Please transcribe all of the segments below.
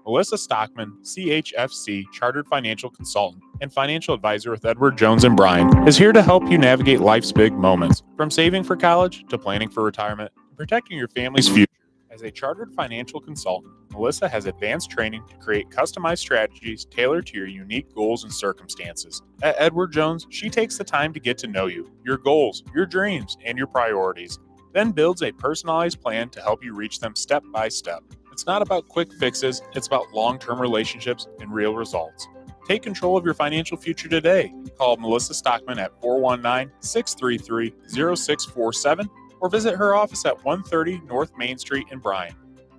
Melissa Stockman, CHFC, Chartered Financial Consultant and Financial Advisor with Edward Jones and Bryan, is here to help you navigate life's big moments, from saving for college to planning for retirement and protecting your family's future. As a Chartered Financial Consultant, Melissa has advanced training to create customized strategies tailored to your unique goals and circumstances. At Edward Jones, she takes the time to get to know you, your goals, your dreams, and your priorities, then builds a personalized plan to help you reach them step by step. It's not about quick fixes, it's about long-term relationships and real results. Take control of your financial future today. Call Melissa Stockman at 419-633-0647 or visit her office at 130 North Main Street in Bryan.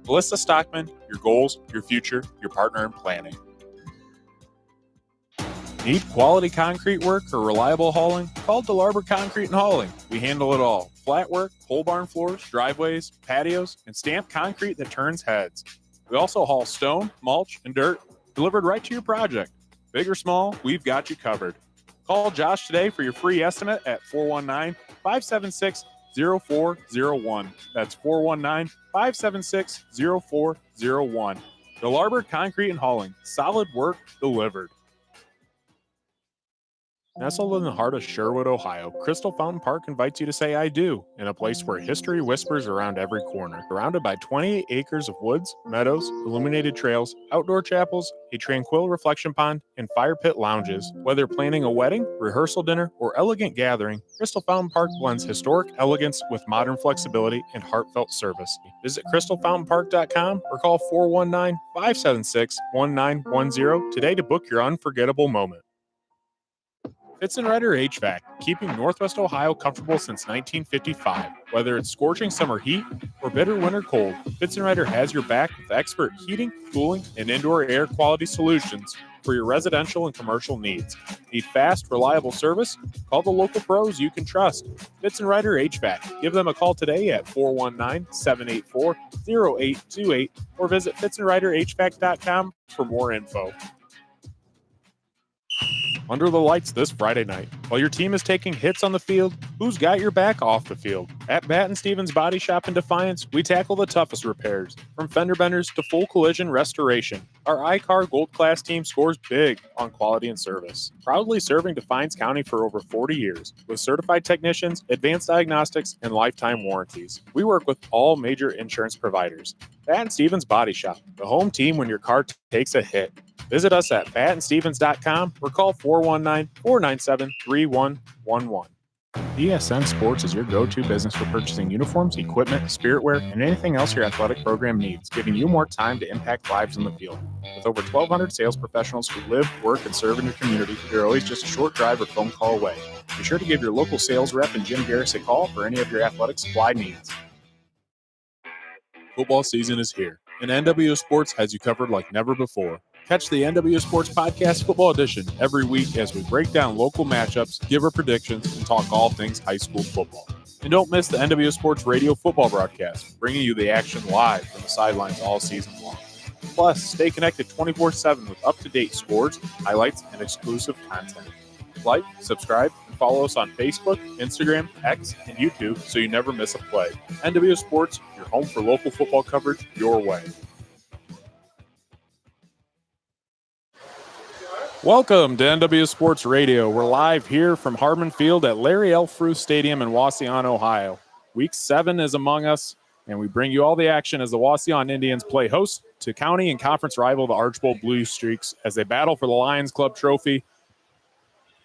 Melissa Stockman, your goals, your future, your partner in planning. Need quality concrete work or reliable hauling? Call DeLarber Concrete and Hauling. We handle it all. Flat work, pole barn floors, driveways, patios, and stamped concrete that turns heads. We also haul stone, mulch, and dirt delivered right to your project. Big or small, we've got you covered. Call Josh today for your free estimate at 419-576-0401. That's 419-576-0401. DeLarber Concrete and Hauling. Solid work delivered. Nestled in the heart of Sherwood, Ohio, Crystal Fountain Park invites you to say I do, in a place where history whispers around every corner. Surrounded by 28 acres of woods, meadows, illuminated trails, outdoor chapels, a tranquil reflection pond, and fire pit lounges. Whether planning a wedding, rehearsal dinner, or elegant gathering, Crystal Fountain Park blends historic elegance with modern flexibility and heartfelt service. Visit crystalfountainpark.com or call 419-576-1910 today to book your unforgettable moment. Fitzenreiter HVAC, keeping Northwest Ohio comfortable since 1955. Whether it's scorching summer heat or bitter winter cold, Fitzenreiter has your back with expert heating, cooling, and indoor air quality solutions for your residential and commercial needs. Need fast, reliable service? Call the local pros you can trust. Fitzenreiter HVAC. Give them a call today at 419-784-0828 or visit fitzenreiterhvac.com for more info. Under the lights this Friday night. While your team is taking hits on the field, who's got your back off the field? At Batten Stevens Body Shop in Defiance, we tackle the toughest repairs, from fender benders to full collision restoration. Our iCar Gold Class team scores big on quality and service. Proudly serving Defiance County for over 40 years, with certified technicians, advanced diagnostics, and lifetime warranties. We work with all major insurance providers. Batten Stevens Body Shop, the home team when your car takes a hit. Visit us at battenstevens.com or call 419-497-3111. DSN Sports is your go-to business for purchasing uniforms, equipment, spiritwear, and anything else your athletic program needs, giving you more time to impact lives on the field. With over 1,200 sales professionals who live, work, and serve in your community, you're always just a short drive or phone call away. Be sure to give your local sales rep and Jim Garris a call for any of your athletic supply needs. Football season is here, and NWO Sports has you covered like never before. Catch the NWO Sports Podcast Football Edition every week as we break down local matchups, give our predictions, and talk all things high school football. And don't miss the NWO Sports Radio football broadcast, bringing you the action live from the sidelines all season long. Plus, stay connected 24/7 with up-to-date scores, highlights, and exclusive content. Like, subscribe, and follow us on Facebook, Instagram, X, and YouTube so you never miss a play. NWO Sports, your home for local football coverage your way. Welcome to NWO Sports Radio. We're live here from Hardman Field at Larry L. Fruth Stadium in Wauseon, Ohio. Week 7 is among us, and we bring you all the action as the Wauseon Indians play host to county and conference rival the Archbold Blue Streaks as they battle for the Lions Club trophy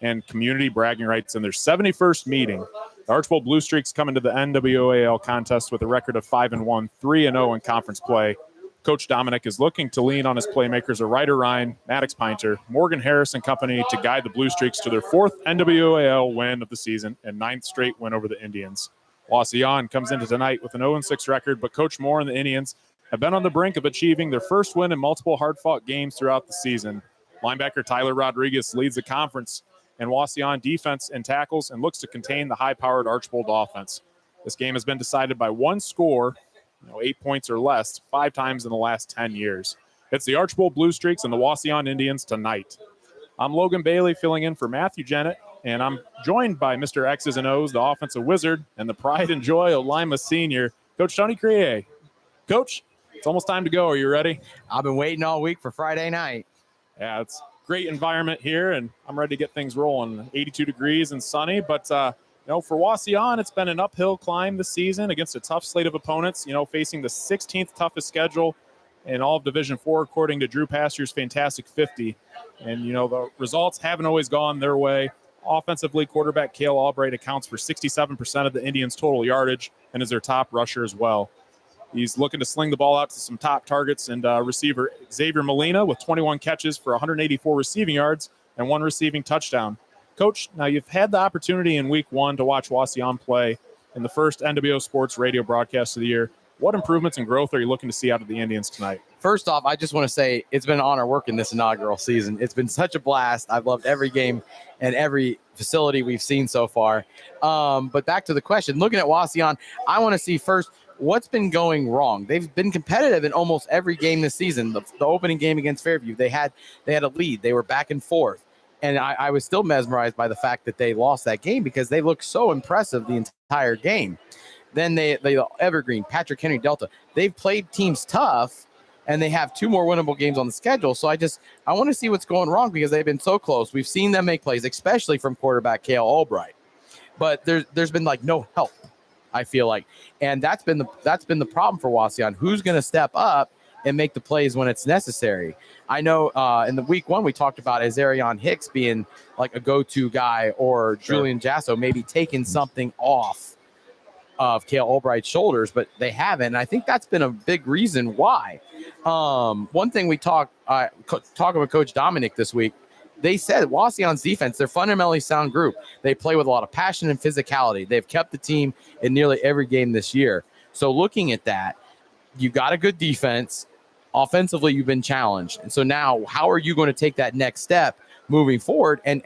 and community bragging rights in their 71st meeting. The Archbold Blue Streaks come into the NWAL contest with a record of 5-1, 3-0 in conference play. Coach Dominic is looking to lean on his playmakers of Ryder Ryan, Maddox Pinter, Morgan Harris and company to guide the Blue Streaks to their 4th NWAL win of the season and 9th straight win over the Indians. Wauseon comes into tonight with an 0-6 record, but Coach Moore and the Indians have been on the brink of achieving their first win in multiple hard-fought games throughout the season. Linebacker Tyler Rodriguez leads the conference and Wauseon defense and tackles and looks to contain the high-powered Archbold offense. This game has been decided by one score, 8 points or less, 5 times in the last 10 years. It's the Archbold Blue Streaks and the Wauseon Indians tonight. I'm Logan Bailey filling in for Matthew Jennett, and I'm joined by Mr. X's and O's, the offensive wizard, and the pride and joy of Lima Senior, Coach Tony Crier. Coach, It's almost time to go. Are you ready? I've been waiting all week for Friday night. Yeah, it's great environment here, and I'm ready to get things rolling. 82 degrees and sunny, but for Wauseon, it's been an uphill climb this season against a tough slate of opponents. Facing the 16th toughest schedule in all of Division 4, according to Drew Pasture's Fantastic 50. And the results haven't always gone their way. Offensively, quarterback Cale Albright accounts for 67% of the Indians' total yardage and is their top rusher as well. He's looking to sling the ball out to some top targets, and receiver Xavier Molina with 21 catches for 184 receiving yards and 1 receiving touchdown. Coach, now you've had the opportunity in week 1 to watch Wauseon play in the first NWO Sports radio broadcast of the year. What improvements and growth are you looking to see out of the Indians tonight? First off, I just want to say it's been an honor working this inaugural season. It's been such a blast. I've loved every game and every facility we've seen so far. But back to the question, looking at Wauseon, I want to see first what's been going wrong. They've been competitive in almost every game this season. The opening game against Fairview, they had a lead. They were back and forth. And I was still mesmerized by the fact that they lost that game because they looked so impressive the entire game. Then they Evergreen, Patrick Henry, Delta. They've played teams tough, and they have 2 more winnable games on the schedule. So I want to see what's going wrong because they've been so close. We've seen them make plays, especially from quarterback Cale Albright. But there's been no help, I feel like. And that's been the problem for Wauseon. Who's going to step up and make the plays when it's necessary? I know in the week 1 we talked about Azarion Hicks being like a go-to guy, or sure, Julian Jasso maybe taking something off of Cale Albright's shoulders, but they haven't. And I think that's been a big reason why. One thing we talking with Coach Dominic this week, they said Wauseon's defense, they're fundamentally sound group. They play with a lot of passion and physicality. They've kept the team in nearly every game this year. So looking at that, you got a good defense. Offensively, you've been challenged. And so now how are you going to take that next step moving forward and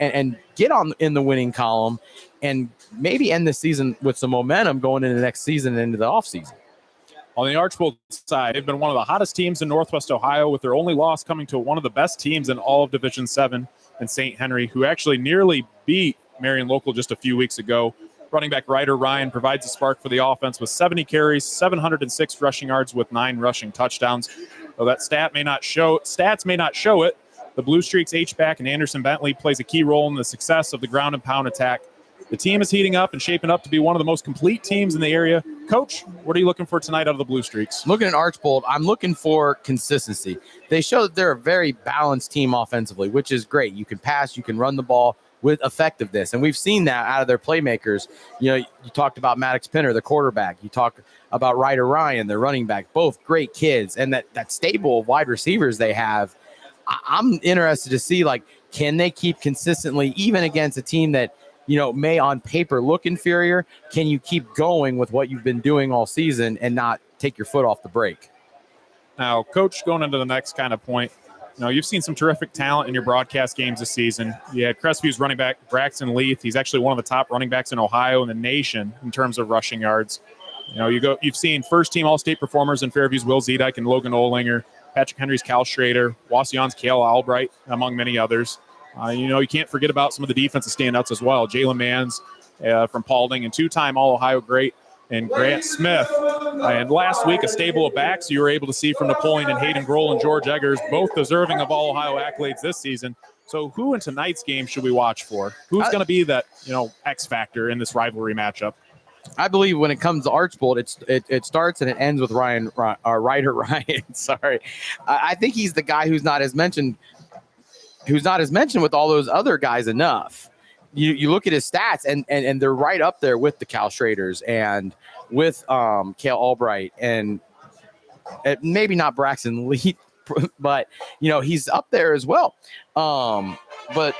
get in the winning column and maybe end the season with some momentum going into the next season and into the offseason? On the Archbold side, they've been one of the hottest teams in Northwest Ohio, with their only loss coming to one of the best teams in all of Division 7 in St. Henry, who actually nearly beat Marion Local just a few weeks ago. Running back Ryder Ryan provides a spark for the offense with 70 carries, 706 rushing yards with 9 rushing touchdowns. Though that stats may not show it, the Blue Streaks H-back and Anderson Bentley plays a key role in the success of the ground and pound attack. The team is heating up and shaping up to be one of the most complete teams in the area. Coach, what are you looking for tonight out of the Blue Streaks? Looking at Archbold, I'm looking for consistency. They show that they're a very balanced team offensively, which is great. You can pass, you can run the ball with effectiveness. And we've seen that out of their playmakers. You talked about Maddox Pinner, the quarterback. You talk about Ryder Ryan, the running back, both great kids. And that stable of wide receivers they have, I'm interested to see, can they keep consistently, even against a team that, may on paper look inferior? Can you keep going with what you've been doing all season and not take your foot off the brake? Now, Coach, going into the next kind of point, you've seen some terrific talent in your broadcast games this season. You had Crestview's running back, Braxton Leith. He's actually one of the top running backs in Ohio and the nation in terms of rushing yards. You've seen first-team All-State performers in Fairview's Will Zedek and Logan Olinger, Patrick Henry's Cal Schrader, Wauseon's Cale Albright, among many others. You can't forget about some of the defensive standouts as well. Jalen Manns from Paulding and 2-time All-Ohio great, and Grant Smith. And last week, a stable of backs you were able to see from Napoleon and Hayden Grohl and George Eggers, both deserving of All-Ohio accolades this season. So who in tonight's game should we watch for? Who's going to be that, X factor in this rivalry matchup? I believe when it comes to Archbold, it starts and it ends with Ryder Ryan. Sorry. I think he's the guy who's not as mentioned with all those other guys enough. You look at his stats and they're right up there with the Cal Schraders and with Cale Albright and maybe not Braxton Leith, but he's up there as well. But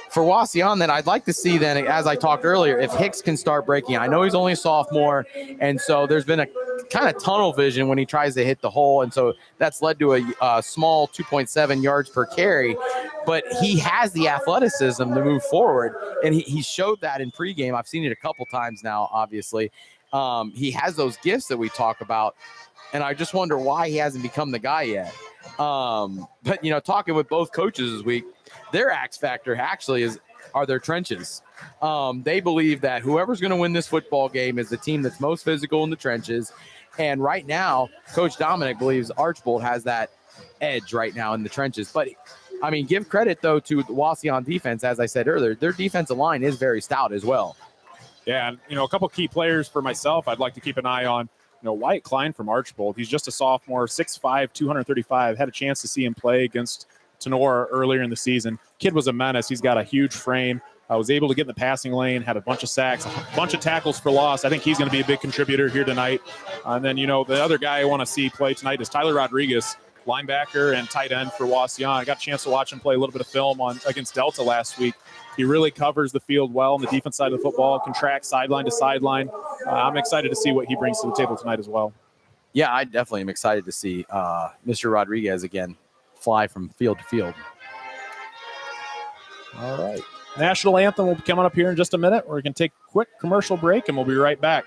for Wauseon, then I'd like to see then, as I talked earlier, if Hicks can start breaking. I know he's only a sophomore, and so there's been a kind of tunnel vision when he tries to hit the hole, and so that's led to a small 2.7 yards per carry. But he has the athleticism to move forward, and he showed that in pregame. I've seen it a couple times now, obviously. He has those gifts that we talk about, and I just wonder why he hasn't become the guy yet. But, talking with both coaches this week, their X factor actually are their trenches. They believe that whoever's going to win this football game is the team that's most physical in the trenches. And right now, Coach Dominic believes Archbold has that edge right now in the trenches. But I mean, give credit though to the Wauseon defense. As I said earlier, their defensive line is very stout as well. Yeah, and a couple key players for myself I'd like to keep an eye on. Wyatt Klein from Archbold. He's just a sophomore, 6'5", 235. Had a chance to see him play against Tenor earlier in the season. Kid was a menace. He's got a huge frame. I was able to get in the passing lane, had a bunch of sacks, a bunch of tackles for loss. I think he's going to be a big contributor here tonight. And then, the other guy I want to see play tonight is Tyler Rodriguez, linebacker and tight end for Wauseon. I got a chance to watch him play a little bit of film against Delta last week. He really covers the field well on the defense side of the football, can track sideline to sideline. I'm excited to see what he brings to the table tonight as well. Yeah, I definitely am excited to see Mr. Rodriguez again fly from field to field. All right. National anthem will be coming up here in just a minute. We're going to take a quick commercial break, and we'll be right back.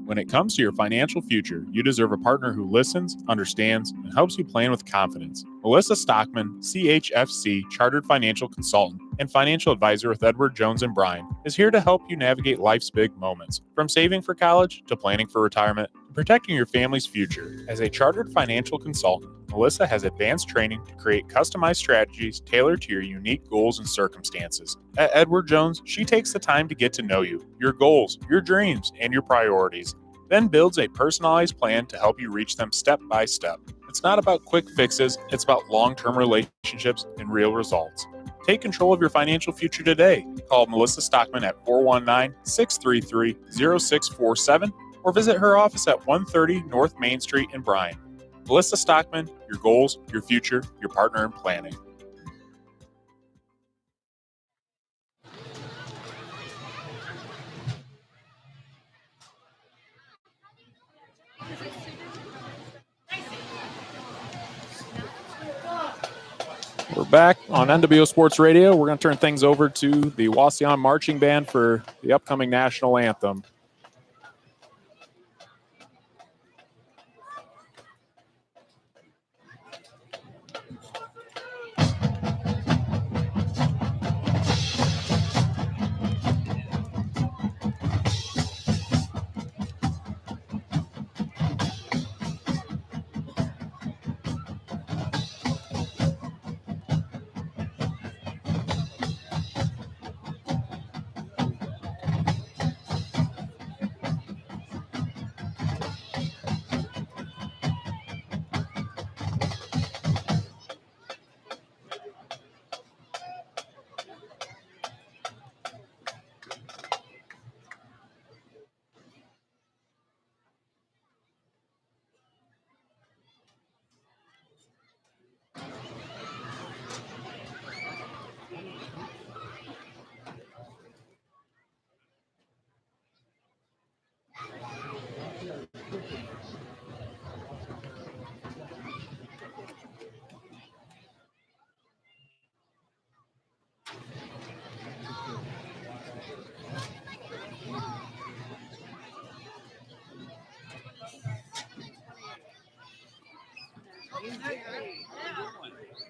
When it comes to your financial future, you deserve a partner who listens, understands, and helps you plan with confidence. Melissa Stockman, CHFC Chartered Financial Consultant and Financial Advisor with Edward Jones & Bryan, is here to help you navigate life's big moments, from saving for college to planning for retirement to protecting your family's future. As a Chartered Financial Consultant, Melissa has advanced training to create customized strategies tailored to your unique goals and circumstances. At Edward Jones, she takes the time to get to know you, your goals, your dreams, and your priorities, then builds a personalized plan to help you reach them step by step. It's not about quick fixes, it's about long-term relationships and real results. Take control of your financial future today. Call Melissa Stockman at 419-633-0647 or visit her office at 130 North Main Street in Bryan. Melissa Stockman, your goals, your future, your partner in planning. We're back on NWO Sports Radio. We're going to turn things over to the Wauseon Marching Band for the upcoming national anthem.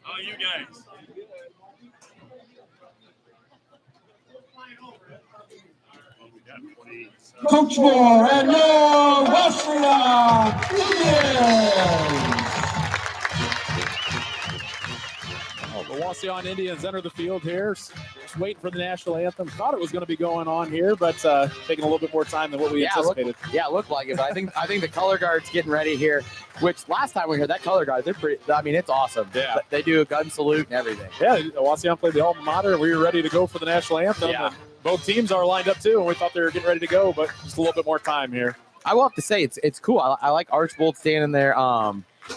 Oh, you guys. Coachable and your Wauseon Indians. The Wauseon Indians enter the field here. Just waiting for the national anthem. Thought it was going to be going on here, but taking a little bit more time than what we anticipated. It looked like it. But I think the color guard's getting ready here. Which last time we heard that color guard, they're pretty. I mean, it's awesome. Yeah, they do a gun salute and everything. Yeah, Wauseon played the alma mater, and we were ready to go for the national anthem. Yeah. And both teams are lined up too, and we thought they were getting ready to go, but just a little bit more time here. I will have to say it's cool. I like Archbold standing there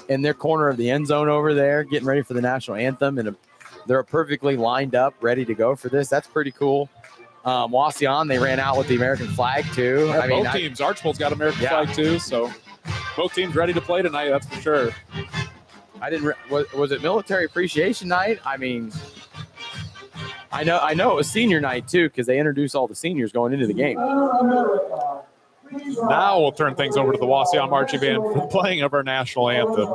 in their corner of the end zone over there, getting ready for the national anthem, and they're perfectly lined up, ready to go for this. That's pretty cool. Wauseon, they ran out with the American flag too. Yeah, both teams. Archbold's got American flag too, so both teams ready to play tonight. That's for sure. Was it military appreciation night? I mean, I know it was senior night too because they introduced all the seniors going into the game. Now we'll turn things over to the Wauseon Marching Band for the playing of our national anthem.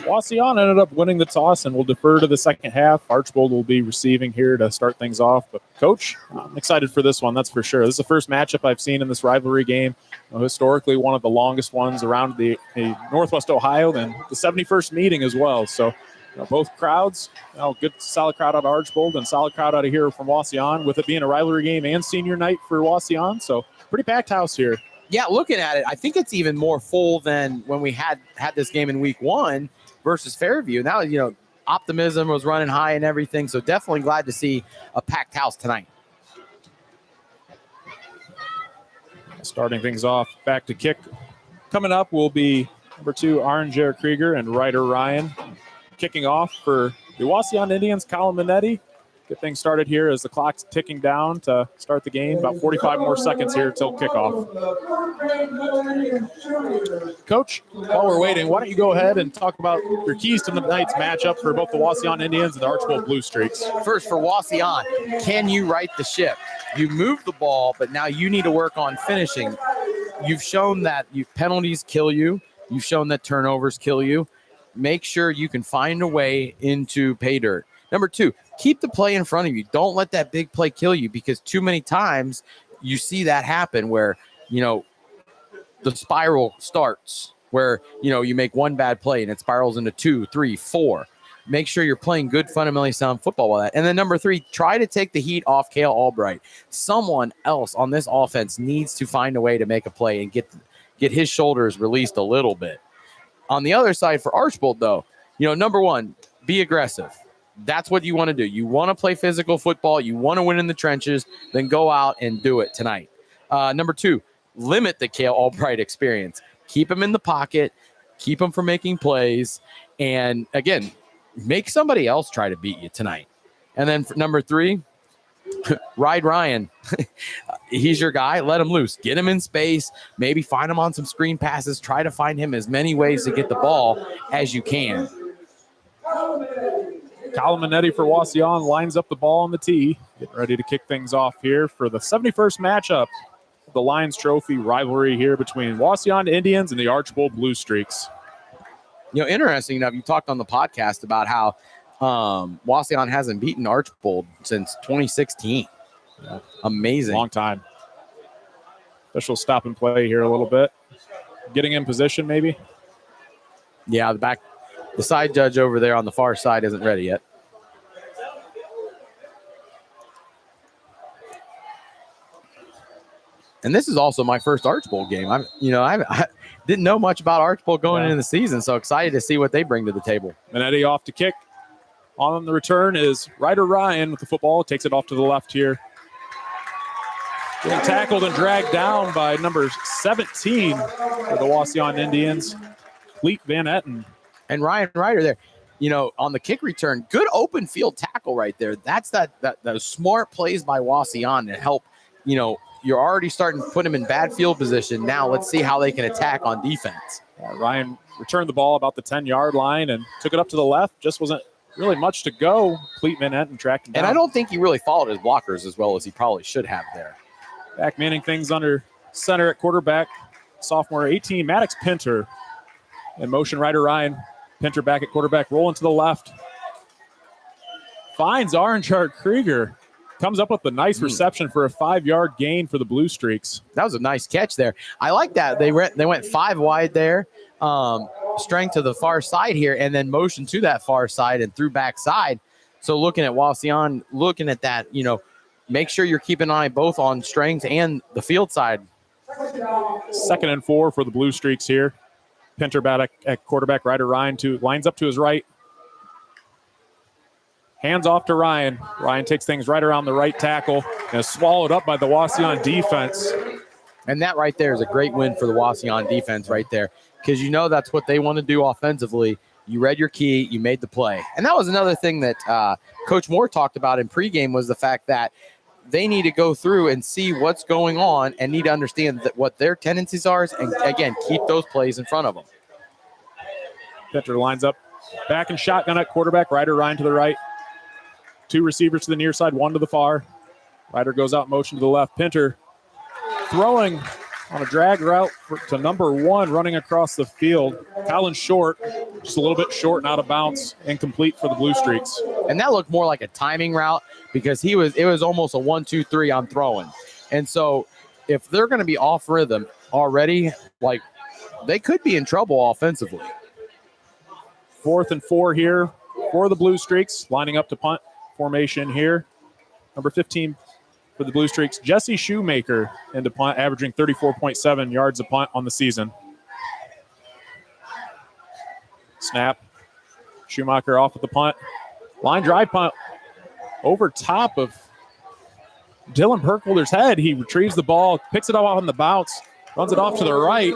Wauseon ended up winning the toss and will defer to the second half. Archbold will be receiving here to start things off. But, Coach, I'm excited for this one, that's for sure. This is the first matchup I've seen in this rivalry game. Historically, one of the longest ones around the Northwest Ohio, and the 71st meeting as well. So, both crowds, good solid crowd out of Archbold and solid crowd out of here from Wauseon, with it being a rivalry game and senior night for Wauseon. So, pretty packed house here. Yeah, looking at it, I think it's even more full than when we had this game in week 1 versus Fairview. Now, optimism was running high and everything. So definitely glad to see a packed house tonight. Starting things off, back to kick. Coming up will be number 2, Aranger Krieger, and Ryder Ryan. Kicking off for the Wauseon Indians, Colin Minetti. Get things started here as the clock's ticking down to start the game. About 45 more seconds here till kickoff. Coach, while we're waiting, why don't you go ahead and talk about your keys to tonight's matchup for both the Wauseon Indians and the Archbold Blue Streaks. First, for Wauseon, can you right the ship? You moved the ball, but now you need to work on finishing. You've shown that penalties kill you. You've shown that turnovers kill you. Make sure you can find a way into pay dirt. Number 2, keep the play in front of you. Don't let that big play kill you, because too many times you see that happen where, the spiral starts where, you make one bad play and it spirals into 2, 3, 4. Make sure you're playing good, fundamentally sound football with that. And then number 3, try to take the heat off Cale Albright. Someone else on this offense needs to find a way to make a play and get his shoulders released a little bit. On the other side for Archbold, though, number 1, be aggressive. That's what you want to do. You want to play physical football. You want to win in the trenches. Then go out and do it tonight. Number 2, limit the Cale Albright experience. Keep him in the pocket. Keep him from making plays. And, again, make somebody else try to beat you tonight. And then for number 3, ride Ryan. He's your guy. Let him loose. Get him in space. Maybe find him on some screen passes. Try to find him as many ways to get the ball as you can. Colin Minetti for Wauseon lines up the ball on the tee. Getting ready to kick things off here for the 71st matchup of the Lions Trophy rivalry here between Wauseon Indians and the Archbold Blue Streaks. Interesting enough, you talked on the podcast about how Wauseon hasn't beaten Archbold since 2016. Yeah. Amazing. Long time. Official stop and play here a little bit. Getting in position maybe. Yeah, the side judge over there on the far side isn't ready yet. And this is also my first Archbold game. I didn't know much about Archbold going into the season, so excited to see what they bring to the table. Minetti off to kick. On the return is Ryder Ryan with the football. Takes it off to the left here. Getting tackled and dragged down by number 17 for the Wauseon Indians, Cleet Van Etten. And Ryan Ryder there, on the kick return, good open field tackle right there. That's those smart plays by Wauseon to help, you're already starting to put him in bad field position. Now let's see how they can attack on defense. Ryan returned the ball about the 10-yard line and took it up to the left. Just wasn't really much to go. Cleet Van Etten tracked him down. And I don't think he really followed his blockers as well as he probably should have there. Back manning things under center at quarterback. Sophomore 18, Maddox Pinter. In motion, Ryder Ryan. Pinter back at quarterback, rolling to the left. Finds Aranger Krieger. Comes up with a nice reception for a 5-yard gain for the Blue Streaks. That was a nice catch there. I like that. They went 5 wide there. Strength to the far side here, and then motion to that far side and through backside. So looking at Wauseon, looking at that, make sure you're keeping an eye both on strength and the field side. 2nd and 4 for the Blue Streaks here. Pinter back at quarterback. Ryder Ryan lines up to his right. Hands off to Ryan. Ryan takes things right around the right tackle and is swallowed up by the Wauseon defense. And that right there is a great win for the Wauseon defense right there, because you know that's what they want to do offensively. You read your key, you made the play. And that was another thing that Coach Moore talked about in pregame, was the fact that they need to go through and see what's going on and need to understand that what their tendencies are, and again, keep those plays in front of them. Pitcher lines up back and shotgun at quarterback. Ryder Ryan to the right. 2 receivers to the near side, 1 to the far. Ryder goes out motion to the left. Pinter throwing on a drag route to number 1, running across the field. Collins short, just a little bit short and out of bounds, incomplete for the Blue Streaks. And that looked more like a timing route, because it was almost a 1-2-3 on throwing. And so if they're going to be off rhythm already, like, they could be in trouble offensively. 4th and 4 here for the Blue Streaks, lining up to punt formation here. Number 15 for the Blue Streaks, Jesse Shoemaker into punt, averaging 34.7 yards a punt on the season. Snap. Schumacher off with the punt. Line drive punt over top of Dylan Burkholder's head. He retrieves the ball, picks it up on the bounce, runs it off to the right.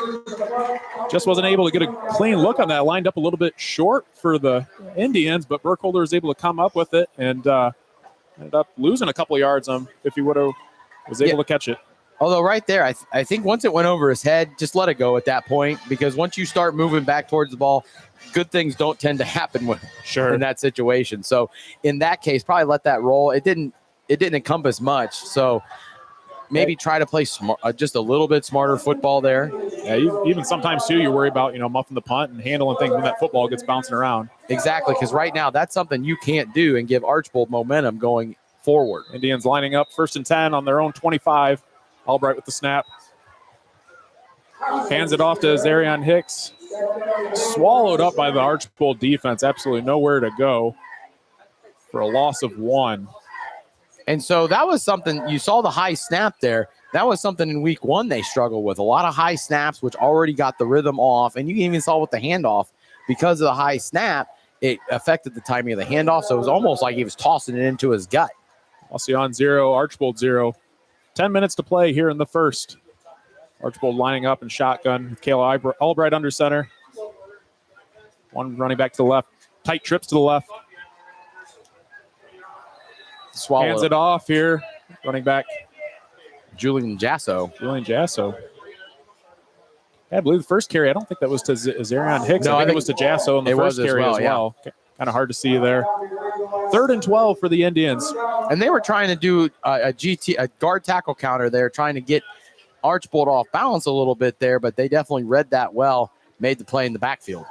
Just wasn't able to get a clean look on that. Lined up a little bit short for the Indians, but Burkholder was able to come up with it and ended up losing a couple of yards on if he would have was able to catch it. Although right there, I think once it went over his head, just let it go at that point, because once you start moving back towards the ball, good things don't tend to happen in that situation. So in that case, probably let that roll. It didn't encompass much. So maybe try to play just a little bit smarter football there. Yeah, even sometimes too, you worry about muffing the punt and handling things when that football gets bouncing around. Exactly, because right now that's something you can't do and give Archbold momentum going forward. Indians lining up 1st and 10 on their own 25. Albright with the snap. Hands it off to Zarion Hicks. Swallowed up by the Archbold defense. Absolutely nowhere to go for a loss of 1. And so that was something, you saw the high snap there. That was something in week 1 they struggled with. A lot of high snaps, which already got the rhythm off. And you even saw with the handoff, because of the high snap, it affected the timing of the handoff. So it was almost like he was tossing it into his gut. Wauseon 0, Archbold 0. 10 minutes to play here in the first. Archbold lining up in shotgun with Kayla Albright under center. 1 running back to the left. Tight trips to the left. Swallow. Hands it off here. Running back. Julian Jasso. I believe the first carry, I don't think that was to Zarion Hicks. I think it was to Jasso in the first carry as well. Yeah. Kind of hard to see there. 3rd and 12 for the Indians. And they were trying to do a guard tackle counter there, trying to get Archbold off balance a little bit there, but they definitely read that well, made the play in the backfield.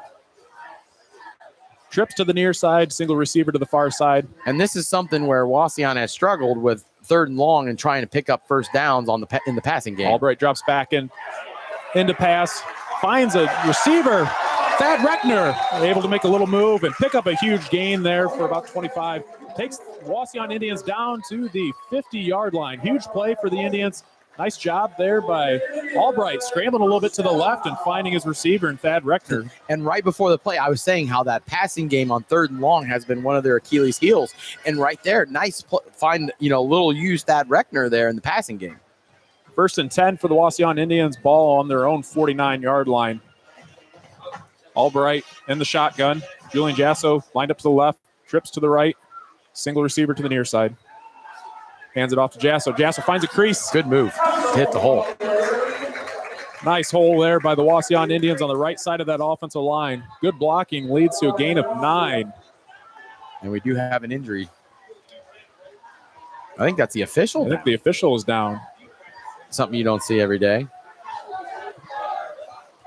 Trips to the near side, single receiver to the far side. And this is something where Wauseon has struggled with 3rd and long and trying to pick up first downs in the passing game. Albright drops back into pass, finds a receiver. Thad Reckner able to make a little move and pick up a huge gain there for about 25. Takes Wauseon Indians down to the 50-yard line. Huge play for the Indians. Nice job there by Albright, scrambling a little bit to the left and finding his receiver in Thad Reckner. And right before the play, I was saying how that passing game on 3rd and long has been one of their Achilles heels. And right there, nice find, little use Thad Reckner there in the passing game. 1st and 10 for the Wauseon Indians, ball on their own 49-yard line. Albright in the shotgun. Julian Jasso lined up to the left, trips to the right, single receiver to the near side. Hands it off to Jasso. Jasso finds a crease. Good move to hit the hole. Nice hole there by the Wauseon Indians on the right side of that offensive line. Good blocking leads to a gain of 9. And we do have an injury. I think that's the official. I think the official is down. Something you don't see every day.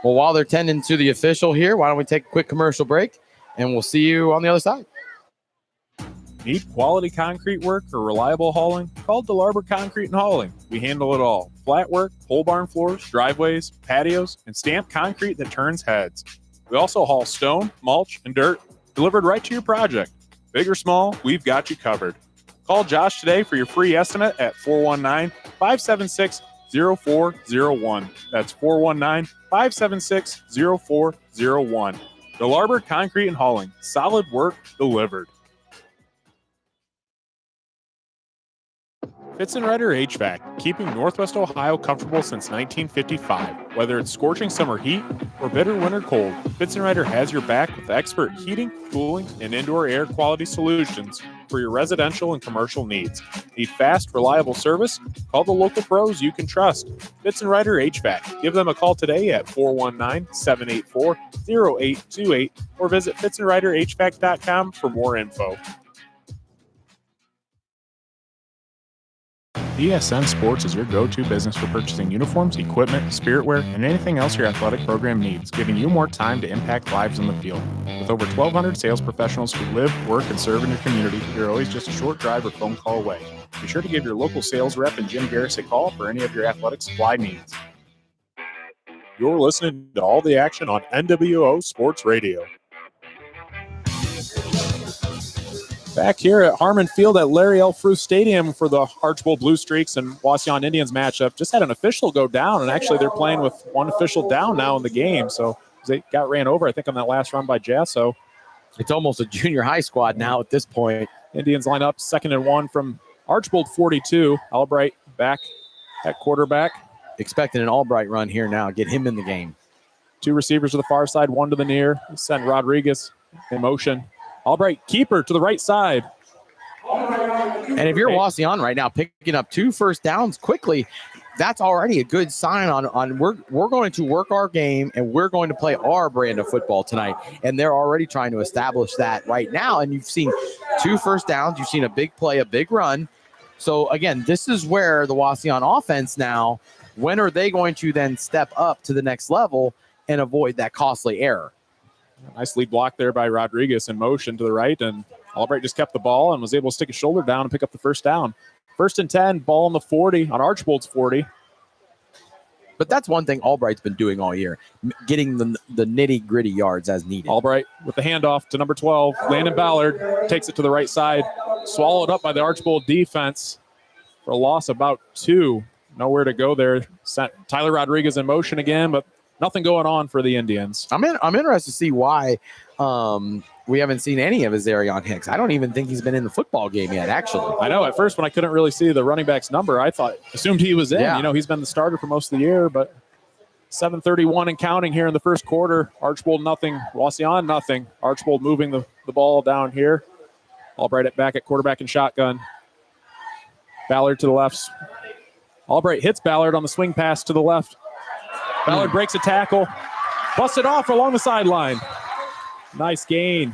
Well, while they're tending to the official here, why don't we take a quick commercial break, and we'll see you on the other side. Need quality concrete work or reliable hauling? Call DeLarber Concrete and Hauling. We handle it all. Flat work, pole barn floors, driveways, patios, and stamped concrete that turns heads. We also haul stone, mulch, and dirt delivered right to your project. Big or small, we've got you covered. Call Josh today for your free estimate at 419-576-0401. That's 419-576-0401. DeLarber Concrete and Hauling. Solid work delivered. Fitzenreiter HVAC, keeping Northwest Ohio comfortable since 1955. Whether it's scorching summer heat or bitter winter cold, Fitzenreiter has your back with expert heating, cooling, and indoor air quality solutions for your residential and commercial needs. Need fast, reliable service? Call the local pros you can trust. Fitzenreiter HVAC. Give them a call today at 419-784-0828 or visit fitzenreiterhvac.com for more info. DSN Sports is your go-to business for purchasing uniforms, equipment, spiritwear, and anything else your athletic program needs, giving you more time to impact lives in the field. With over 1,200 sales professionals who live, work, and serve in your community, you're always just a short drive or phone call away. Be sure to give your local sales rep and Jim Garris a call for any of your athletic supply needs. You're listening to all the action on NWO Sports Radio. Back here at Harmon Field at Larry L. Fruh Stadium for the Archbold Blue Streaks and Wauseon Indians matchup. Just had an official go down, and actually they're playing with one official down now in the game. So they got ran over, I think, on that last run by Jasso. It's almost a junior high squad now at this point. Indians line up 2nd and 1 from Archbold 42. Albright back at quarterback. Expecting an Albright run here now. Get him in the game. 2 receivers to the far side, 1 to the near. Send Rodriguez in motion. Albright keeper to the right side. And if you're Wauseon right now picking up 2 first downs quickly, that's already a good sign on we're going to work our game and we're going to play our brand of football tonight. And they're already trying to establish that right now. And you've seen 2 first downs. You've seen a big play, a big run. So, again, this is where the Wauseon offense now, when are they going to then step up to the next level and avoid that costly error? Nice lead block there by Rodriguez in motion to the right, and Albright just kept the ball and was able to stick his shoulder down and pick up the first down. 1st and 10, ball on the 40, on Archbold's 40. But that's one thing Albright's been doing all year, getting the nitty-gritty yards as needed. Albright with the handoff to number 12. Landon Ballard takes it to the right side, swallowed up by the Archbold defense for a loss of about 2. Nowhere to go there. Sent Tyler Rodriguez in motion again, but nothing going on for the Indians. I'm interested to see why we haven't seen any of Azarion Hicks. I don't even think he's been in the football game yet, actually. I know. At first, when I couldn't really see the running back's number, I assumed he was in. Yeah. You know, he's been the starter for most of the year, but 7:31 and counting here in the first quarter. Archbold nothing. Wauseon nothing. Archbold moving the ball down here. Albright back at quarterback and shotgun. Ballard to the left. Albright hits Ballard on the swing pass to the left. Ballard breaks a tackle, busted off along the sideline. Nice gain.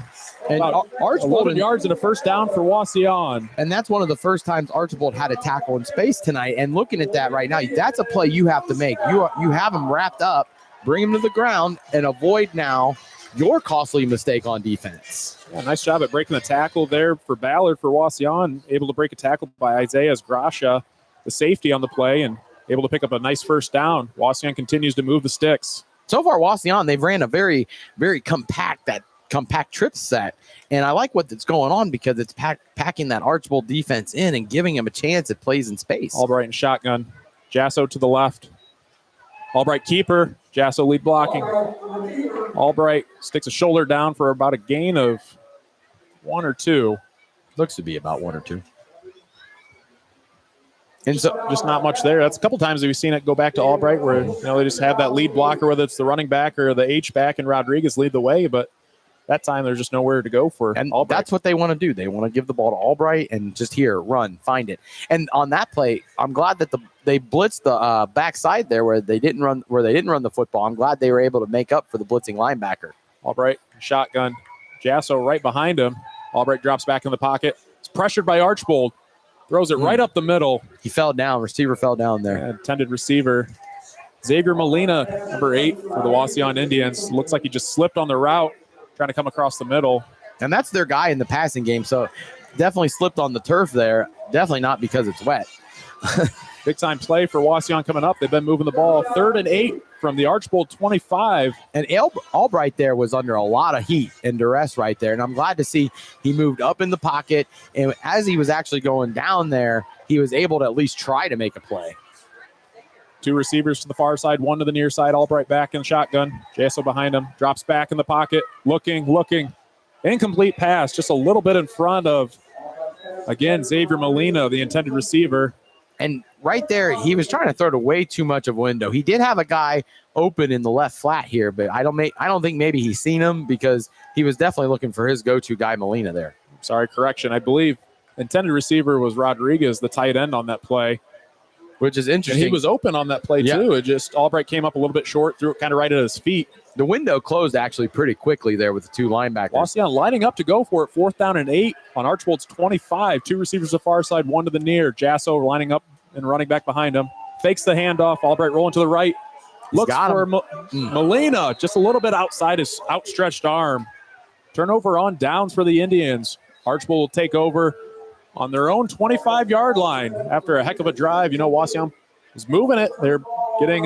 And Archbold 11 yards and a first down for Wauseon. And that's one of the first times Archbold had a tackle in space tonight. And looking at that right now, that's a play you have to make. You have him wrapped up, bring him to the ground, and avoid now your costly mistake on defense. Yeah, nice job at breaking the tackle there for Ballard for Wauseon. Able to break a tackle by Isaiah Gracia, the safety on the play, and able to pick up a nice first down. Wauseon continues to move the sticks. So far, Wauseon, they've ran a very, very compact trip set. And I like what's going on because it's packing that Archbold defense in and giving him a chance at plays in space. Albright in shotgun. Jasso to the left. Albright keeper. Jasso lead blocking. Albright sticks a shoulder down for about a gain of 1 or 2. Looks to be about 1 or 2. And so just not much there. That's a couple times that we've seen it go back to Albright where they just have that lead blocker, whether it's the running back or the H-back, and Rodriguez lead the way. But that time there's just nowhere to go for Albright. That's what they want to do. They want to give the ball to Albright and just run, find it. And on that play, I'm glad that they blitzed the backside there where they didn't run the football. I'm glad they were able to make up for the blitzing linebacker. Albright shotgun. Jasso right behind him. Albright drops back in the pocket. It's pressured by Archbold. Throws it right up the middle. He fell down. Receiver fell down there. Intended receiver. Xavier Molina, number 8 for the Wauseon Indians. Looks like he just slipped on the route, trying to come across the middle. And that's their guy in the passing game. So definitely slipped on the turf there. Definitely not because it's wet. Big time play for Wauseon coming up. They've been moving the ball. 3rd and 8 from the Archbold 25. And Albright there was under a lot of heat and duress right there. And I'm glad to see he moved up in the pocket. And as he was actually going down there, he was able to at least try to make a play. 2 receivers to the far side, 1 to the near side. Albright back in shotgun. Jasso behind him. Drops back in the pocket. Looking. Incomplete pass. Just a little bit in front of, again, Xavier Molina, the intended receiver. And right there, he was trying to throw to way too much of a window. He did have a guy open in the left flat here, but I don't think maybe he's seen him because he was definitely looking for his go-to guy, Molina, there. Sorry, correction. I believe intended receiver was Rodriguez, the tight end on that play. Which is interesting. And he was open on that play, too. It just, Albright came up a little bit short, threw it kind of right at his feet. The window closed actually pretty quickly there with the two linebackers. Wauseon lining up to go for it. 4th down and 8 on Archbold's 25. 2 receivers to the far side, 1 to the near. Jasso lining up and running back behind him. Fakes the handoff. Albright rolling to the right. Looks for Molina, just a little bit outside his outstretched arm. Turnover on downs for the Indians. Archbold will take over on their own 25-yard line after a heck of a drive. Wauseon is moving it. They're getting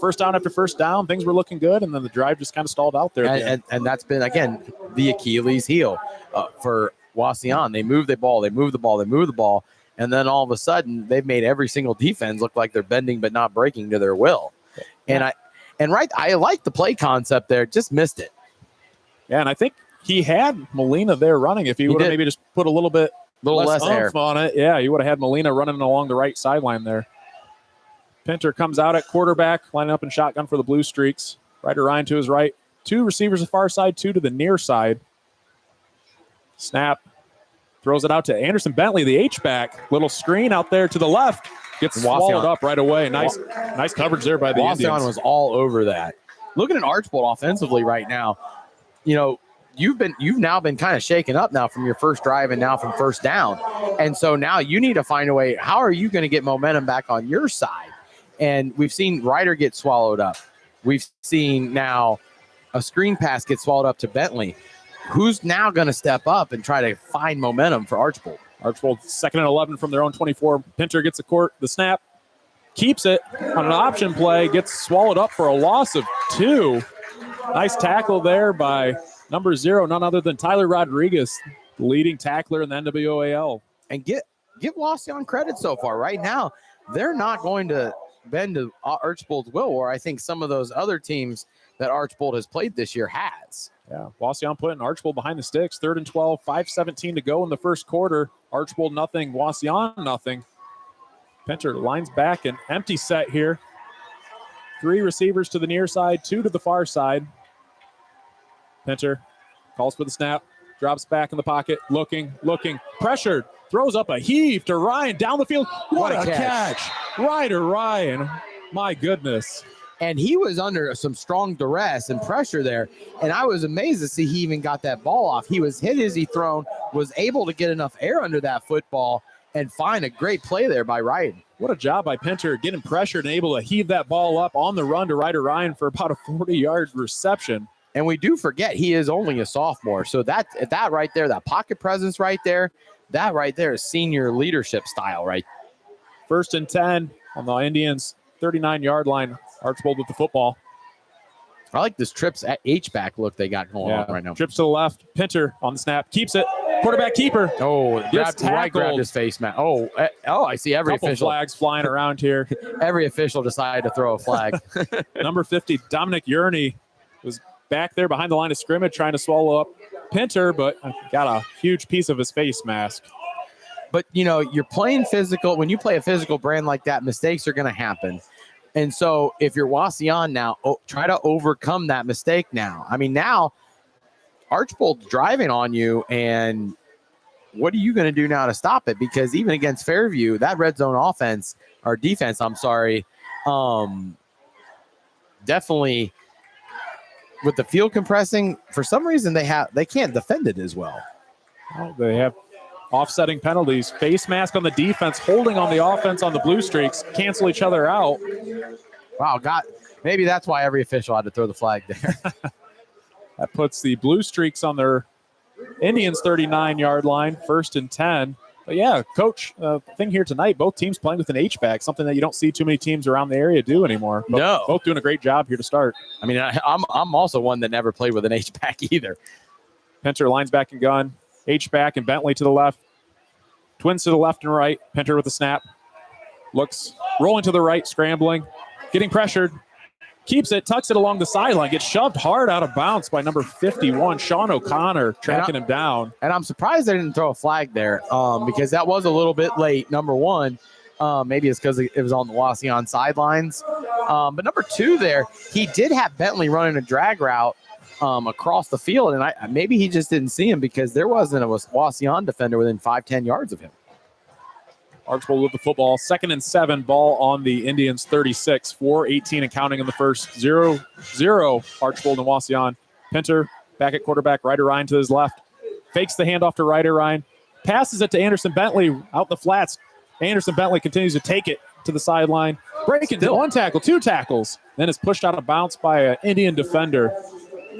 first down after first down. Things were looking good, and then the drive just kind of stalled out there. And that's been, again, the Achilles heel for Wauseon. They move the ball, they move the ball, they move the ball, and then all of a sudden they've made every single defense look like they're bending but not breaking to their will. I like the play concept there, just missed it. Yeah, and I think he had Molina there running. If he would have maybe just put a little bit less oomph on it, yeah, you would have had Molina running along the right sideline there. Pinter comes out at quarterback, lining up in shotgun for the Blue Streaks. Ryder Ryan to his right. 2 receivers to the far side, 2 to the near side. Snap. Throws it out to Anderson Bentley, the H-back. Little screen out there to the left. Gets swallowed up right away. Nice coverage there by the Indians. Wauseon was all over that. Looking at Archbold offensively right now, you've now been kind of shaken up now from your first drive and now from first down. And so now you need to find a way. How are you going to get momentum back on your side? And we've seen Ryder get swallowed up. We've seen now a screen pass get swallowed up to Bentley. Who's now going to step up and try to find momentum for Archbold? Archbold 2nd and 11 from their own 24. Pinter gets the snap, keeps it on an option play, gets swallowed up for a loss of 2. Nice tackle there by number 0, none other than Tyler Rodriguez, the leading tackler in the NWAL. And give Wauseon credit so far. Right now, they're not going to bend to Archbold's will, or I think some of those other teams that Archbold has played this year has. Yeah, Wauseon putting Archbold behind the sticks. 3rd and 12, 5:17 to go in the first quarter. Archbold nothing, Wauseon nothing. Pinter lines back an empty set here. 3 receivers to the near side, 2 to the far side. Pinter calls for the snap, drops back in the pocket, looking, pressured, throws up a heave to Ryan down the field. What a catch. Ryder Ryan, my goodness. And he was under some strong duress and pressure there. And I was amazed to see he even got that ball off. He was hit as he thrown, was able to get enough air under that football and find a great play there by Ryan. What a job by Pinter, getting pressured and able to heave that ball up on the run to Ryder Ryan for about a 40-yard reception. And we do forget he is only a sophomore. So that right there, that pocket presence right there, that right there is senior leadership style, right? 1st and 10 on the Indians' 39-yard line. Archbold with the football. I like this trips at H-back look they got going on right now. Trips to the left. Pinter on the snap. Keeps it. Quarterback keeper. Oh, grabbed his face mask. Oh, I see every official. Flags flying around here. Every official decided to throw a flag. Number 50, Dominic Yerney, was back there behind the line of scrimmage trying to swallow up Pinter, but got a huge piece of his face mask. But, you're playing physical. When you play a physical brand like that, mistakes are going to happen. And so if you're Wauseon now, try to overcome that mistake now. I mean, now Archbold's driving on you, and what are you going to do now to stop it? Because even against Fairview, that red zone defense, definitely with the field compressing, for some reason they can't defend it as well. They have offsetting penalties. Face mask on the defense, holding on the offense on the Blue Streaks, cancel each other out. Wow, maybe that's why every official had to throw the flag there. That puts the Blue Streaks on their Indians' 39-yard line, 1st and 10. But yeah, Coach, thing here tonight, both teams playing with an H-back, something that you don't see too many teams around the area do anymore. No. Both doing a great job here to start. I mean, I'm also one that never played with an H-back either. Pinter lines back and gun. H-back and Bentley to the left. Twins to the left and right. Pinter with the snap. Looks, rolling to the right, scrambling. Getting pressured. Keeps it, tucks it along the sideline. Gets shoved hard out of bounds by number 51, Sean O'Connor, tracking him down. And I'm surprised they didn't throw a flag there because that was a little bit late, number one. Maybe it's because it was on the Wauseon sidelines. But number 2 there, he did have Bentley running a drag route across the field, and maybe he just didn't see him because there wasn't a Wauseon defender within 5-10 yards of him. Archbold with the football. 2nd and 7. Ball on the Indians 36. 4:18 and counting in the first. 0-0. Archbold and Wauseon. Pinter back at quarterback. Ryder Ryan to his left. Fakes the handoff to Ryder Ryan. Passes it to Anderson Bentley out the flats. Anderson Bentley continues to take it to the sideline. Breaking 1 tackle, 2 tackles. Then is pushed out of bounds by an Indian defender.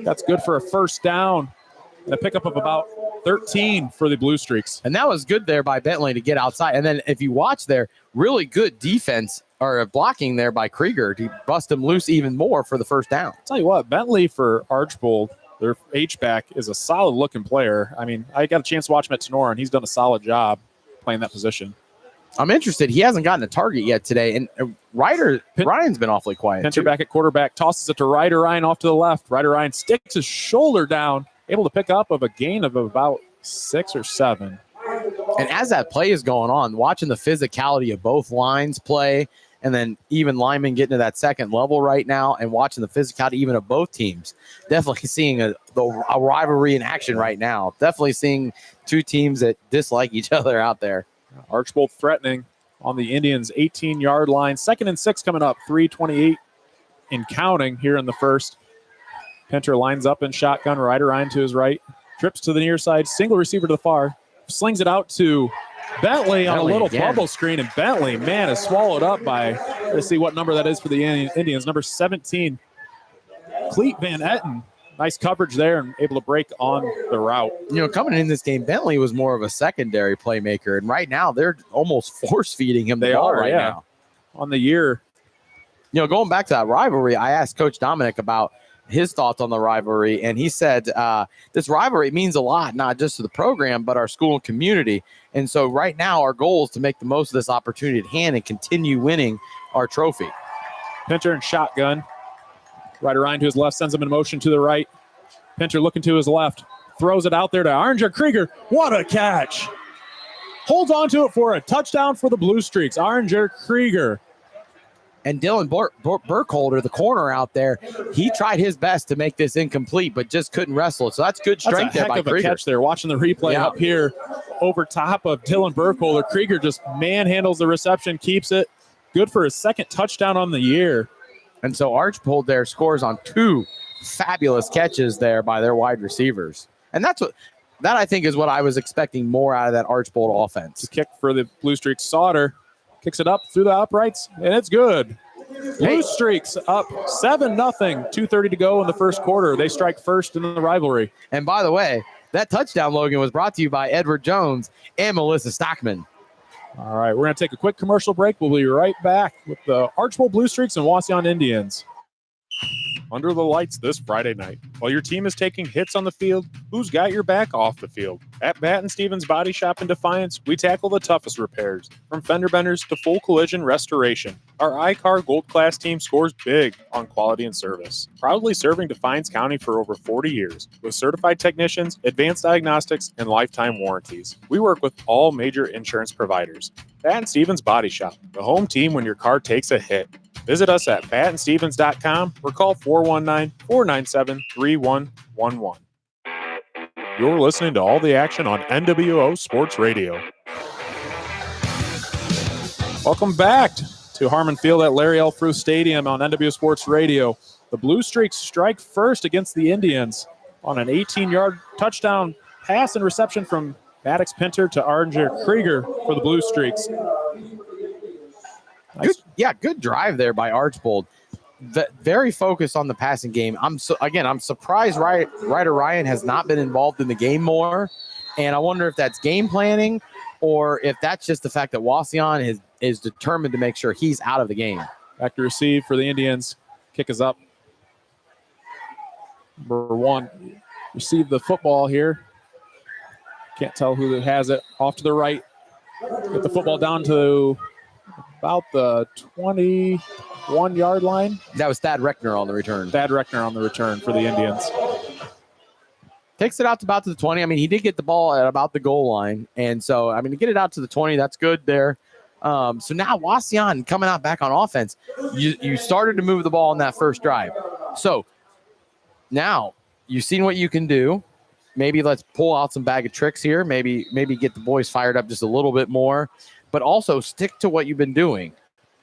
That's good for a first down. And a pickup of about 13 for the Blue Streaks. And that was good there by Bentley to get outside. And then if you watch there, really good defense or blocking there by Krieger to bust him loose even more for the first down. I'll tell you what, Bentley for Archbold, their H-back, is a solid-looking player. I mean, I got a chance to watch him at Tenora, and he's done a solid job playing that position. I'm interested. He hasn't gotten a target yet today. And Ryan's been awfully quiet. Pinter back at quarterback, tosses it to Ryder Ryan off to the left. Ryder Ryan sticks his shoulder down, able to pick up of a gain of about 6 or 7. And as that play is going on, watching the physicality of both lines play, and then even linemen getting to that second level right now and watching the physicality even of both teams, definitely seeing a rivalry in action right now. Definitely seeing 2 teams that dislike each other out there. Archbold threatening on the Indians' 18-yard line. 2nd and 6 coming up. 3:28 and counting here in the first. Pinter lines up in shotgun. Ryder Ryan to his right. Trips to the near side. Single receiver to the far. Slings it out to Bentley on a little bubble screen. And Bentley, man, is swallowed up by, let's see what number that is for the Indians. Number 17, Cleet Van Etten. Nice coverage there and able to break on the route. Coming in this game, Bentley was more of a secondary playmaker. And right now, they're almost force-feeding him the ball right now. On the year. Going back to that rivalry, I asked Coach Dominic about his thoughts on the rivalry, and he said this rivalry means a lot, not just to the program, but our school and community. And so right now, our goal is to make the most of this opportunity at hand and continue winning our trophy. Pinter and shotgun. Ryder Ryan to his left, sends him in motion to the right. Pinter looking to his left, throws it out there to Aringer Krieger. What a catch! Holds on to it for a touchdown for the Blue Streaks. Aringer Krieger. And Dylan Burkholder, the corner out there, he tried his best to make this incomplete, but just couldn't wrestle it. So that's good strength there by Krieger. That's a heck of a catch there. Watching the replay up here over top of Dylan Burkholder. Krieger just manhandles the reception, keeps it. Good for his 2nd touchdown on the year. And so Archbold there scores on 2 fabulous catches there by their wide receivers. And that I think is what I was expecting more out of that Archbold offense. The kick for the Blue Streaks. Sauter kicks it up through the uprights, and it's good. Blue Streaks up 7-0. 2:30 to go in the first quarter. They strike first in the rivalry. And by the way, that touchdown, Logan, was brought to you by Edward Jones and Melissa Stockman. All right, we're going to take a quick commercial break. We'll be right back with the Archbold Blue Streaks and Wauseon Indians. Under the lights this Friday night. While your team is taking hits on the field, who's got your back off the field? At Batten Stevens Body Shop in Defiance, we tackle the toughest repairs, from fender benders to full collision restoration. Our iCar Gold Class team scores big on quality and service. Proudly serving Defiance County for over 40 years, with certified technicians, advanced diagnostics, and lifetime warranties. We work with all major insurance providers. Batten Stevens Body Shop, the home team when your car takes a hit. Visit us at battenstevens.com or call 419-497-3111. You're listening to all the action on NWO Sports Radio. Welcome back to Harmon Field at Larry L. Fruh Stadium on NWO Sports Radio. The Blue Streaks strike first against the Indians on an 18-yard touchdown pass and reception from Maddox Pinter to Aringer Krieger for the Blue Streaks. Nice. Good drive there by Archbold. Very focused on the passing game. I'm surprised Ryder Ryan has not been involved in the game more, and I wonder if that's game planning or if that's just the fact that Wauseon is determined to make sure he's out of the game. Back to receive for the Indians. Kick is up. Number 1, receive the football here. Can't tell who has it. Off to the right. Get the football down to about the 21-yard line. That was Thad Reckner on the return. Thad Reckner on the return for the Indians. Takes it out to about to the 20. I mean, he did get the ball at about the goal line. And so, I mean, to get it out to the 20, that's good there. So now Wauseon coming out back on offense. You started to move the ball in that first drive. So now you've seen what you can do. Maybe let's pull out some bag of tricks here. Maybe get the boys fired up just a little bit more, but also stick to what you've been doing,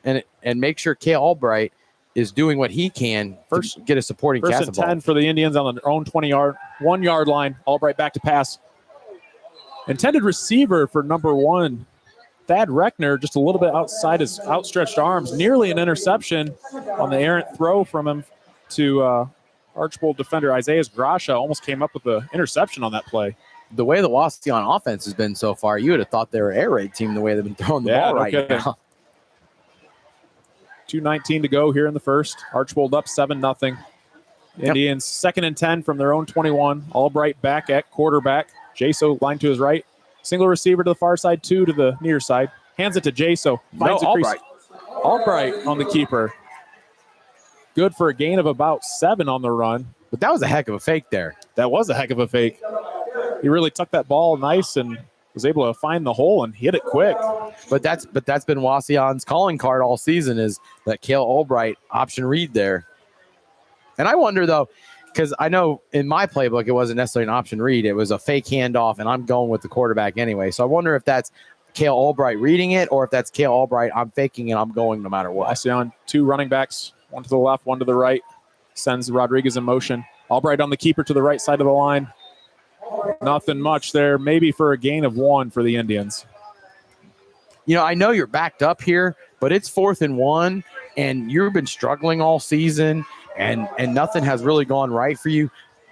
and make sure Cale Albright is doing what he can. First, get a supporting cast First and 10 for the Indians on their own 1-yard line. Albright back to pass. Intended receiver for number 1, Thad Reckner, just a little bit outside his outstretched arms. Nearly an interception on the errant throw from him to Archbold defender Isaiah Grasha. Almost came up with the interception on that play. The way the Wauseon offense has been so far, you would have thought they were an air raid team the way they've been throwing the ball right now. 2:19 to go here in the first. Archbold up 7-0. Indians 2nd and 10 from their own 21. Albright back at quarterback. Jaso line to his right. Single receiver to the far side, 2 to the near side. Hands it to Jaso. Albright. Albright on the keeper. Good for a gain of about 7 on the run. But that was a heck of a fake there. That was a heck of a fake. He really tucked that ball nice and was able to find the hole and hit it quick. But that's been Wauseon's calling card all season, is that Cale Albright option read there. And I wonder, though, because I know in my playbook it wasn't necessarily an option read. It was a fake handoff, and I'm going with the quarterback anyway. So I wonder if that's Cale Albright reading it, or if that's Cale Albright, I'm faking and I'm going no matter what. Wauseon, 2 running backs, 1 to the left, 1 to the right. Sends Rodriguez in motion. Albright on the keeper to the right side of the line. Nothing much there, maybe for a gain of 1 for the Indians. You know, I know you're backed up here, but it's 4th and 1, and you've been struggling all season, and nothing has really gone right for you.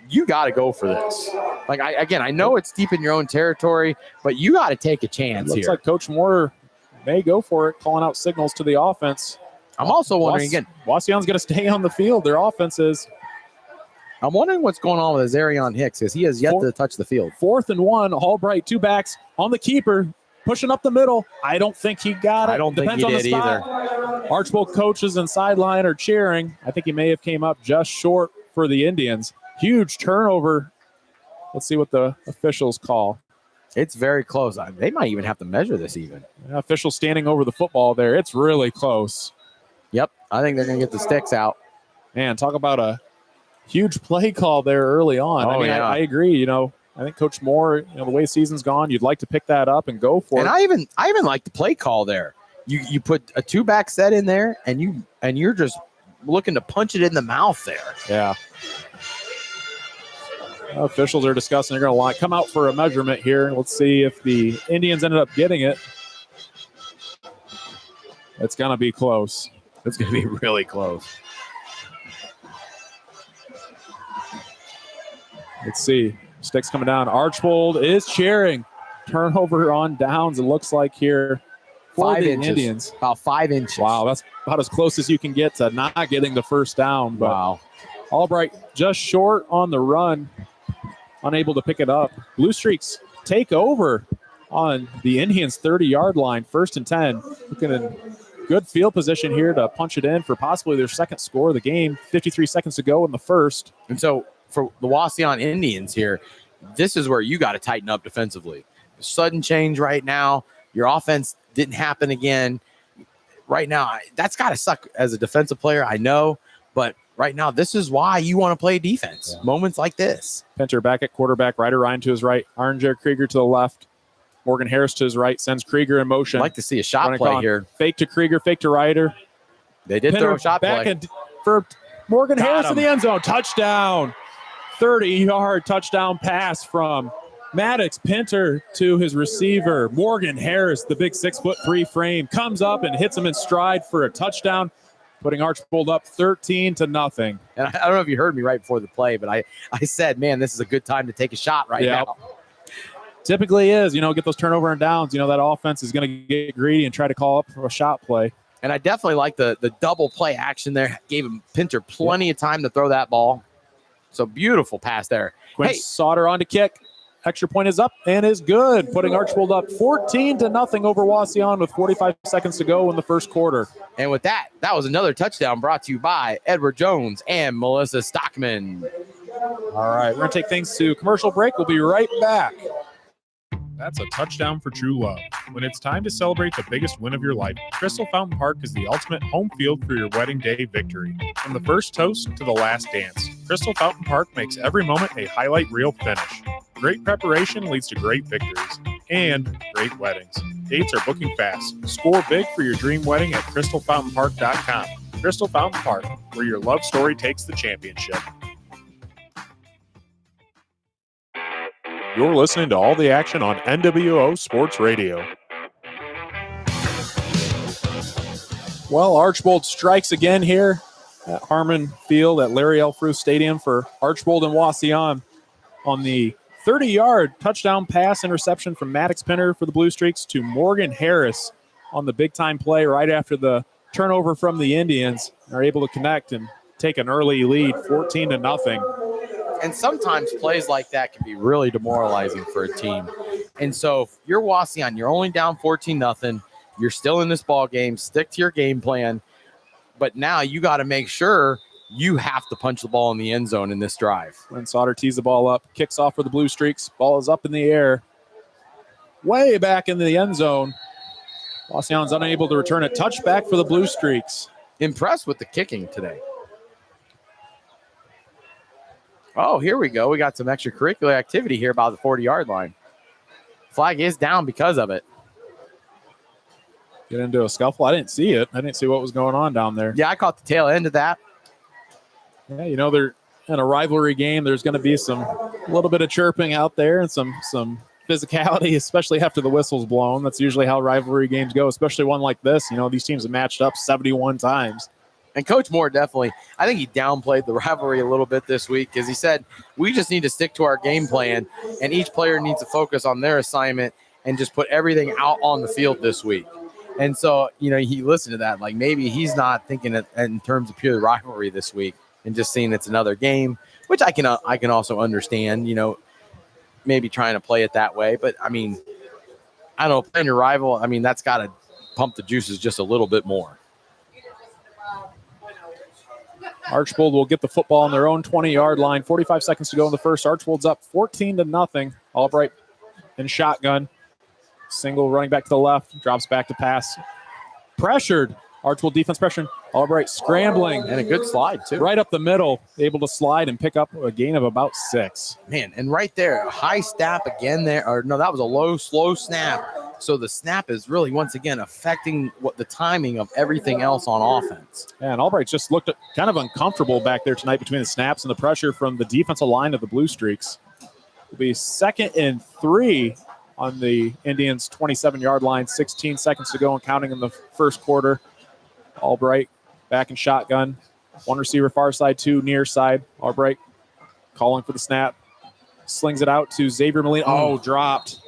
You got to go for this. Like, I know it's deep in your own territory, but you got to take a chance here. Looks like Coach Moore may go for it, calling out signals to the offense. I'm also wondering again, Wauseon's going to stay on the field. Their offense is. I'm wondering what's going on with Azarion Hicks, because he has yet to touch the field. 4th and 1, Albright, 2 backs on the keeper, pushing up the middle. I don't think he got it. I don't Depends think he on did the either. Archbold coaches and sideline are cheering. I think he may have came up just short for the Indians. Huge turnover. Let's see what the officials call. It's very close. They might even have to measure this even. Official standing over the football there. It's really close. Yep, I think they're going to get the sticks out. Man, talk about a huge play call there early on. Oh, yeah. I agree. You know, I think Coach Moore, the way the season's gone, you'd like to pick that up and go for it. And I even like the play call there. You put a 2-back set in there, and you're just looking to punch it in the mouth there. Yeah. Officials are discussing. They're going to come out for a measurement here. Let's see if the Indians ended up getting it. It's going to be close. It's going to be really close. Let's see. Sticks coming down. Archbold is cheering. Turnover on downs, it looks like here. 5 the inches. Indians. About 5 inches. Wow, that's about as close as you can get to not getting the first down. But wow. Albright just short on the run. Unable to pick it up. Blue Streaks take over on the Indians' 30-yard line. 1st and 10. Looking in good field position here to punch it in for possibly their second score of the game. 53 seconds to go in the first. And so for the Wauseon Indians here, this is where you got to tighten up defensively. Sudden change right now. Your offense didn't happen again. Right now, that's got to suck as a defensive player, I know. But right now, this is why you want to play defense. Yeah. Moments like this. Pinter back at quarterback. Ryder Ryan to his right. Arnjer Krieger to the left. Morgan Harris to his right. Sends Krieger in motion. I'd like to see a shot play here. Fake to Krieger. Fake to Ryder. They did throw a shot play. For Morgan Harris in the end zone. Touchdown. 30-yard touchdown pass from Maddox Pinter to his receiver. Morgan Harris, the big 6'3" frame, comes up and hits him in stride for a touchdown, putting Archbold up 13-0. And I don't know if you heard me right before the play, but I said, man, this is a good time to take a shot right now. Typically is, get those turnover and downs. That offense is going to get greedy and try to call up for a shot play. And I definitely like the double play action there. Gave him Pinter plenty of time to throw that ball. So beautiful pass there. Quinn Sauter on to kick. Extra point is up and is good, putting Archbold up 14-0 over Wauseon with 45 seconds to go in the first quarter. And with that was another touchdown brought to you by Edward Jones and Melissa Stockman. All right, we're going to take things to commercial break. We'll be right back. That's a touchdown for true love. When it's time to celebrate the biggest win of your life, Crystal Fountain Park is the ultimate home field for your wedding day victory. From the first toast to the last dance, Crystal Fountain Park makes every moment a highlight reel finish. Great preparation leads to great victories and great weddings. Dates are booking fast. Score big for your dream wedding at crystalfountainpark.com. Crystal Fountain Park, where your love story takes the championship. You're listening to all the action on NWO Sports Radio. Well, Archbold strikes again here at Harmon Field at Larry L. Fruth Stadium for Archbold and Wauseon on the 30-yard touchdown pass interception from Maddox Pinner for the Blue Streaks to Morgan Harris on the big-time play right after the turnover from the Indians. Are able to connect and take an early lead, 14-0. And sometimes plays like that can be really demoralizing for a team. And so if you're Wauseon, you're only down 14-0. You're still in this ball game. Stick to your game plan. But now you got to make sure you have to punch the ball in the end zone in this drive. When Sauter tees the ball up, kicks off for the Blue Streaks. Ball is up in the air, way back in the end zone. Wauseon's unable to return it. Touchback for the Blue Streaks. Impressed with the kicking today. Oh, here we go. We got some extracurricular activity here about the 40-yard line. Flag is down because of it. Get into a scuffle. I didn't see it. I didn't see what was going on down there. Yeah, I caught the tail end of that. Yeah, you know, they're in a rivalry game. There's going to be a little bit of chirping out there and some physicality, especially after the whistle's blown. That's usually how rivalry games go, especially one like this. You know, these teams have matched up 71 times. And Coach Moore definitely, I think he downplayed the rivalry a little bit this week because he said, we just need to stick to our game plan, and each player needs to focus on their assignment and just put everything out on the field this week. And so, you know, he listened to that. Like maybe he's not thinking it in terms of pure rivalry this week and just seeing it's another game, which I can also understand, you know, maybe trying to play it that way. But, I mean, I don't know, playing your rival, I mean, that's got to pump the juices just a little bit more. Archbold will get the football on their own 20-yard line. 45 seconds to go in the first. Archbold's up 14-0. Albright in shotgun. Single running back to the left. Drops back to pass. Pressured. Archbold defense pressuring. Albright scrambling. And a good slide, too. Right up the middle. Able to slide and pick up a gain of about 6. Man, and right there, a high snap again there. Or no, that was a low, slow snap. So the snap is really, once again, affecting what the timing of everything else on offense. And Albright just looked kind of uncomfortable back there tonight between the snaps and the pressure from the defensive line of the Blue Streaks. It'll be 2nd and 3 on the Indians' 27-yard line. 16 seconds to go and counting in the first quarter. Albright back in shotgun. One receiver far side, 2 near side. Albright calling for the snap. Slings it out to Xavier Molina. Oh, dropped.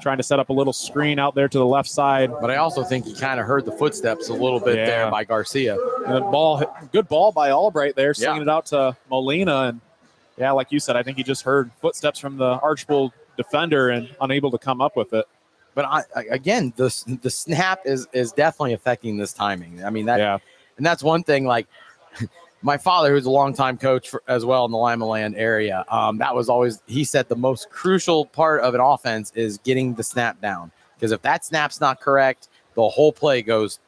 Trying to set up a little screen out there to the left side. But I also think he kind of heard the footsteps a little bit there by Garcia. And good ball by Albright there, slinging it out to Molina. And yeah, like you said, I think he just heard footsteps from the Archbold defender and unable to come up with it. But again, the snap is definitely affecting this timing. I mean, and that's one thing. Like my father, who's a longtime coach as well in the Lima Land area, that was always, he said the most crucial part of an offense is getting the snap down. Because if that snap's not correct, the whole play goes.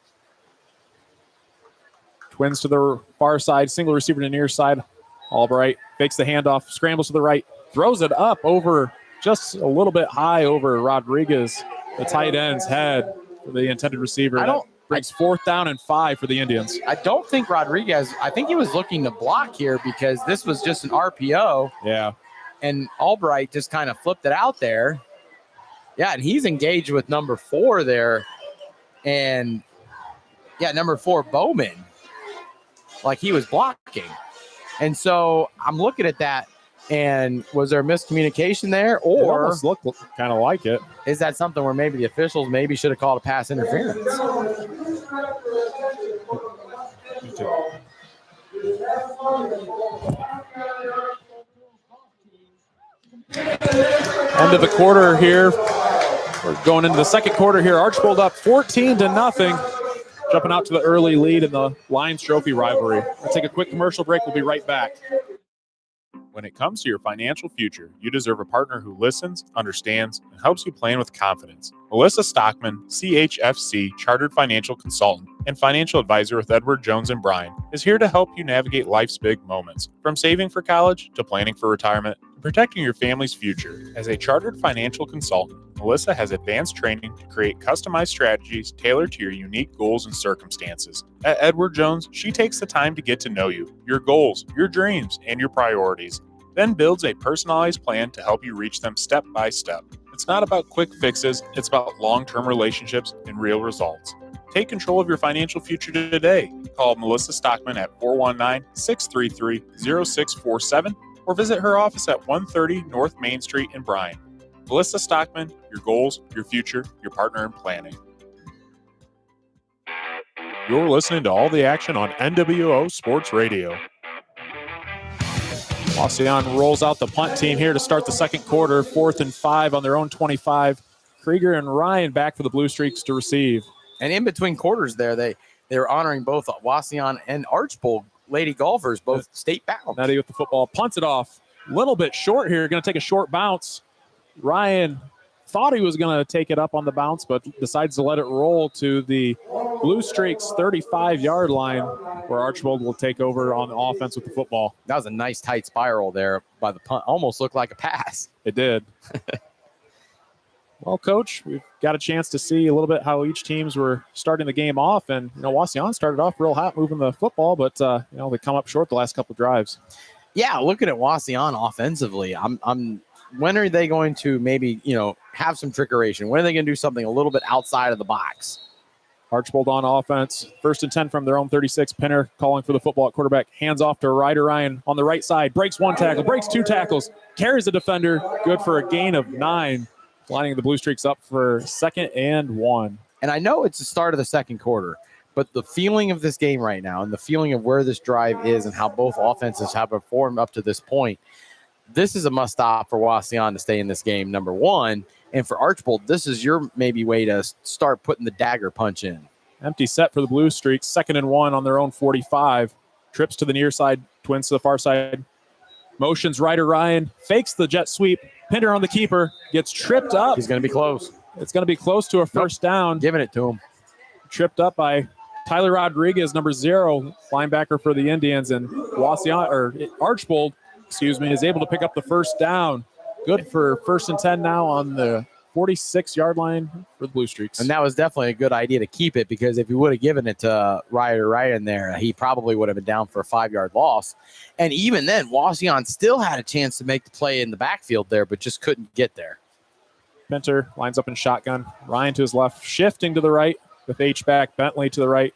Twins to the far side, single receiver to the near side. Albright fakes the handoff, scrambles to the right, throws it up over just a little bit high over Rodriguez, the tight end's head for the intended receiver. Brings 4th down and 5 for the Indians. I don't think Rodriguez, I think he was looking to block here because this was just an RPO. Yeah. And Albright just kind of flipped it out there. Yeah, and he's engaged with number 4 there. And, number 4, Bowman. Like he was blocking. And so I'm looking at that. And was there miscommunication there, or it almost looked kind of like it? Is that something where maybe the officials should have called a pass interference? End of the quarter here. We're going into the second quarter here. Archbold up 14-0. Jumping out to the early lead in the Lions Trophy rivalry. We'll take a quick commercial break. We'll be right back. When it comes to your financial future, you deserve a partner who listens, understands, and helps you plan with confidence. Melissa Stockman, CHFC Chartered Financial Consultant and Financial Advisor with Edward Jones and Bryan, is here to help you navigate life's big moments, from saving for college to planning for retirement and protecting your family's future. As a Chartered Financial Consultant, Melissa has advanced training to create customized strategies tailored to your unique goals and circumstances. At Edward Jones, she takes the time to get to know you, your goals, your dreams, and your priorities, then builds a personalized plan to help you reach them step by step. It's not about quick fixes, it's about long-term relationships and real results. Take control of your financial future today. Call Melissa Stockman at 419-633-0647 or visit her office at 130 North Main Street in Bryan. Melissa Stockman, your goals, your future, your partner in planning. You're listening to all the action on NWO Sports Radio. Wauseon rolls out the punt team here to start the second quarter, 4th and 5 on their own 25. Krieger and Ryan back for the Blue Streaks to receive. And in between quarters there, they were honoring both Wauseon and Archbold lady golfers, both state bound. Nettie with the football, punts it off. A little bit short here, going to take a short bounce. Ryan thought he was going to take it up on the bounce, but decides to let it roll to the Blue Streaks 35-yard line, where Archbold will take over on the offense with the football. That was a nice tight spiral there by the punt. Almost looked like a pass. It did. Well, Coach, we've got a chance to see a little bit how each teams were starting the game off. And, Wauseon started off real hot moving the football, but, they come up short the last couple of drives. Yeah, looking at Wauseon offensively, when are they going to maybe, have some trickeration? When are they going to do something a little bit outside of the box? Archbold on offense. 1st and 10 from their own 36. Pinner calling for the football at quarterback. Hands off to Ryder Ryan on the right side. Breaks 1 tackle. Breaks 2 tackles. Carries the defender. Good for a gain of 9. Lining the Blue Streaks up for 2nd and 1. And I know it's the start of the second quarter, but the feeling of this game right now and the feeling of where this drive is and how both offenses have performed up to this point, this is a must-stop for Wauseon to stay in this game, number one. And for Archbold, this is your maybe way to start putting the dagger punch in. Empty set for the Blue Streaks. 2nd and 1 on their own 45. Trips to the near side. Twins to the far side. Motions Ryder Ryan. Fakes the jet sweep. Pinder on the keeper. Gets tripped up. He's going to be close. It's going to be close to a first down. Giving it to him. Tripped up by Tyler Rodriguez, number 0, linebacker for the Indians. And Archbold, is able to pick up the first down. Good for 1st and 10 now on the 46-yard line for the Blue Streaks. And that was definitely a good idea to keep it, because if you would have given it to Ryder right in there, he probably would have been down for a 5-yard loss. And even then, Wauseon still had a chance to make the play in the backfield there, but just couldn't get there. Pinter lines up in shotgun. Ryan to his left, shifting to the right with H-back. Bentley to the right.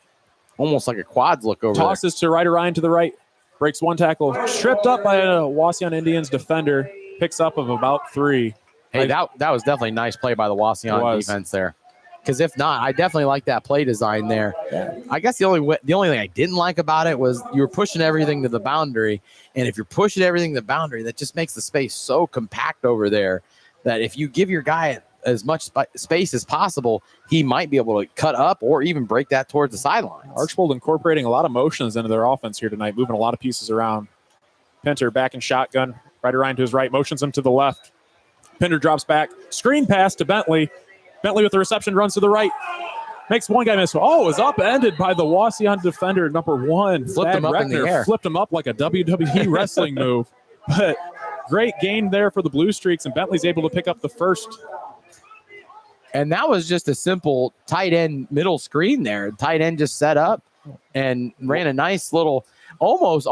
Almost like a quads look over Tosses to Ryder Ryan to the right. Breaks 1 tackle. Tripped up by a Wauseon Indians defender. Picks up of about 3. Hey, that was definitely a nice play by the Wauseon defense there. Because if not, I definitely like that play design there. Yeah. I guess the only thing I didn't like about it was you were pushing everything to the boundary. And if you're pushing everything to the boundary, that just makes the space so compact over there that if you give your guy as much space as possible, he might be able to cut up or even break that towards the sidelines. Archbold incorporating a lot of motions into their offense here tonight, moving a lot of pieces around. Pinter back in shotgun. Ryder Ryan to his right, motions him to the left. Pinder drops back. Screen pass to Bentley. Bentley with the reception, runs to the right. Makes one guy miss. Oh, is upended by the Wauseon defender, number 1. Flipped him up in the air. Flipped him up like a WWE wrestling move. But great gain there for the Blue Streaks, and Bentley's able to pick up the first. And that was just a simple tight end middle screen there. Tight end just set up and ran a nice little, almost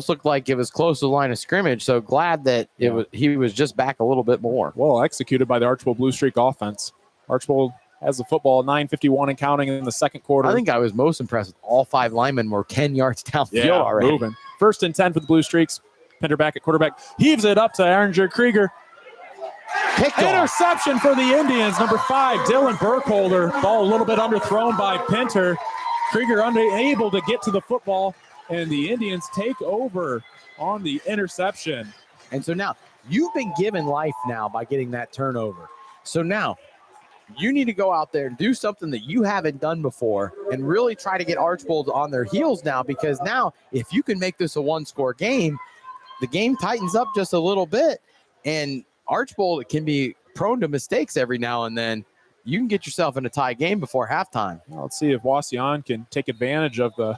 looked like it was close to the line of scrimmage. So glad that he was just back a little bit more. Well executed by the Archbold Blue Streak offense. Archbold has the football, 9:51 and counting in the second quarter. I think I was most impressed with all 5 linemen were 10 yards downfield already. Moving. 1st and 10 for the Blue Streaks. Pinder back at quarterback. Heaves it up to Aringer Krieger. Interception for the Indians. Number 5, Dylan Burkholder. Ball a little bit underthrown by Pinter. Krieger unable to get to the football, and the Indians take over on the interception. And so now you've been given life now by getting that turnover. So now you need to go out there and do something that you haven't done before and really try to get Archbold on their heels now, because now if you can make this a 1-score game, the game tightens up just a little bit, and Archbold can be prone to mistakes every now and then. You can get yourself in a tie game before halftime. Well, let's see if Wauseon can take advantage of the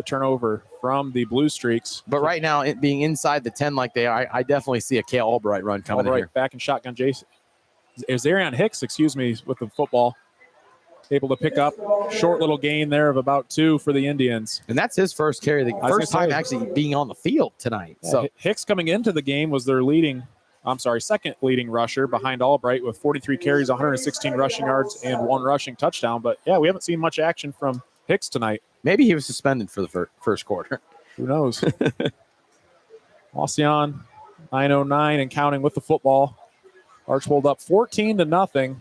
turnover from the Blue Streaks. But right now, it being inside the 10 like they are, I definitely see a Kale Albright run coming in here. Back in shotgun. Jason is Arion Hicks, excuse me, with the football. Able to pick up short little gain there of about 2 for the Indians. And that's his first carry, the first time actually being on the field tonight. Yeah, so Hicks coming into the game was their second leading rusher behind Albright with 43 carries, 116 rushing yards, and 1 rushing touchdown. But yeah, we haven't seen much action from Hicks tonight. Maybe he was suspended for the first quarter. Who knows? Wauseon, 9:09 and counting with the football. Archbold up 14-0.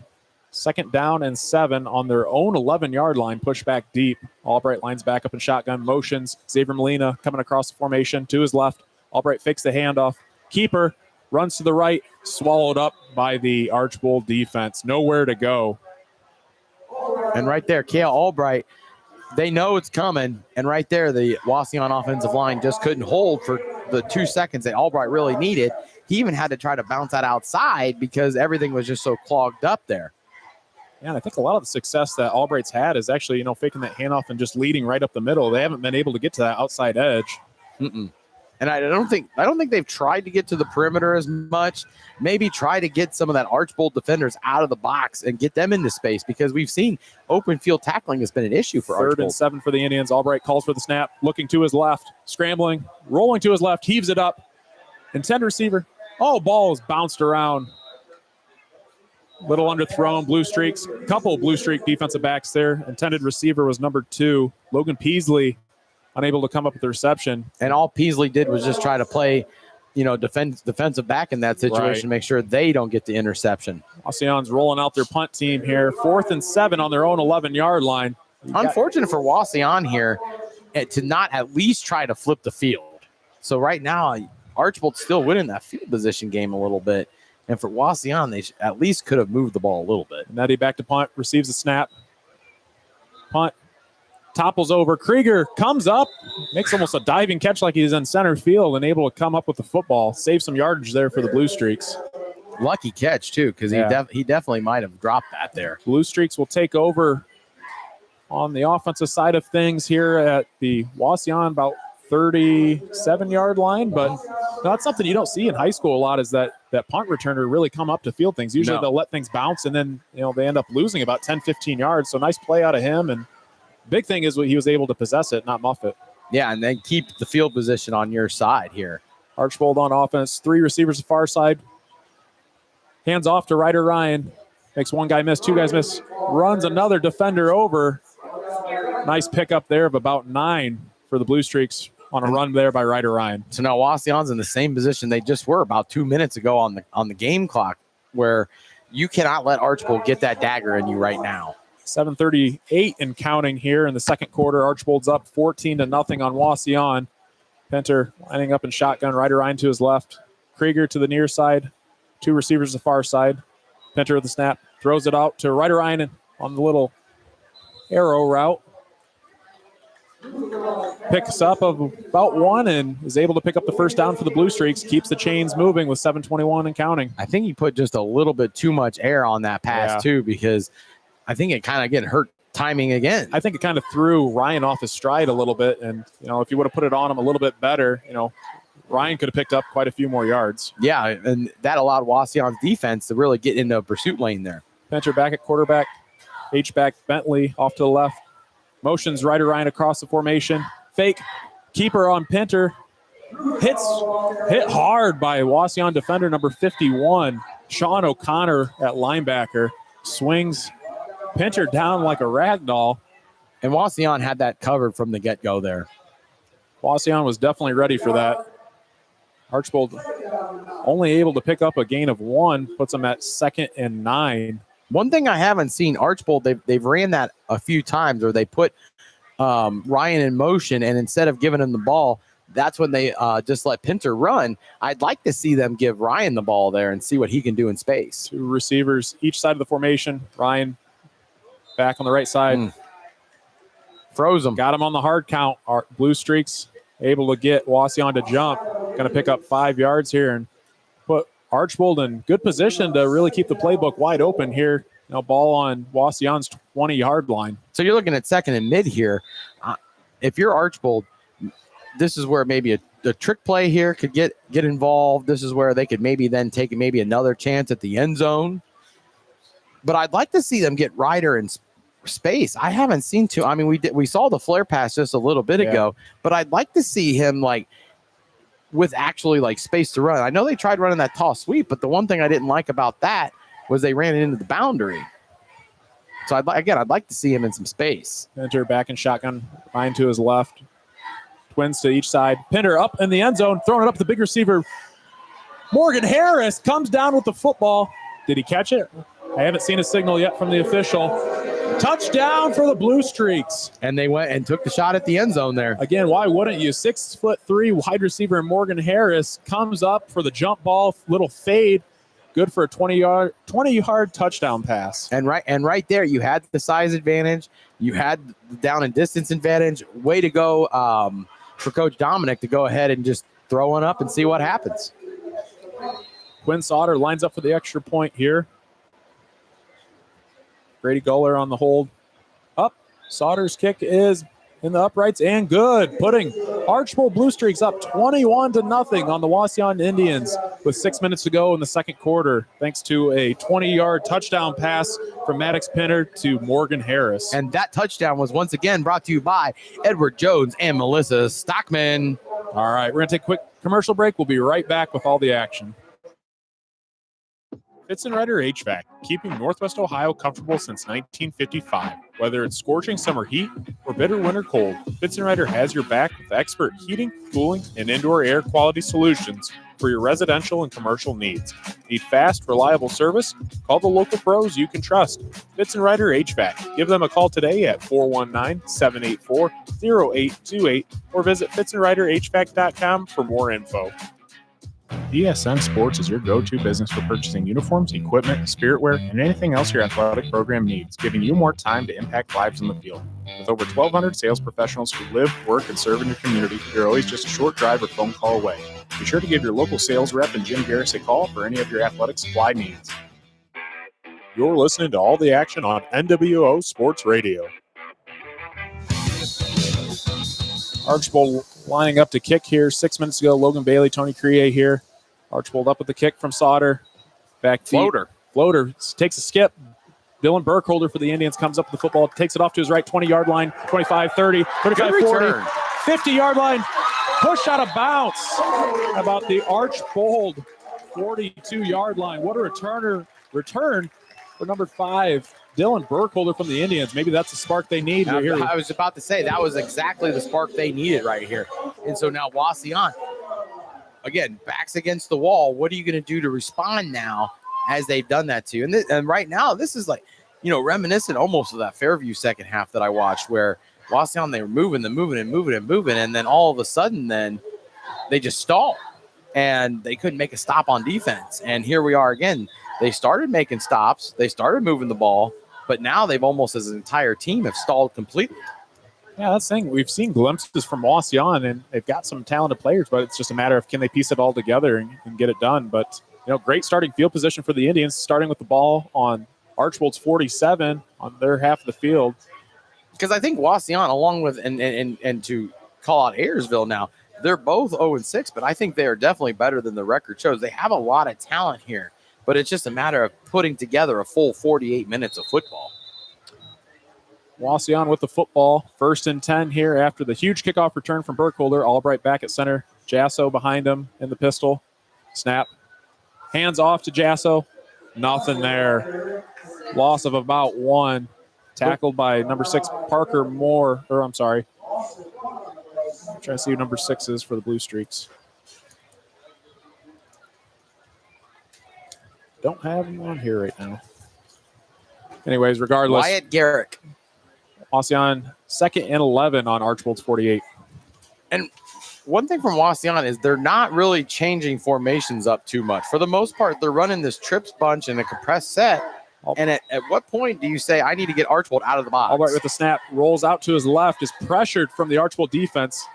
Second down and 7 on their own 11-yard line. Push back deep. Albright lines back up in shotgun. Motions. Xavier Molina coming across the formation to his left. Albright fakes the handoff. Keeper runs to the right. Swallowed up by the Archbold defense. Nowhere to go. And right there, Kale Albright, they know it's coming. And right there, the Wauseon offensive line just couldn't hold for the 2 seconds that Albright really needed. He even had to try to bounce that outside because everything was just so clogged up there. Yeah, and I think a lot of the success that Albright's had is actually, faking that handoff and just leading right up the middle. They haven't been able to get to that outside edge. And I don't think they've tried to get to the perimeter as much. Maybe try to get some of that Archbold defenders out of the box and get them into space, because we've seen open field tackling has been an issue for Archbold. 3rd and 7 for the Indians. Albright calls for the snap, looking to his left, scrambling, rolling to his left, heaves it up. Intended receiver. Oh, ball is bounced around. Little underthrown. Blue Streaks. Couple Blue Streak defensive backs there. Intended receiver was number 2, Logan Peasley, unable to come up with the reception. And all Peasley did was just try to play, defensive back in that situation to make sure they don't get the interception. Wauseon's rolling out their punt team here. 4th and 7 on their own 11-yard line. Unfortunate for Wauseon here to not at least try to flip the field. So right now, Archbold's still winning that field position game a little bit. And for Wauseon, they at least could have moved the ball a little bit. Nettie back to punt, receives the snap. Punt, topples over. Krieger comes up, makes almost a diving catch like he's in center field and able to come up with the football. Save some yardage there for the Blue Streaks. Lucky catch, too, because he definitely might have dropped that there. Blue Streaks will take over on the offensive side of things here at the Wauseon about 37-yard line, but that's something you don't see in high school a lot, is that punt returner really come up to field things. Usually they'll let things bounce, and then they end up losing about 10, 15 yards. So nice play out of him, and big thing is he was able to possess it, not muff it. Yeah, and then keep the field position on your side here. Archbold on offense, 3 receivers to far side. Hands off to Ryder Ryan. Makes one guy miss, 2 guys miss. Runs another defender over. Nice pickup there of about 9 for the Blue Streaks on a run there by Ryder Ryan. So now Wauseon's in the same position they just were about 2 minutes ago on the game clock, where you cannot let Archbold get that dagger in you right now. 7:38 and counting here in the second quarter. Archbold's up 14-0 on Wauseon. Penter lining up in shotgun. Ryder Ryan to his left. Krieger to the near side. 2 receivers to the far side. Penter with the snap. Throws it out to Ryder Ryan on the little arrow route. Picks up of about 1 and is able to pick up the first down for the Blue Streaks. Keeps the chains moving with 7:21 and counting. I think he put just a little bit too much air on that pass too, because I think it kind of getting hurt timing again. I think it kind of threw Ryan off his stride a little bit, and if you would have put it on him a little bit better, Ryan could have picked up quite a few more yards. Yeah, and that allowed Wauseon's defense to really get into a pursuit lane there. Penter back at quarterback. H-back Bentley off to the left. Motions Ryder Ryan across the formation. Fake. Keeper on Penter. Hit hard by Wauseon defender number 51. Sean O'Connor at linebacker. Swings Penter down like a rag doll. And Wauseon had that covered from the get-go there. Wauseon was definitely ready for that. Archbold only able to pick up a gain of 1. Puts them at 2nd and 9. One thing I haven't seen, Archbold, they've ran that a few times, where they put Ryan in motion, and instead of giving him the ball, that's when they just let Penter run. I'd like to see them give Ryan the ball there and see what he can do in space. 2 receivers each side of the formation. Ryan back on the right side. Froze him. Got him on the hard count. Our Blue Streaks able to get Wauseon to jump. going to pick up 5 yards here and put Archbold in good position to really keep the playbook wide open here. Ball on Wauseon's 20-yard line. So you're looking at second and mid here. If you're Archbold, this is where maybe a trick play here could get involved. This is where they could maybe then take maybe another chance at the end zone. But I'd like to see them get Ryder in space. I haven't seen two. I mean, we saw the flare pass just a little bit ago, but I'd like to see him with actually space to run. I know they tried running that toss sweep, but the one thing I didn't like about that was they ran it into the boundary. So I'd like to see him in some space. Pinter back in shotgun, Ryan to his left. Twins to each side. Pinter up in the end zone, throwing it up to the big receiver. Morgan Harris comes down with the football. Did he catch it? I haven't seen a signal yet from the official. Touchdown for the Blue Streaks. And they went and took the shot at the end zone there. Again, why wouldn't you? 6'3" wide receiver Morgan Harris comes up for the jump ball, little fade. Good for a 20-yard touchdown pass. And right there, you had the size advantage. You had the down and distance advantage. Way to go for Coach Dominic to go ahead and just throw one up and see what happens. Quinn Sauter lines up for the extra point here. Grady Guller on the hold. Up. Sauter's kick is in the uprights and good, putting Archbold Blue Streaks up 21-0 on the Wauseon Indians with 6 minutes to go in the second quarter, thanks to a 20-yard touchdown pass from Maddox Pinter to Morgan Harris. And that touchdown was once again brought to you by Edward Jones and Melissa Stockman. All right, we're going to take a quick commercial break. We'll be right back with all the action. Fitzenreiter HVAC, keeping Northwest Ohio comfortable since 1955. Whether it's scorching summer heat or bitter winter cold, Fitzenreiter has your back with expert heating, cooling, and indoor air quality solutions for your residential and commercial needs. Need fast, reliable service? Call the local pros you can trust. Fitzenreiter HVAC. Give them a call today at 419-784-0828 or visit fitzenreiterhvac.com for more info. DSN Sports is your go-to business for purchasing uniforms, equipment, spiritwear, and anything else your athletic program needs, giving you more time to impact lives in the field. With over 1,200 sales professionals who live, work, and serve in your community, you're always just a short drive or phone call away. Be sure to give your local sales rep and Jim Garris a call for any of your athletic supply needs. You're listening to all the action on NWO Sports Radio. Archbold lining up to kick here. 6 minutes ago, Logan Bailey, Tony Crier here. Archbold up with the kick from Sauter. Back feet. Floater takes a skip. Dylan Burkholder for the Indians comes up with the football, takes it off to his right 20-yard line, 25, 30, 35, 40, 50-yard line. Push out of bounds. How about the Archbold 42-yard line? What a return for number 5. Dylan Burkholder from the Indians. Maybe that's the spark they need. I was about to say that was exactly the spark they needed right here. And so now Wauseon, again, backs against the wall. What are you going to do to respond now as they've done that to you? And right now, this is reminiscent almost of that Fairview second half that I watched where Wauseon, they were moving, and then all of a sudden then they just stalled. And they couldn't make a stop on defense. And here we are again. They started making stops. They started moving the ball. But now they've almost, as an entire team, have stalled completely. Yeah, that's the thing. We've seen glimpses from Wauseon, and they've got some talented players, but it's just a matter of can they piece it all together and get it done. But, great starting field position for the Indians, starting with the ball on Archbold's 47 on their half of the field. Because I think Wauseon, along with, and to call out Ayersville now, they're both 0-6, but I think they are definitely better than the record shows. They have a lot of talent here, but it's just a matter of putting together a full 48 minutes of football. Wauseon with the football. 1st and 10 here after the huge kickoff return from Burkholder. Albright back at center. Jasso behind him in the pistol. Snap. Hands off to Jasso. Nothing there. Loss of about 1. Tackled by number 6, Parker Moore. I'm trying to see who number 6 is for the Blue Streaks. Don't have him on here right now. Anyways, regardless. Wyatt Garrick. Wauseon 2nd and 11 on Archbold's 48. And one thing from Wauseon is they're not really changing formations up too much. For the most part, they're running this trips bunch and a compressed set. And at what point do you say, I need to get Archbold out of the box? Albright with the snap, rolls out to his left, is pressured from the Archbold defense.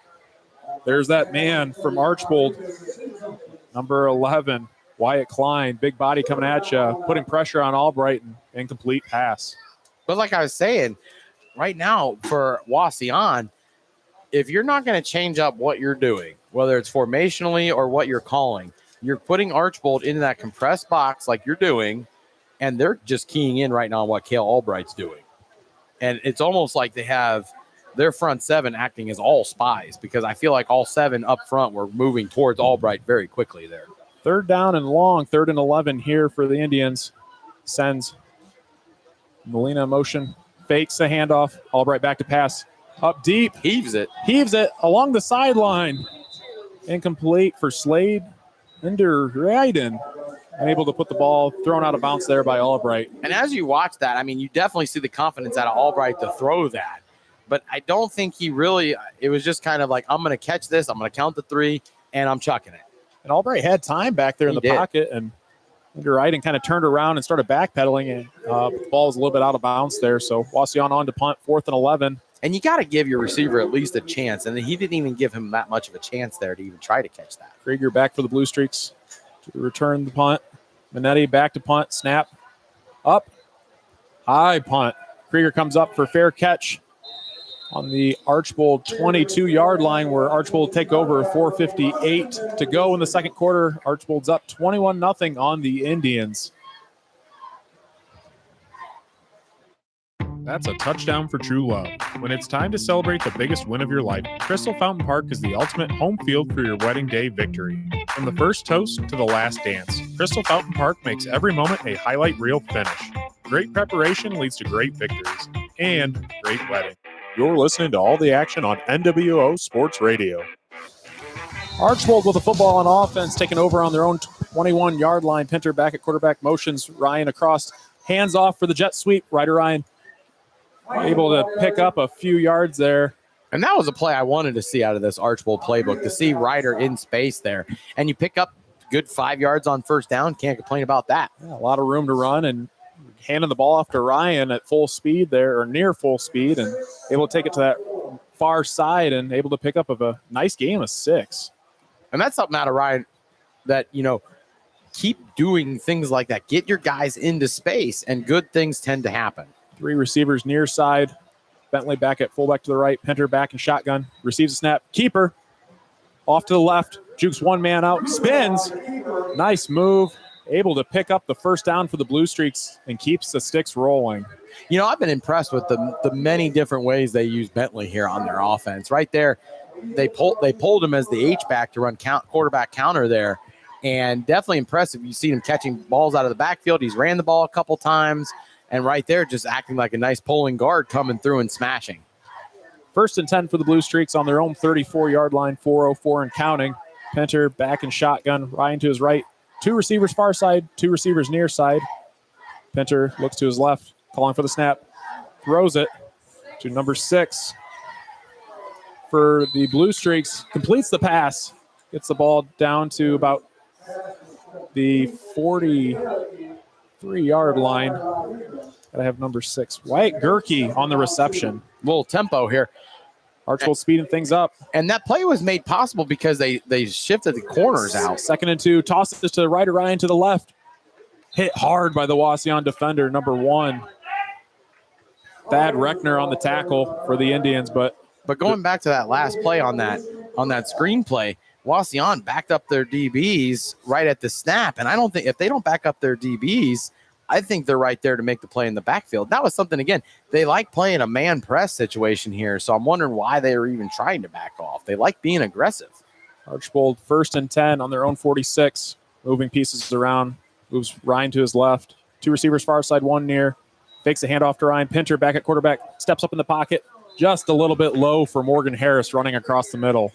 There's that man from Archbold Number 11, Wyatt Klein, big body coming at you, putting pressure on Albright, and incomplete pass. But like I was saying, right now for Wauseon, if you're not going to change up what you're doing, whether it's formationally or what you're calling, you're putting Archbold into that compressed box like you're doing, and they're just keying in right now on what Cale Albright's doing. And it's almost like they have their front seven acting as all spies, because I feel like all seven up front were moving towards Albright very quickly there. Third down and long, 3rd and 11 here for the Indians. Sends Molina in motion, fakes a handoff. Albright back to pass. Up deep. Heaves it along the sideline. Incomplete for Slade. Ryden. Unable to put the ball thrown out of bounds there by Albright. And as you watch that, I mean, you definitely see the confidence out of Albright to throw that. But I don't think he really, it was just kind of like, I'm going to catch this, I'm going to count to 3, and I'm chucking it. And Albright had time back there in the pocket, and Ryden kind of turned around and started backpedaling, and the ball was a little bit out of bounds there. So Wauseon on to punt, 4th and 11. And you got to give your receiver at least a chance. And he didn't even give him that much of a chance there to even try to catch that. Krieger back for the Blue Streaks to return the punt. Minetti back to punt, snap, up, high punt. Krieger comes up for fair catch on the Archbold 22-yard line, where Archbold take over. 4:58 to go in the second quarter. Archbold's up 21-0 on the Indians. That's a touchdown for true love. When it's time to celebrate the biggest win of your life, Crystal Fountain Park is the ultimate home field for your wedding day victory. From the first toast to the last dance, Crystal Fountain Park makes every moment a highlight reel finish. Great preparation leads to great victories and great wedding. You're listening to all the action on NWO Sports Radio. Archbold with the football on offense, taking over on their own 21-yard line. Pinter back at quarterback, motions Ryan across, hands off for the jet sweep. Ryder Ryan able to pick up a few yards there. And that was a play I wanted to see out of this Archbold playbook, to see Ryder in space there. And you pick up good 5 yards on first down. Can't complain about that. Yeah, a lot of room to run, and handing the ball off to Ryan at full speed there, or near full speed, and able to take it to that far side and able to pick up a nice game of 6. And that's something out of Ryan that, keep doing things like that. Get your guys into space, and good things tend to happen. 3 receivers near side. Bentley back at fullback to the right. Pinter back in shotgun. Receives a snap. Keeper off to the left. Jukes one man out. Spins. Nice move. Able to pick up the first down for the Blue Streaks and keeps the sticks rolling. I've been impressed with the many different ways they use Bentley here on their offense. Right there, they pulled him as the H-back to run quarterback counter there. And definitely impressive. You see him catching balls out of the backfield. He's ran the ball a couple times. And right there, just acting like a nice pulling guard, coming through and smashing. 1st and 10 for the Blue Streaks on their own 34-yard line, 4:04 and counting. Pinter back in shotgun, Ryan to his right. 2 receivers far side, 2 receivers near side. Pinter looks to his left, calling for the snap. Throws it to number 6 for the Blue Streaks. Completes the pass. Gets the ball down to about the 43-yard line. Gotta have number 6. Wyatt Gerke on the reception. Little tempo here. Archbold speeding things up. And that play was made possible because they shifted the corners out. 2nd and 2. Tosses to the right, Ryan to the left. Hit hard by the Wauseon defender, number 1. Thad Reckner on the tackle for the Indians. But going back to that last play on that screenplay, Wauseon backed up their DBs right at the snap. And I don't think, if they don't back up their DBs, I think they're right there to make the play in the backfield. That was something, again, they like playing a man press situation here. So I'm wondering why they were even trying to back off. They like being aggressive. Archbold 1st and 10 on their own 46. Moving pieces around. Moves Ryan to his left. 2 receivers far side, 1 near. Fakes a handoff to Ryan. Pinter back at quarterback. Steps up in the pocket. Just a little bit low for Morgan Harris running across the middle.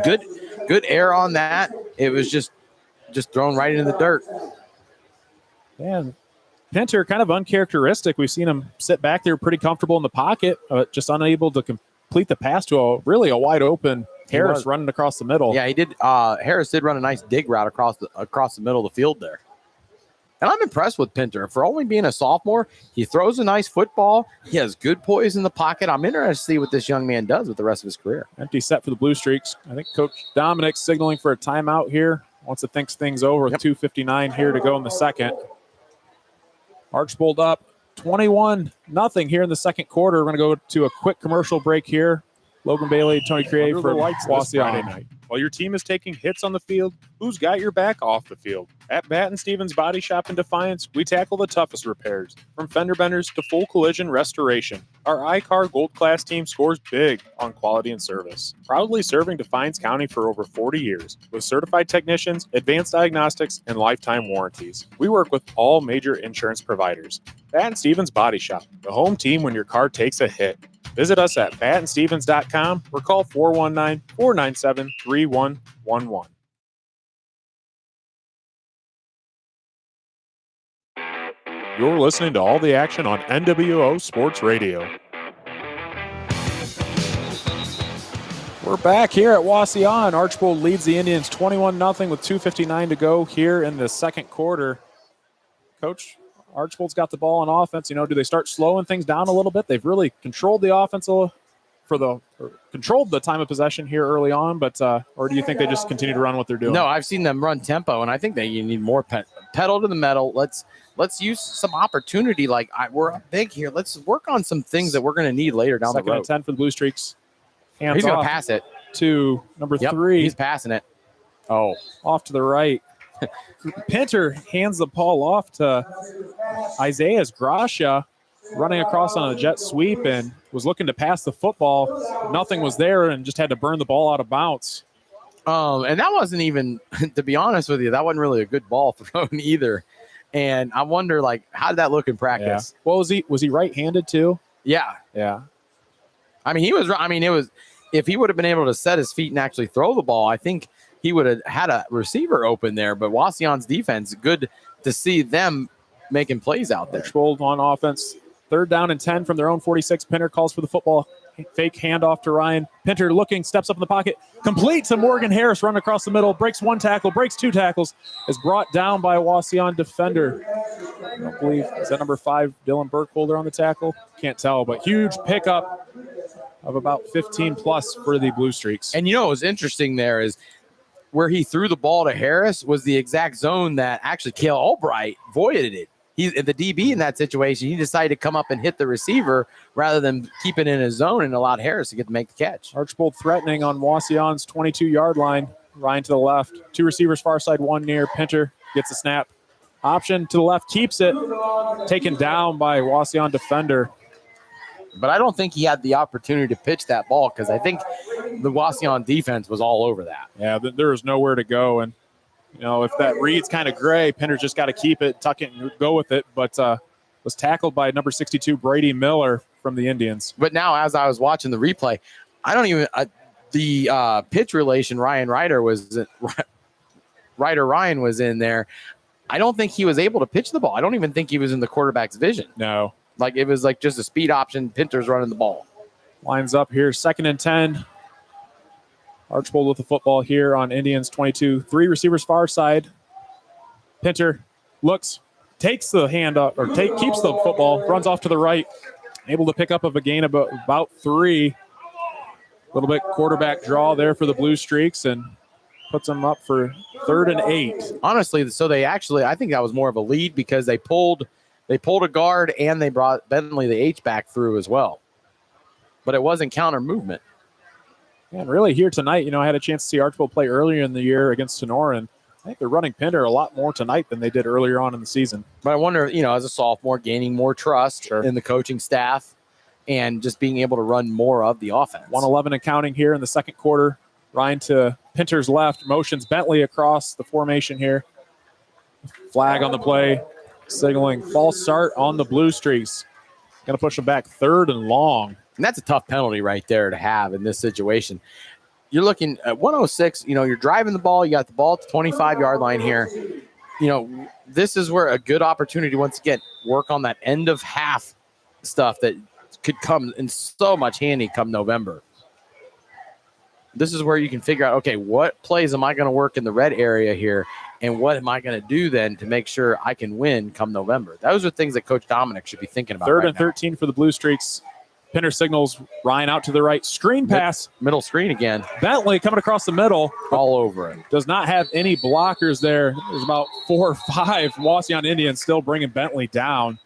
Good air on that. It was just thrown right into the dirt. And Pinter kind of uncharacteristic. We've seen him sit back there pretty comfortable in the pocket, just unable to complete the pass to a wide open Harris running across the middle. Yeah, he did. Harris did run a nice dig route across the middle of the field there. And I'm impressed with Pinter. For only being a sophomore, he throws a nice football. He has good poise in the pocket. I'm interested to see what this young man does with the rest of his career. Empty set for the Blue Streaks. I think Coach Dominic signaling for a timeout here. wants to think things over with 2:59 here to go in the second. Archbold up 21-0 here in the second quarter. We're going to go to a quick commercial break here. Logan Bailey, Tony Create for Friday Wauseon. night. While your team is taking hits on the field, who's got your back off the field? At Batten Stevens Body Shop in Defiance, we tackle the toughest repairs, from fender benders to full collision restoration. Our iCar Gold Class team scores big on quality and service. Proudly serving Defiance County for over 40 years, with certified technicians, advanced diagnostics, and lifetime warranties. We work with all major insurance providers. Batten Stevens Body Shop, the home team when your car takes a hit. Visit us at battenstevens.com or call 419-497-3111. You're listening to all the action on NWO Sports Radio. We're back here at Wauseon. Archbold leads the Indians 21-0 with 2:59 to go here in the second quarter. Coach, Archbold's got the ball on offense. Do they start slowing things down a little bit? They've really controlled the offense controlled the time of possession here early on, but or do you think they just continue to run what they're doing? No, I've seen them run tempo, and I think that you need more pedal to the metal. Let's use some opportunity. We're up big here. Let's work on some things that we're going to need later down the road. Second and 10 for the Blue Streaks. He's going to pass it to number 3. He's passing it. Oh, off to the right. Pinter hands the ball off to Isaiah Gracia, running across on a jet sweep and was looking to pass the football. Nothing was there and just had to burn the ball out of bounds. And that wasn't even, to be honest with you, that wasn't really a good ball thrown either. And I wonder, how did that look in practice? Yeah. Well, was he right-handed too? Yeah. Yeah. It was, if he would have been able to set his feet and actually throw the ball, I think he would have had a receiver open there. But Wauseon's defense, good to see them making plays out there. Archbold on offense. 3rd down and 10 from their own 46. Pinter calls for the football. Fake handoff to Ryan. Pinter looking, steps up in the pocket. Complete to Morgan Harris, run across the middle. Breaks 1 tackle, breaks 2 tackles. Is brought down by a Wauseon defender. I don't believe, is that number 5, Dylan Burkholder on the tackle? Can't tell, but huge pickup of about 15 plus for the Blue Streaks. And what was interesting there is where he threw the ball to Harris was the exact zone that actually Cale Albright voided it. He's the DB in that situation. He decided to come up and hit the receiver rather than keep it in his zone and allowed Harris to get to make the catch. Archbold threatening on Wauseon's 22-yard line. Ryan to the left. 2 receivers far side, 1 near. Pinter gets the snap. Option to the left, keeps it. Taken down by a Wauseon defender. But I don't think he had the opportunity to pitch that ball because I think the Wauseon defense was all over that. Yeah, there was nowhere to go. And, if that read's kind of gray, Pinter's just got to keep it, tuck it, and go with it. But was tackled by number 62, Brady Miller from the Indians. But now as I was watching the replay, I don't even the pitch relation Ryan Ryder was Ryan was in there. I don't think he was able to pitch the ball. I don't even think he was in the quarterback's vision. No. It was just a speed option. Pinter's running the ball. Lines up here, 2nd and 10. Archbold with the football here on Indians 22. 3 receivers far side. Pinter looks, takes the hand up, or keeps the football, runs off to the right. Able to pick up a gain of about 3. A little bit quarterback draw there for the Blue Streaks and puts them up for 3rd and 8. Honestly, so they actually, I think that was more of a lead because they pulled a guard and they brought Bentley the H-back through as well. But it wasn't counter movement. And really here tonight, I had a chance to see Archbold play earlier in the year against Sonora, and I think they're running Pinter a lot more tonight than they did earlier on in the season. But I wonder, as a sophomore, gaining more trust in the coaching staff and just being able to run more of the offense. 1:11 and counting here in the second quarter. Ryan to Pinter's left, motions Bentley across the formation here. Flag on the play, signaling false start on the Blue Streaks. Going to push them back 3rd and long. And that's a tough penalty right there to have in this situation. You're looking at 106, you're driving the ball. You got the ball at the 25-yard line here. This is where a good opportunity, once again, work on that end of half stuff that could come in so much handy come November. This is where you can figure out, okay, what plays am I going to work in the red area here? And what am I going to do then to make sure I can win come November? Those are things that Coach Dominic should be thinking about. 3rd and 13 for the Blue Streaks. Pinner signals Ryan out to the right. Screen pass. Middle screen again. Bentley coming across the middle. All over it. Does not have any blockers there. There's about 4 or 5 Wauseon Indians still bringing Bentley down.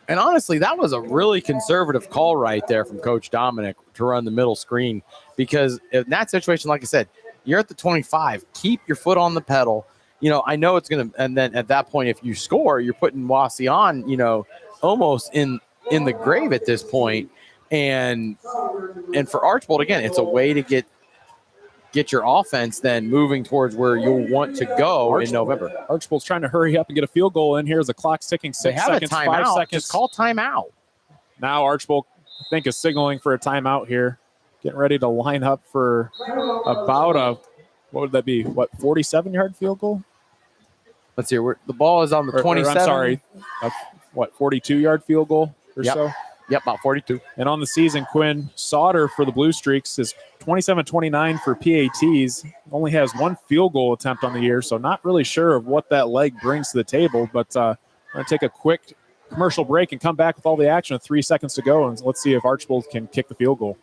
And honestly, that was a really conservative call right there from Coach Dominic to run the middle screen, because in that situation, like I said, you're at the 25. Keep your foot on the pedal. You know, I know it's going to – and then at that point, if you score, you're putting Wauseon, you know, almost in the grave at this point. And for Archbold, again, it's a way to get your offense then moving towards where you'll want to go in November. Archbold's trying to hurry up and get a field goal in here as the clock's ticking. 6 seconds, 5 seconds. Just call timeout. Now Archbold, I think, is signaling for a timeout here. Getting ready to line up for about a, what would that be? 47-yard field goal? Let's see. The ball is on the 27. I'm sorry. 42-yard field goal or so? Yep, about 42. And on the season, Quinn Sauter for the Blue Streaks is 27-29 for PATs. Only has 1 field goal attempt on the year, so not really sure of what that leg brings to the table. But I'm going to take a quick commercial break and come back with all the action with 3 seconds to go, and let's see if Archbold can kick the field goal.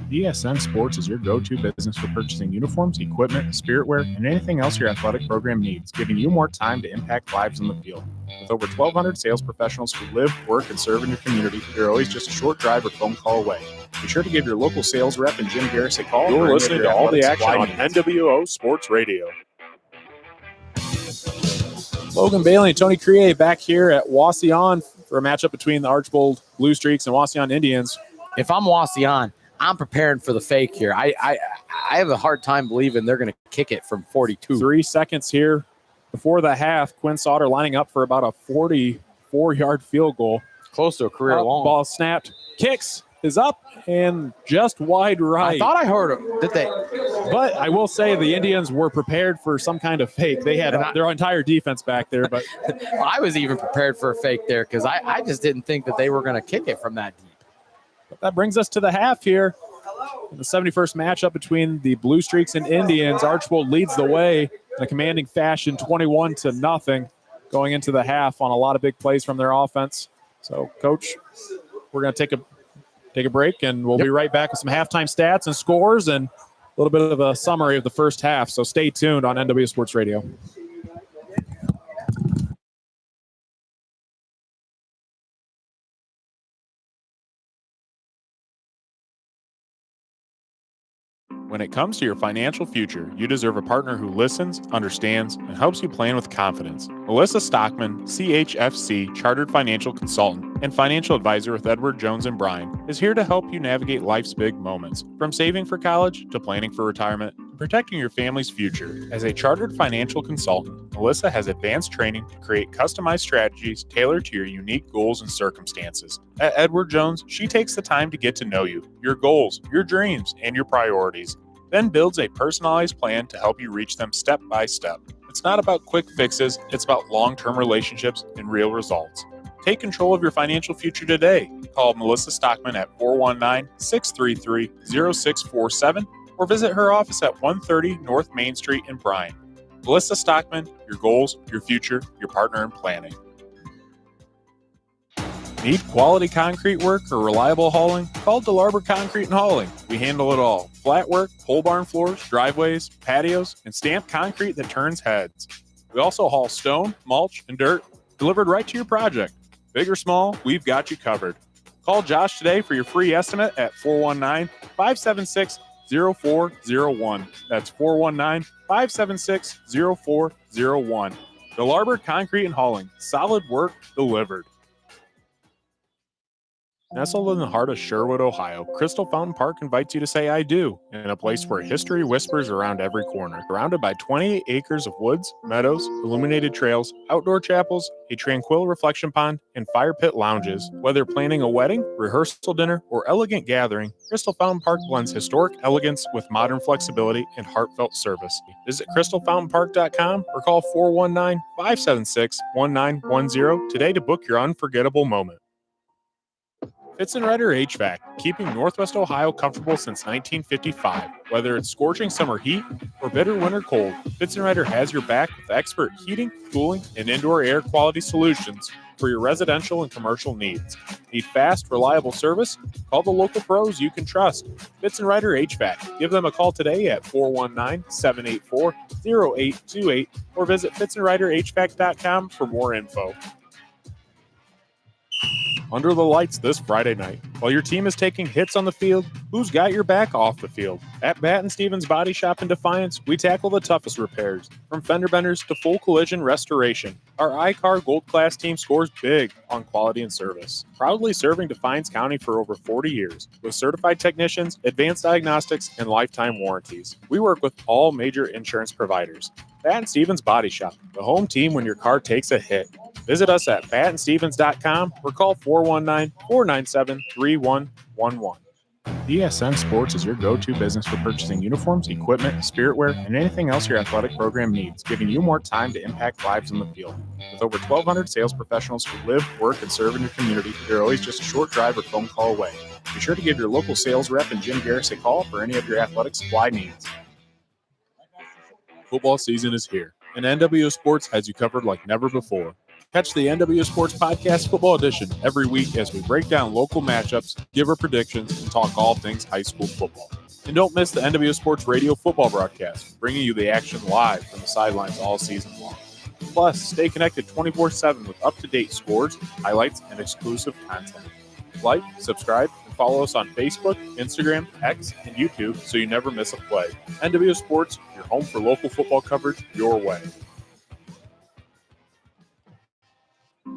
DSN Sports is your go-to business for purchasing uniforms, equipment, spiritware, and anything else your athletic program needs, giving you more time to impact lives in the field. With over 1,200 sales professionals who live, work, and serve in your community, you're always just a short drive or phone call away. Be sure to give your local sales rep and Jim Garris a call. You're listening to all the action on NWO Sports Radio. Logan Bailey and Tony Crier back here at Wauseon for a matchup between the Archbold Blue Streaks and Wauseon Indians. If I'm Wauseon, I'm preparing for the fake here. I have a hard time believing they're going to kick it from 42. 3 seconds here before the half. Quinn Sauter lining up for about a 44-yard field goal. Close to a career long. Ball snapped. Kicks is up and just wide right. I thought I heard him. Did they? But I will say the Indians were prepared for some kind of fake. They had their entire defense back there. But I was even prepared for a fake there because I just didn't think that they were going to kick it from that deep. That brings us to the half here. In the 71st matchup between the Blue Streaks and Indians, Archbold leads the way in a commanding fashion, 21-0, going into the half on a lot of big plays from their offense. So, Coach, we're going to take a break, and we'll be right back with some halftime stats and scores and a little bit of a summary of the first half. So stay tuned on NW Sports Radio. When it comes to your financial future, you deserve a partner who listens, understands, and helps you plan with confidence. Melissa Stockman, CHFC Chartered Financial Consultant and Financial Advisor with Edward Jones and Bryan, is here to help you navigate life's big moments, from saving for college to planning for retirement and protecting your family's future. As a Chartered Financial Consultant, Melissa has advanced training to create customized strategies tailored to your unique goals and circumstances. At Edward Jones, she takes the time to get to know you, your goals, your dreams, and your priorities, then builds a personalized plan to help you reach them step by step. It's not about quick fixes, it's about long-term relationships and real results. Take control of your financial future today. Call Melissa Stockman at 419-633-0647 or visit her office at 130 North Main Street in Bryan. Melissa Stockman, your goals, your future, your partner in planning. Need quality concrete work or reliable hauling? Call DeLarber Concrete and Hauling. We handle it all. Flat work, pole barn floors, driveways, patios, and stamped concrete that turns heads. We also haul stone, mulch, and dirt delivered right to your project. Big or small, we've got you covered. Call Josh today for your free estimate at 419-576-0401. That's 419-576-0401. DeLarber Concrete and Hauling. Solid work delivered. Nestled in the heart of Sherwood, Ohio, Crystal Fountain Park invites you to say I do in a place where history whispers around every corner. Surrounded by 28 acres of woods, meadows, illuminated trails, outdoor chapels, a tranquil reflection pond, and fire pit lounges. Whether planning a wedding, rehearsal dinner, or elegant gathering, Crystal Fountain Park blends historic elegance with modern flexibility and heartfelt service. Visit crystalfountainpark.com or call 419-576-1910 today to book your unforgettable moment. Fitzenreiter HVAC, keeping Northwest Ohio comfortable since 1955. Whether it's scorching summer heat or bitter winter cold, Fitzenreiter has your back with expert heating, cooling, and indoor air quality solutions for your residential and commercial needs. Need fast, reliable service? Call the local pros you can trust. Fitzenreiter HVAC. Give them a call today at 419-784-0828 or visit fitzenreiterhvac.com for more info. Under the lights this Friday night. While your team is taking hits on the field, who's got your back off the field? At Batten Stevens Body Shop in Defiance, we tackle the toughest repairs, from fender benders to full collision restoration. Our iCar Gold Class team scores big on quality and service. Proudly serving Defiance County for over 40 years, with certified technicians, advanced diagnostics, and lifetime warranties. We work with all major insurance providers. Batten Stevens Body Shop, the home team when your car takes a hit. Visit us at battenstevens.com or call 419-497-3111. DSN Sports is your go-to business for purchasing uniforms, equipment, spiritwear, and anything else your athletic program needs, giving you more time to impact lives on the field. With over 1,200 sales professionals who live, work, and serve in your community, they're always just a short drive or phone call away. Be sure to give your local sales rep and Jim Garris a call for any of your athletic supply needs. Football season is here, and NWO Sports has you covered like never before. Catch the NWO Sports Podcast Football Edition every week as we break down local matchups, give our predictions, and talk all things high school football. And don't miss the NWO Sports Radio football broadcast, bringing you the action live from the sidelines all season long. Plus, stay connected 24/7 with up-to-date scores, highlights, and exclusive content. Like, subscribe, and follow us on Facebook, Instagram, X, and YouTube so you never miss a play. NWO Sports, your home for local football coverage your way.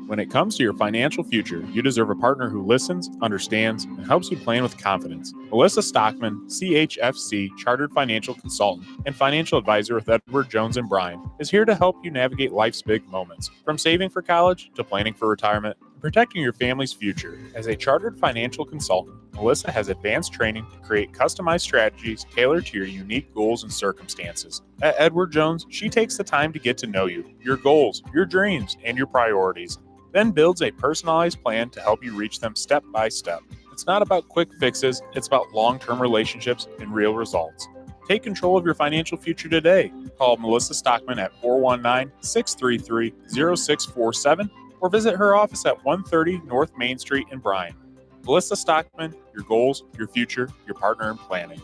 When it comes to your financial future, you deserve a partner who listens, understands, and helps you plan with confidence. Melissa Stockman, CHFC Chartered Financial Consultant and Financial Advisor with Edward Jones and Bryan, is here to help you navigate life's big moments, from saving for college to planning for retirement and protecting your family's future. As a chartered financial consultant, Melissa has advanced training to create customized strategies tailored to your unique goals and circumstances. At Edward Jones, she takes the time to get to know you, your goals, your dreams, and your priorities, then builds a personalized plan to help you reach them step by step. It's not about quick fixes, it's about long-term relationships and real results. Take control of your financial future today. Call Melissa Stockman at 419-633-0647 or visit her office at 130 North Main Street in Bryan. Melissa Stockman, your goals, your future, your partner in planning.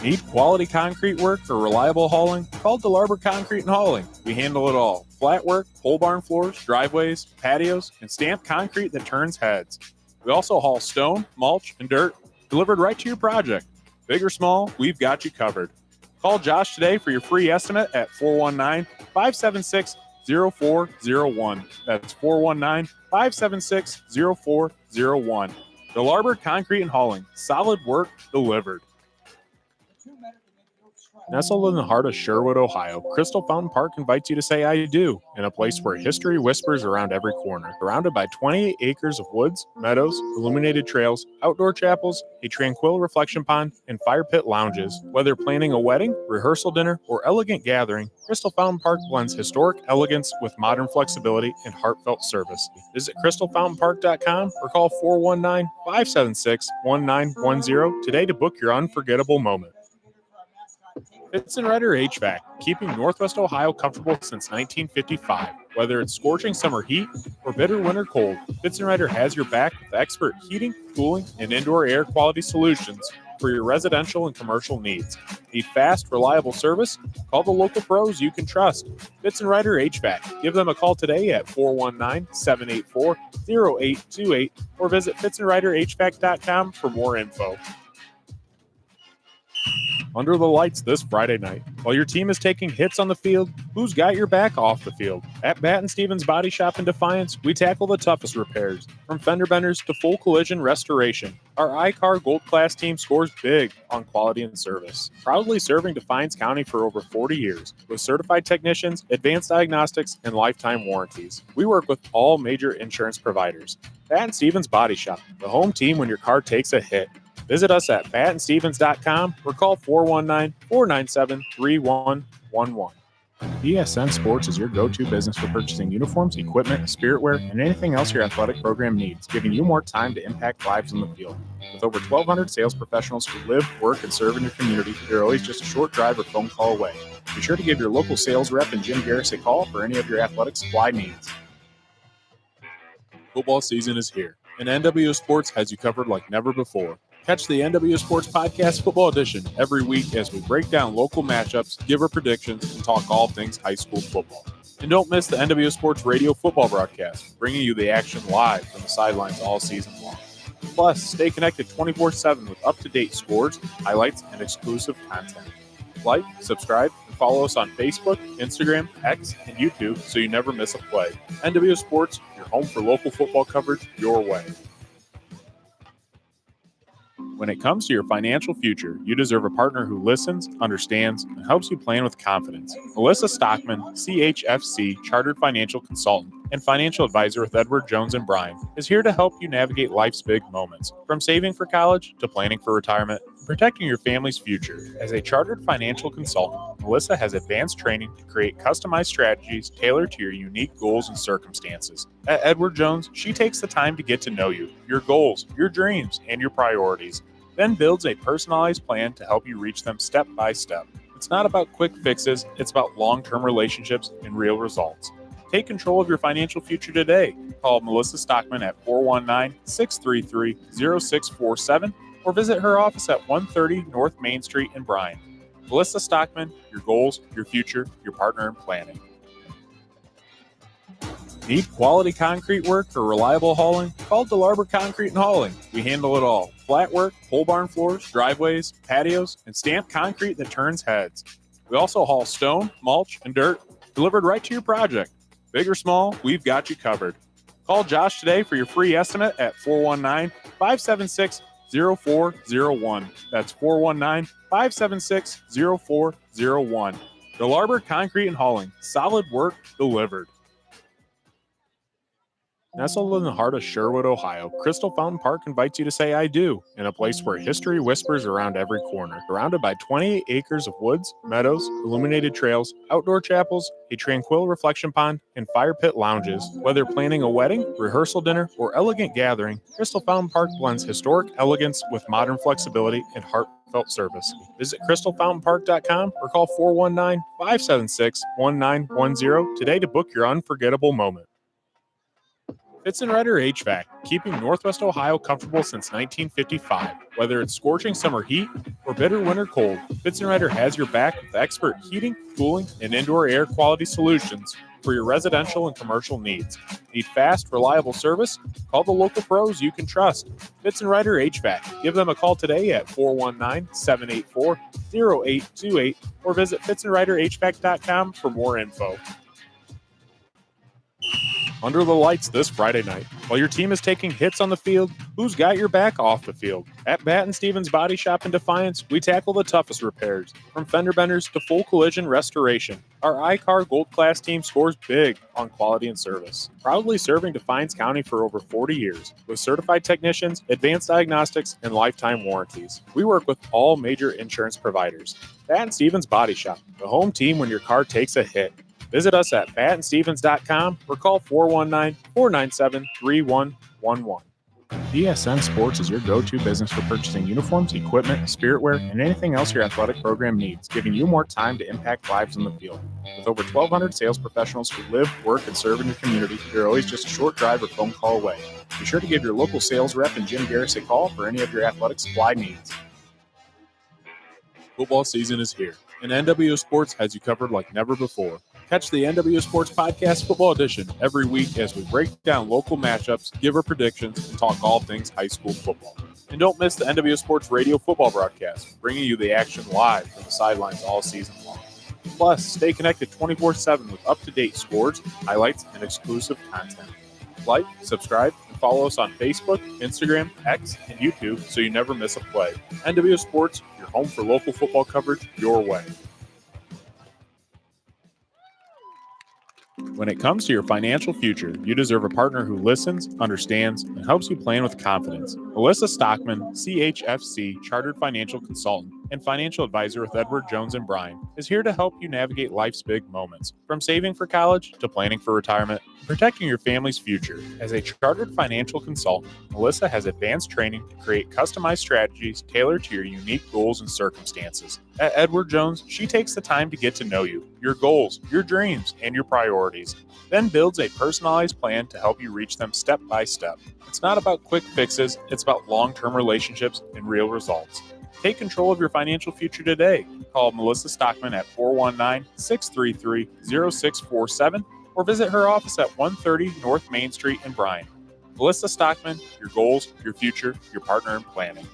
Need quality concrete work or reliable hauling? Call DeLarber Concrete and Hauling. We handle it all. Flat work, pole barn floors, driveways, patios, and stamped concrete that turns heads. We also haul stone, mulch, and dirt delivered right to your project. Big or small, we've got you covered. Call Josh today for your free estimate at 419-576-0401. That's 419-576-0401. DeLarber Concrete and Hauling. Solid work delivered. Nestled in the heart of Sherwood, Ohio, Crystal Fountain Park invites you to say I do in a place where history whispers around every corner. Surrounded by 28 acres of woods, meadows, illuminated trails, outdoor chapels, a tranquil reflection pond, and fire pit lounges. Whether planning a wedding, rehearsal dinner, or elegant gathering, Crystal Fountain Park blends historic elegance with modern flexibility and heartfelt service. Visit crystalfountainpark.com or call 419-576-1910 today to book your unforgettable moment. Fitzenreiter HVAC, keeping Northwest Ohio comfortable since 1955. Whether it's scorching summer heat or bitter winter cold, Fitzenreiter has your back with expert heating, cooling, and indoor air quality solutions for your residential and commercial needs. Need fast, reliable service? Call the local pros you can trust. Fitzenreiter HVAC. Give them a call today at 419-784-0828 or visit fitzenreiterhvac.com for more info. Under the lights this Friday night. While your team is taking hits on the field, who's got your back off the field? At Batten Stevens Body Shop in Defiance, we tackle the toughest repairs, from fender benders to full collision restoration. Our iCar Gold Class team scores big on quality and service. Proudly serving Defiance County for over 40 years, with certified technicians, advanced diagnostics, and lifetime warranties. We work with all major insurance providers. Batten Stevens Body Shop, the home team when your car takes a hit. Visit us at battenstevens.com or call 419-497-3111. ESN Sports is your go-to business for purchasing uniforms, equipment, spiritware, and anything else your athletic program needs, giving you more time to impact lives on the field. With over 1,200 sales professionals who live, work, and serve in your community, they're always just a short drive or phone call away. Be sure to give your local sales rep and Jim Garris a call for any of your athletic supply needs. Football season is here, and NW Sports has you covered like never before. Catch the NW Sports Podcast Football Edition every week as we break down local matchups, give our predictions, and talk all things high school football. And don't miss the NW Sports Radio football broadcast, bringing you the action live from the sidelines all season long. Plus, stay connected 24/7 with up-to-date scores, highlights, and exclusive content. Like, subscribe, and follow us on Facebook, Instagram, X, and YouTube so you never miss a play. NW Sports, your home for local football coverage your way. When it comes to your financial future, you deserve a partner who listens, understands, and helps you plan with confidence. Melissa Stockman, CHFC Chartered Financial Consultant and Financial Advisor with Edward Jones & Bryan, is here to help you navigate life's big moments, from saving for college to planning for retirement, protecting your family's future. As a chartered financial consultant, Melissa has advanced training to create customized strategies tailored to your unique goals and circumstances. At Edward Jones, she takes the time to get to know you, your goals, your dreams, and your priorities, then builds a personalized plan to help you reach them step by step. It's not about quick fixes, it's about long-term relationships and real results. Take control of your financial future today. Call Melissa Stockman at 419-633-0647 or visit her office at 130 North Main Street in Bryan. Melissa Stockman, your goals, your future, your partner in planning. Need quality concrete work or reliable hauling? Call DeLarber Concrete and Hauling. We handle it all. Flat work, pole barn floors, driveways, patios, and stamped concrete that turns heads. We also haul stone, mulch, and dirt delivered right to your project. Big or small, we've got you covered. Call Josh today for your free estimate at 419-576-0401. That's 419-576-0401. DeLarber Concrete and Hauling. Solid work delivered. Nestled in the heart of Sherwood, Ohio, Crystal Fountain Park invites you to say I do, in a place where history whispers around every corner. Surrounded by 28 acres of woods, meadows, illuminated trails, outdoor chapels, a tranquil reflection pond, and fire pit lounges. Whether planning a wedding, rehearsal dinner, or elegant gathering, Crystal Fountain Park blends historic elegance with modern flexibility and heartfelt service. Visit crystalfountainpark.com or call 419-576-1910 today to book your unforgettable moment. Fitzenreiter HVAC, keeping Northwest Ohio comfortable since 1955. Whether it's scorching summer heat or bitter winter cold, Fitzenreiter has your back with expert heating, cooling, and indoor air quality solutions for your residential and commercial needs. Need fast, reliable service? Call the local pros you can trust. Fitzenreiter HVAC. Give them a call today at 419-784-0828 or visit fitzenreiterhvac.com for more info. Under the lights this Friday night. While your team is taking hits on the field, who's got your back off the field? At Batten Stevens Body Shop in Defiance, we tackle the toughest repairs, from fender benders to full collision restoration. Our iCar Gold Class team scores big on quality and service. Proudly serving Defiance County for over 40 years, with certified technicians, advanced diagnostics, and lifetime warranties. We work with all major insurance providers. Batten Stevens Body Shop, the home team when your car takes a hit. Visit us at battenstevens.com or call 419-497-3111. ESN Sports is your go-to business for purchasing uniforms, equipment, spiritware, and anything else your athletic program needs, giving you more time to impact lives on the field. With over 1,200 sales professionals who live, work, and serve in your community, you're always just a short drive or phone call away. Be sure to give your local sales rep and Jim Garris a call for any of your athletic supply needs. Football season is here, and NW Sports has you covered like never before. Catch the NW Sports Podcast Football Edition every week as we break down local matchups, give our predictions, and talk all things high school football. And don't miss the NW Sports Radio football broadcast, bringing you the action live from the sidelines all season long. Plus, stay connected 24/7 with up-to-date scores, highlights, and exclusive content. Like, subscribe, and follow us on Facebook, Instagram, X, and YouTube so you never miss a play. NW Sports, your home for local football coverage your way. When it comes to your financial future, you deserve a partner who listens, understands, and helps you plan with confidence. Melissa Stockman, CHFC, Chartered Financial Consultant and Financial Advisor with Edward Jones and Bryan, is here to help you navigate life's big moments, from saving for college to planning for retirement, protecting your family's future. As a Chartered Financial Consultant, Melissa has advanced training to create customized strategies tailored to your unique goals and circumstances. At Edward Jones, she takes the time to get to know you, your goals, your dreams, and your priorities, then builds a personalized plan to help you reach them step by step. It's not about quick fixes, it's about long-term relationships and real results. Take control of your financial future today. Call Melissa Stockman at 419-633-0647 or visit her office at 130 North Main Street in Bryan. Melissa Stockman, your goals, your future, your partner in planning.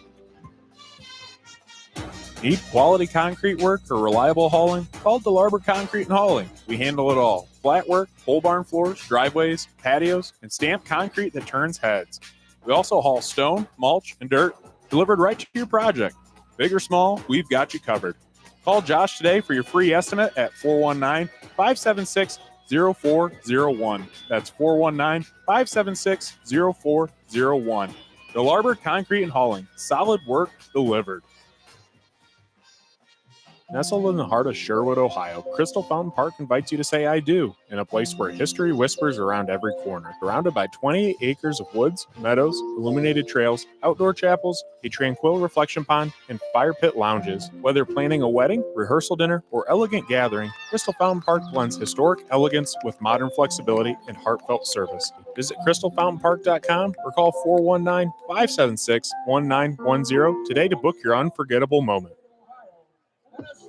Need quality concrete work or reliable hauling? Call DeLarber Concrete and Hauling. We handle it all. Flat work, pole barn floors, driveways, patios, and stamped concrete that turns heads. We also haul stone, mulch, and dirt delivered right to your project. Big or small, we've got you covered. Call Josh today for your free estimate at 419-576-0401. That's 419-576-0401. DeLarber Concrete and Hauling. Solid work delivered. Nestled in the heart of Sherwood, Ohio, Crystal Fountain Park invites you to say I do, in a place where history whispers around every corner. Surrounded by 28 acres of woods, meadows, illuminated trails, outdoor chapels, a tranquil reflection pond, and fire pit lounges. Whether planning a wedding, rehearsal dinner, or elegant gathering, Crystal Fountain Park blends historic elegance with modern flexibility and heartfelt service. Visit crystalfountainpark.com or call 419-576-1910 today to book your unforgettable moment.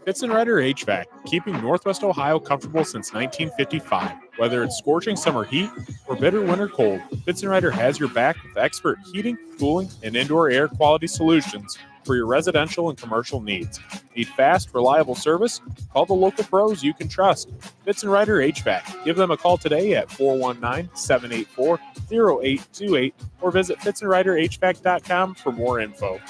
Fitzenreiter HVAC, keeping Northwest Ohio comfortable since 1955. Whether it's scorching summer heat or bitter winter cold, Fitzenreiter has your back with expert heating, cooling, and indoor air quality solutions for your residential and commercial needs. Need fast, reliable service? Call the local pros you can trust. Fitzenreiter HVAC. Give them a call today at 419-784-0828 or visit fitzenreiterhvac.com for more info.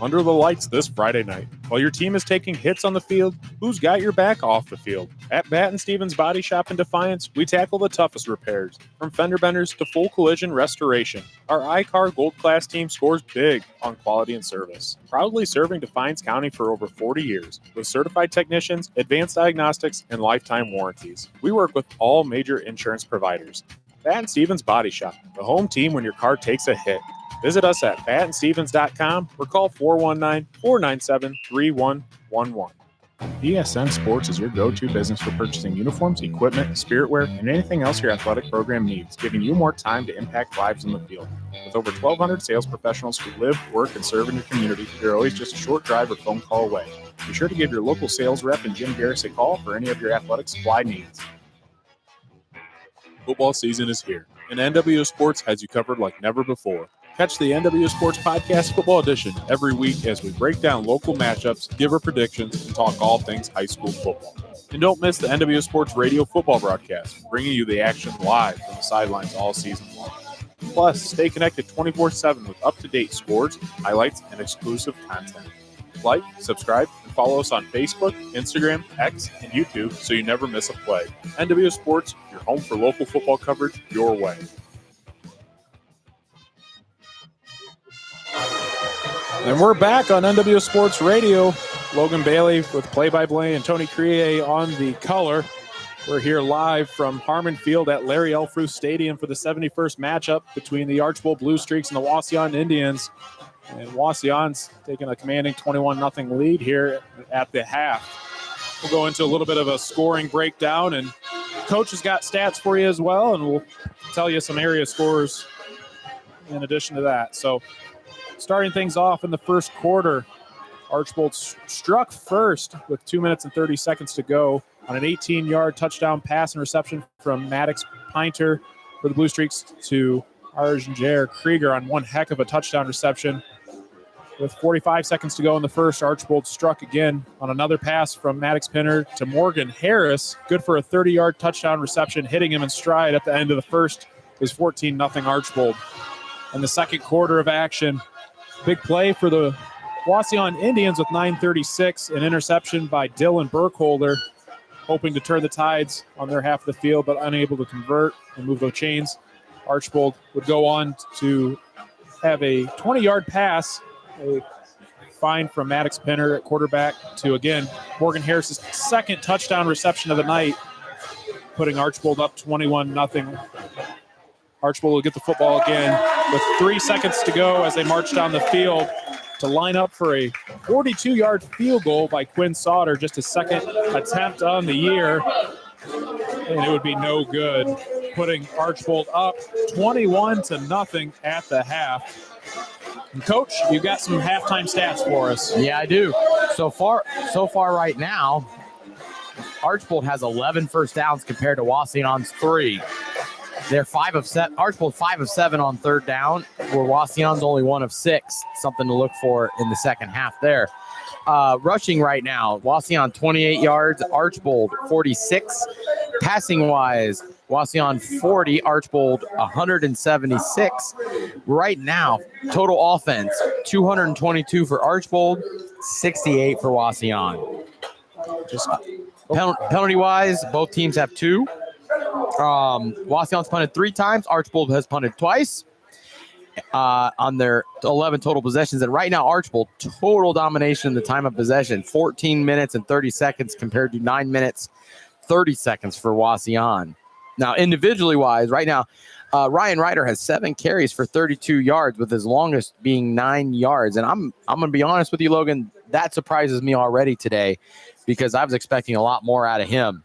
Under the lights this Friday night. While your team is taking hits on the field, who's got your back off the field? At Batten Stevens Body Shop in Defiance, we tackle the toughest repairs, from fender benders to full collision restoration. Our iCar Gold Class team scores big on quality and service. Proudly serving Defiance County for over 40 years, with certified technicians, advanced diagnostics, and lifetime warranties. We work with all major insurance providers. Batten Stevens Body Shop, the home team when your car takes a hit. Visit us at battenstevens.com or call 419-497-3111. BSN Sports is your go-to business for purchasing uniforms, equipment, spiritwear, and anything else your athletic program needs, giving you more time to impact lives in the field. With over 1,200 sales professionals who live, work, and serve in your community, you're always just a short drive or phone call away. Be sure to give your local sales rep and Jim Garris a call for any of your athletic supply needs. Football season is here, and NWO Sports has you covered like never before. Catch the NWO Sports Podcast Football Edition every week as we break down local matchups, give our predictions, and talk all things high school football. And don't miss the NWO Sports Radio football broadcast, bringing you the action live from the sidelines all season long. Plus, stay connected 24/7 with up-to-date scores, highlights, and exclusive content. Like, subscribe, and follow us on Facebook, Instagram, X, and YouTube so you never miss a play. NWO Sports, your home for local football coverage your way. And we're back on NWO Sports Radio. Logan Bailey with play-by-play and Tony Crier on the color. We're here live from Harmon Field at Larry L. Fruth Stadium for the 71st matchup between the Archbold Blue Streaks and the Wauseon Indians. And Wauseon's taking a commanding 21-0 lead here at the half. We'll go into a little bit of a scoring breakdown, and Coach has got stats for you as well, and we'll tell you some area scores in addition to that. So starting things off in the first quarter, Archbold struck first with 2 minutes and 30 seconds to go on an 18-yard touchdown pass and reception from Maddox Pinter for the Blue Streaks to Arjun Krieger on one heck of a touchdown reception. With 45 seconds to go in the first, Archbold struck again on another pass from Maddox Pinter to Morgan Harris. Good for a 30-yard touchdown reception, hitting him in stride at the end of the first. It was 14-0 Archbold. In the second quarter of action, big play for the Wauseon Indians with 9:36, an interception by Dylan Burkholder, hoping to turn the tides on their half of the field, but unable to convert and move the chains. Archbold would go on to have a 20-yard pass, a find from Maddox Pinner at quarterback to, again, Morgan Harris's second touchdown reception of the night, putting Archbold up 21-0. Archbold will get the football again with 3 seconds to go as they march down the field to line up for a 42-yard field goal by Quinn Sauter, just his second attempt on the year, and it would be no good, putting Archbold up 21-0 at the half. And Coach, you got some halftime stats for us. Yeah, I do. So far right now, Archbold has 11 first downs compared to Wauseon's 3. They're 5 of 7. Archbold 5 of 7 on third down, where Wauseon's only 1 of 6. Something to look for in the second half there. Rushing right now, Wauseon 28 yards, Archbold 46. Passing wise, Wauseon 40, Archbold 176. Right now, total offense 222 for Archbold, 68 for Wauseon. Just penalty wise, both teams have 2. Wauseon's punted 3 times. Archbold has punted twice on their 11 total possessions. And right now, Archbold, total domination in the time of possession, 14 minutes and 30 seconds compared to 9 minutes, 30 seconds for Wauseon. Now, individually wise, right now, Ryan Ryder has 7 carries for 32 yards, with his longest being 9 yards. And I'm going to be honest with you, Logan, that surprises me already today because I was expecting a lot more out of him.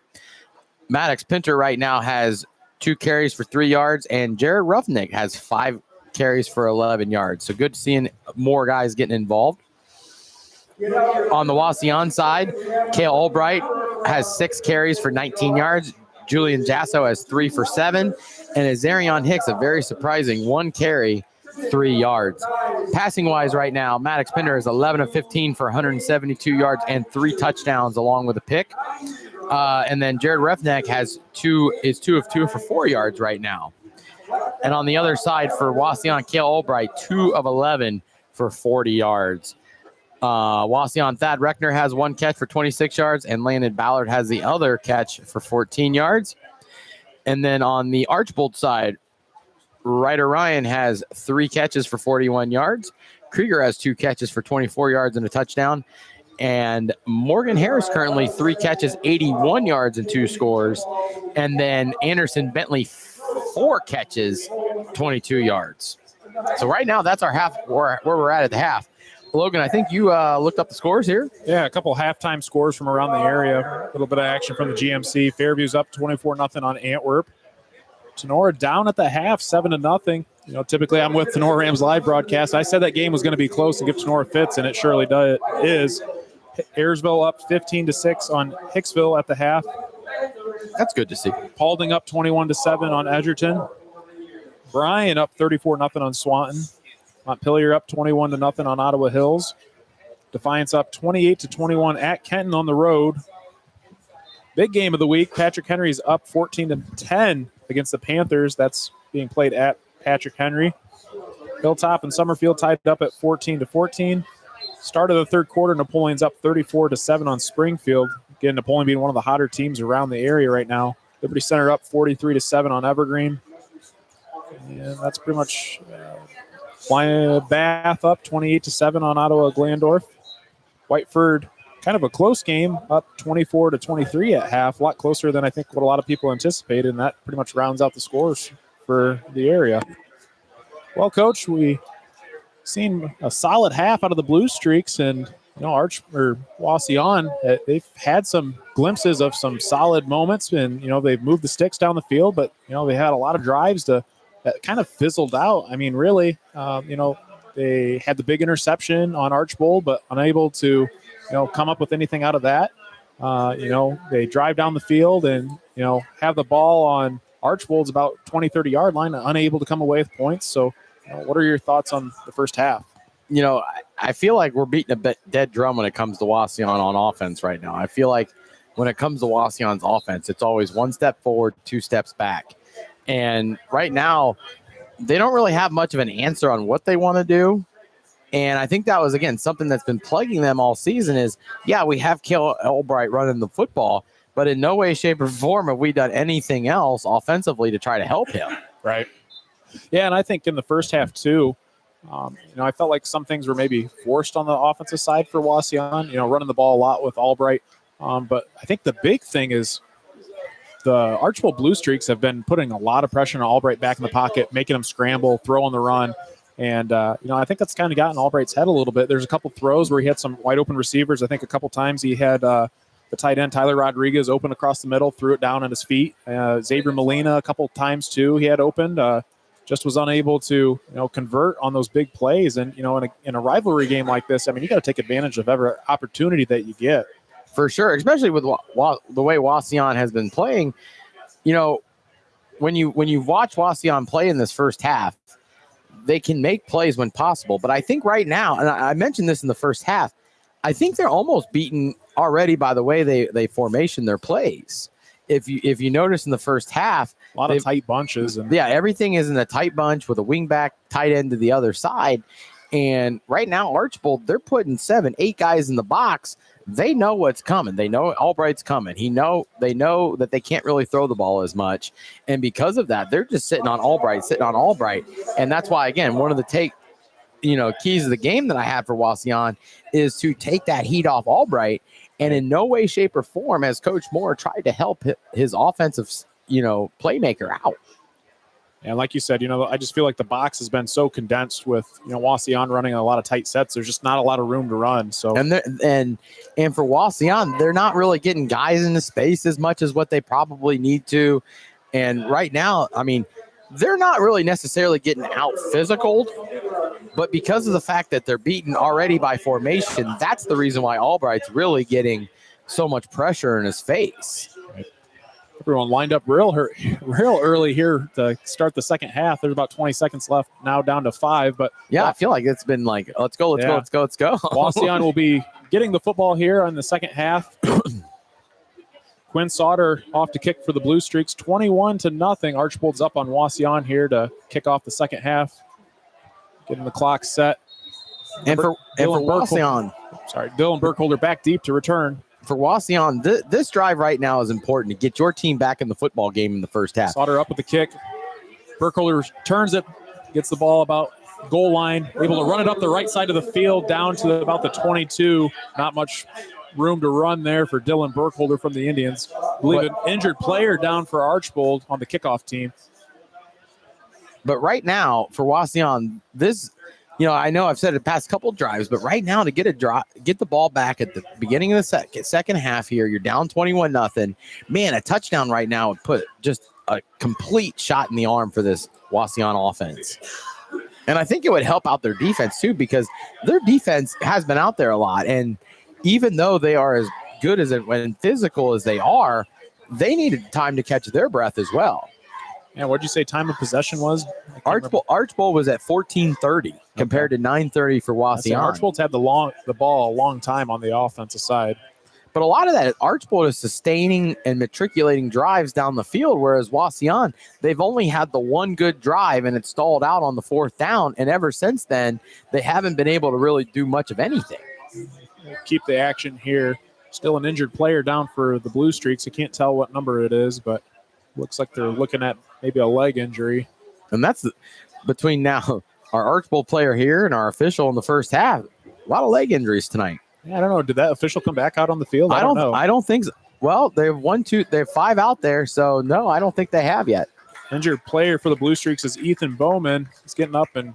Maddox Pinter right now has 2 carries for 3 yards, and Jared Ruffnick has 5 carries for 11 yards. So good seeing more guys getting involved. On the Wauseon side, Cale Albright has 6 carries for 19 yards. Julian Jasso has 3 for 7. And Azarion Hicks, a very surprising 1 carry, 3 yards. Passing-wise right now, Maddox Pinter is 11 of 15 for 172 yards and 3 touchdowns along with a pick. And then Jared Ruffnick is 2 of 2 for 4 yards right now. And on the other side for Wauseon, Cale Albright, 2 of 11 for 40 yards. Wauseon Thad Reckner has 1 catch for 26 yards, and Landon Ballard has the other catch for 14 yards. And then on the Archbold side, Ryder Ryan has 3 catches for 41 yards. Krieger has 2 catches for 24 yards and a touchdown. And Morgan Harris currently 3 catches, 81 yards and 2 scores. And then Anderson Bentley 4 catches, 22 yards. So right now, that's our half, where we're at the half. Logan, I think you looked up the scores here. Yeah, a couple halftime scores from around the area. A little bit of action from the GMC. Fairview's up 24-0 on Antwerp. Tenora down at the half, 7-0. You know, typically I'm with Tenora Rams live broadcast. I said that game was going to be close and give Tenora fits, and it surely is. Ayersville up 15-6 on Hicksville at the half. That's good to see. Paulding up 21-7 on Edgerton. Bryan up 34-0 on Swanton. Montpelier up 21-0 on Ottawa Hills. Defiance up 28-21 at Kenton on the road. Big game of the week. Patrick Henry's up 14-10 against the Panthers. That's being played at Patrick Henry. Hilltop and Summerfield tied up at 14-14. Start of the third quarter, Napoleon's up 34-7 on Springfield. Again, Napoleon being one of the hotter teams around the area right now. Liberty Center up 43-7 on Evergreen. And that's pretty much Bath up 28-7 on Ottawa Glandorf. Whiteford, kind of a close game, up 24-23 at half. A lot closer than I think what a lot of people anticipated, and that pretty much rounds out the scores for the area. Well, Coach, we seen a solid half out of the Blue Streaks, and you know, Wauseon, they've had some glimpses of some solid moments, and you know, they've moved the sticks down the field, but you know, they had a lot of drives that kind of fizzled out. I mean, really, you know, they had the big interception on Archbold, but unable to, you know, come up with anything out of that. You know, they drive down the field and, you know, have the ball on Archbold's about 20, 30-yard line, unable to come away with points. So, what are your thoughts on the first half? You know, I feel like we're beating a dead drum when it comes to Wauseon on offense right now. I feel like when it comes to Wauseon's offense, it's always 1 step forward, 2 steps back. And right now, they don't really have much of an answer on what they want to do. And I think that was, again, something that's been plaguing them all season is, yeah, we have Cale Albright running the football, but in no way, shape, or form have we done anything else offensively to try to help him. Right. Yeah, and I think in the first half too, I felt like some things were maybe forced on the offensive side for Wauseon, running the ball a lot with Albright. But I think the big thing is the Archbold Blue Streaks have been putting a lot of pressure on Albright back in the pocket, making him scramble, throw on the run. And, I think that's kind of gotten Albright's head a little bit. There's a couple throws where he had some wide open receivers. I think a couple times he had the tight end, Tyler Rodriguez, open across the middle, threw it down at his feet. Xavier Molina a couple times too he had opened. Just was unable to, convert on those big plays. And, in a rivalry game like this, I mean, you got to take advantage of every opportunity that you get. For sure, especially with the way Wauseon has been playing. When you watch Wauseon play in this first half, they can make plays when possible. But I think right now, and I mentioned this in the first half, I think they're almost beaten already by the way they formation their plays. If you notice in the first half, a lot of tight bunches. Everything is in a tight bunch with a wing back tight end to the other side. And right now, Archbold, they're putting 7-8 guys in the box. They know what's coming. They know Albright's coming. They know that they can't really throw the ball as much. And because of that, they're just sitting on Albright. And that's why, again, one of the keys of the game that I have for Wauseon is to take that heat off Albright. And in no way, shape, or form has Coach Moore tried to help his offensive, playmaker out. And like you said, I just feel like the box has been so condensed with, Wauseon running a lot of tight sets. There's just not a lot of room to run. So and for Wauseon, they're not really getting guys into space as much as what they probably need to. And right now, I mean, they're not really necessarily getting out physical, but because of the fact that they're beaten already by formation, that's the reason why Albright's really getting so much pressure in his face. Everyone lined up real early here to start the second half. There's about 20 seconds left, now down to 5. But yeah, I feel like it's been like, let's go. Wauseon will be getting the football here on the second half. Quinn Sauter off to kick for the Blue Streaks, 21-0. Archbold's up on Wauseon here to kick off the second half. Getting the clock set. For Wauseon, Dylan Burkholder back deep to return. For Wauseon, this drive right now is important to get your team back in the football game in the first half. Sauter up with the kick. Burkholder turns it, gets the ball about goal line, able to run it up the right side of the field down to about the 22. Not much room to run there for Dylan Burkholder from the Indians. I believe an injured player down for Archbold on the kickoff team. But right now, for Wauseon, this – I know I've said it past couple of drives, but right now to get the ball back at the beginning of the second half here, you're down 21-0. Man, a touchdown right now would put just a complete shot in the arm for this Wauseon offense. And I think it would help out their defense too, because their defense has been out there a lot. And even though they are as good as it when physical as they are, they needed time to catch their breath as well. And what'd you say time of possession was? Archbold was at 14:30 compared to 9:30 for Wauseon. Archbold's had the ball a long time on the offensive side. But a lot of that, Archbold is sustaining and matriculating drives down the field, whereas Wauseon, they've only had the one good drive, and it stalled out on the 4th down. And ever since then, they haven't been able to really do much of anything. We'll keep the action here. Still an injured player down for the Blue Streaks. I can't tell what number it is, but looks like they're looking at maybe a leg injury. And that's between now our Archbold player here and our official in the first half. A lot of leg injuries tonight. Yeah, I don't know. Did that official come back out on the field? I don't know. I don't think so. Well, they have 5 out there. So, no, I don't think they have yet. Injured player for the Blue Streaks is Ethan Bowman. He's getting up and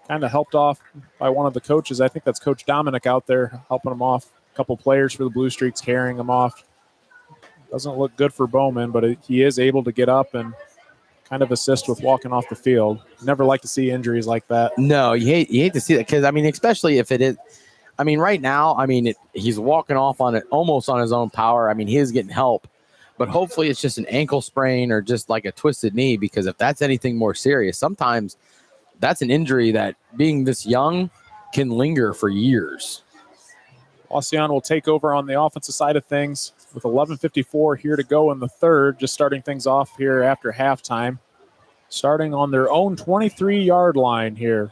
kind of helped off by one of the coaches. I think that's Coach Dominic out there helping him off. A couple players for the Blue Streaks carrying him off. Doesn't look good for Bowman, but he is able to get up and kind of assist with walking off the field. Never like to see injuries like that. No, you hate to see that because, especially if it is – right now, he's walking off on it almost on his own power. He is getting help. But hopefully it's just an ankle sprain or just like a twisted knee, because if that's anything more serious, sometimes that's an injury that, being this young, can linger for years. Wauseon will take over on the offensive side of things with 11:54 here to go in the third, just starting things off here after halftime. Starting on their own 23-yard line here.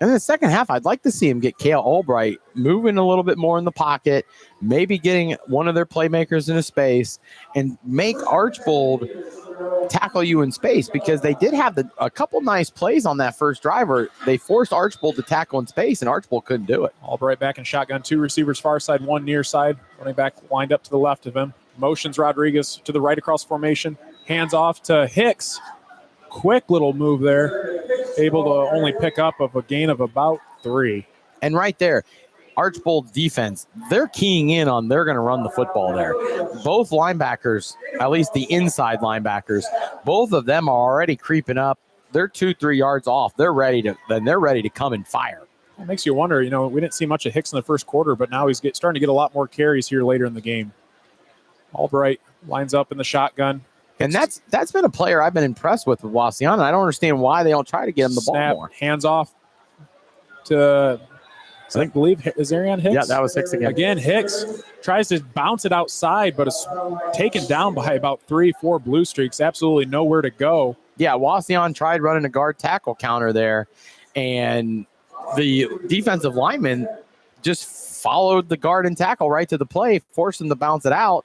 And in the second half, I'd like to see him get Cale Albright moving a little bit more in the pocket, maybe getting one of their playmakers into space, and make Archbold tackle you in space, because they did have a couple nice plays on that first drive where they forced Archbold to tackle in space, and Archbold couldn't do it. Albright back in shotgun, 2 receivers far side, 1 near side. Running back lined up to the left of him. Motions Rodriguez to the right across formation. Hands off to Hicks. Quick little move there. Able to only pick up of a gain of about 3. And right there, Archbold's defense, they're keying in on they're going to run the football there. Both linebackers, at least the inside linebackers, both of them are already creeping up. They're 2-3 yards off. They're ready to come and fire. It makes you wonder, we didn't see much of Hicks in the first quarter, but now he's starting to get a lot more carries here later in the game. Albright lines up in the shotgun. And that's been a player I've been impressed with Wauseon. I don't understand why they don't try to get him the ball more. Hands off to, I believe, is Arian Hicks? Yeah, that was Hicks again. Again, Hicks tries to bounce it outside, but is taken down by about 3-4 blue streaks. Absolutely nowhere to go. Yeah, Wauseon tried running a guard tackle counter there, and the defensive lineman just followed the guard and tackle right to the play, forced him to bounce it out,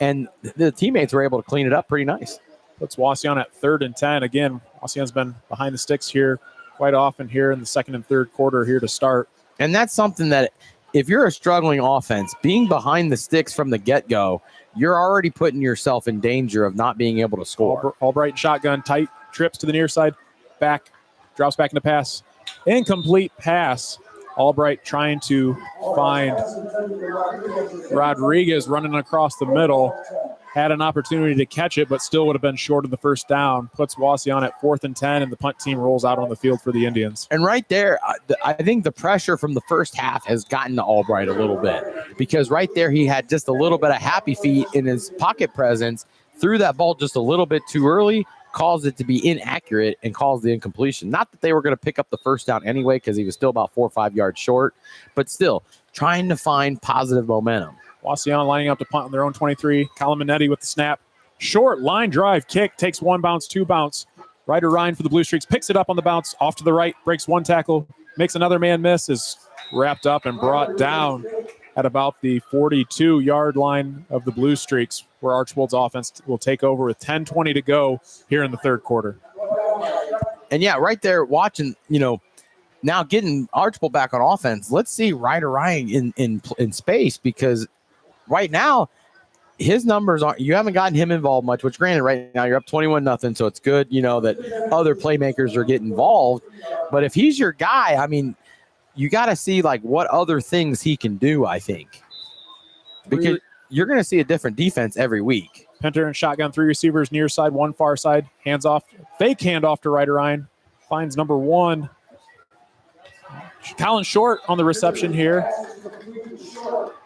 and the teammates were able to clean it up pretty nice. Puts Wauseon at 3rd and 10. Again, Wauseon's been behind the sticks here quite often here in the second and third quarter here to start. And that's something that if you're a struggling offense, being behind the sticks from the get-go, you're already putting yourself in danger of not being able to score. Albright shotgun, tight, trips to the near side, back, drops back into pass. Incomplete pass. Albright trying to find Rodriguez running across the middle. Had an opportunity to catch it, but still would have been short of the first down. Puts Wauseon at 4th and 10, and the punt team rolls out on the field for the Indians. And right there, I think the pressure from the first half has gotten to Albright a little bit, because right there he had just a little bit of happy feet in his pocket presence, threw that ball just a little bit too early, caused it to be inaccurate, and caused the incompletion. Not that they were going to pick up the first down anyway, because he was still about 4 or 5 yards short, but still trying to find positive momentum. Wauseon lining up to punt on their own 23. Colin Minetti with the snap. Short line drive kick. Takes 1 bounce, 2 bounce. Ryder Ryan for the Blue Streaks picks it up on the bounce. Off to the right. Breaks 1 tackle. Makes another man miss. Is wrapped up and brought down at about the 42-yard line of the Blue Streaks, where Archbold's offense will take over with 10:20 to go here in the third quarter. And yeah, right there watching, now getting Archbold back on offense. Let's see Ryder Ryan in space, because right now, his numbers aren't. You haven't gotten him involved much. Which, granted, right now you're up 21-0, so it's good. That other playmakers are getting involved. But if he's your guy, I mean, you got to see what other things he can do. I think, because you're going to see a different defense every week. Pinter and shotgun, 3 receivers near side, 1 far side. Hands off, fake handoff to Ryder Ryan. Finds number 1. Colin Short on the reception here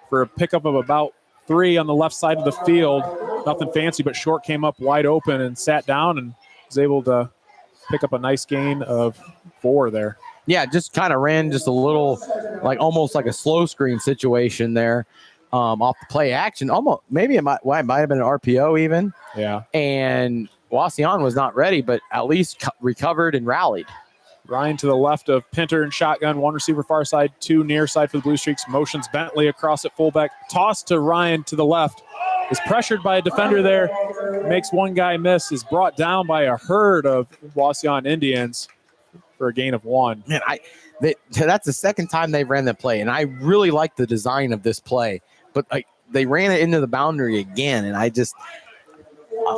for a pickup of about 3 on the left side of the field. Nothing fancy, but Short came up wide open and sat down and was able to pick up a nice gain of 4 there. Yeah, just kind of ran just a little, almost like a slow screen situation there off the play action. Almost, maybe it might have been an RPO even. Yeah. And Wauseon was not ready, but at least recovered and rallied. Ryan to the left of Pinter and shotgun, 1 receiver far side, 2 near side for the Blue Streaks. Motions Bentley across at fullback. Toss to Ryan to the left. Is pressured by a defender there. Makes 1 guy miss. Is brought down by a herd of Wauseon Indians for a gain of 1. Man, that's the second time they've ran that play, and I really like the design of this play. But they ran it into the boundary again, and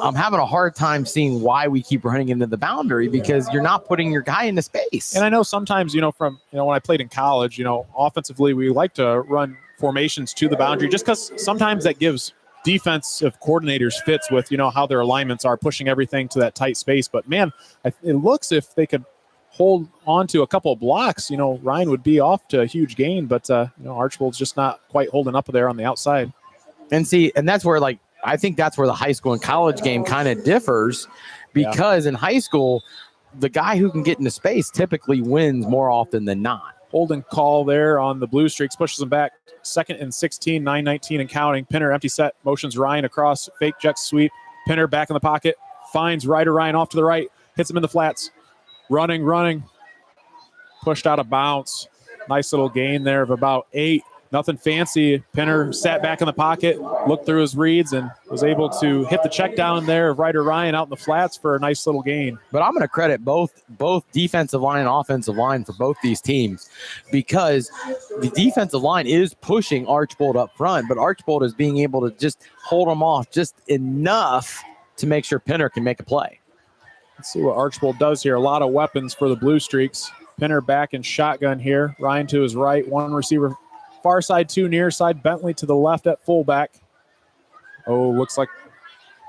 I'm having a hard time seeing why we keep running into the boundary, because you're not putting your guy into space. And I know sometimes, from when I played in college, offensively, we like to run formations to the boundary just because sometimes that gives defensive coordinators fits with, how their alignments are, pushing everything to that tight space. But, man, it looks if they could hold on to a couple of blocks, Ryan would be off to a huge gain. But, Archbold's just not quite holding up there on the outside. And that's where, I think that's where the high school and college game kind of differs, because in high school, the guy who can get into space typically wins more often than not. Holding call there on the Blue Streaks, pushes them back. 2nd and 16, 9:19 and counting. Pinner empty set, motions Ryan across, fake jet sweep. Pinner back in the pocket, finds Ryder Ryan off to the right, hits him in the flats. Running. pushed out of bounds. Nice little gain there of about 8. Nothing fancy. Pinner sat back in the pocket, looked through his reads, and was able to hit the check down there of Ryder Ryan out in the flats for a nice little gain. But I'm going to credit both defensive line and offensive line for both these teams, because the defensive line is pushing Archbold up front, but Archbold is being able to just hold them off just enough to make sure Pinner can make a play. Let's see what Archbold does here. A lot of weapons for the Blue Streaks. Pinner back in shotgun here. Ryan to his right. One receiver far side, 2 near side. Bentley to the left at fullback. Oh, looks like.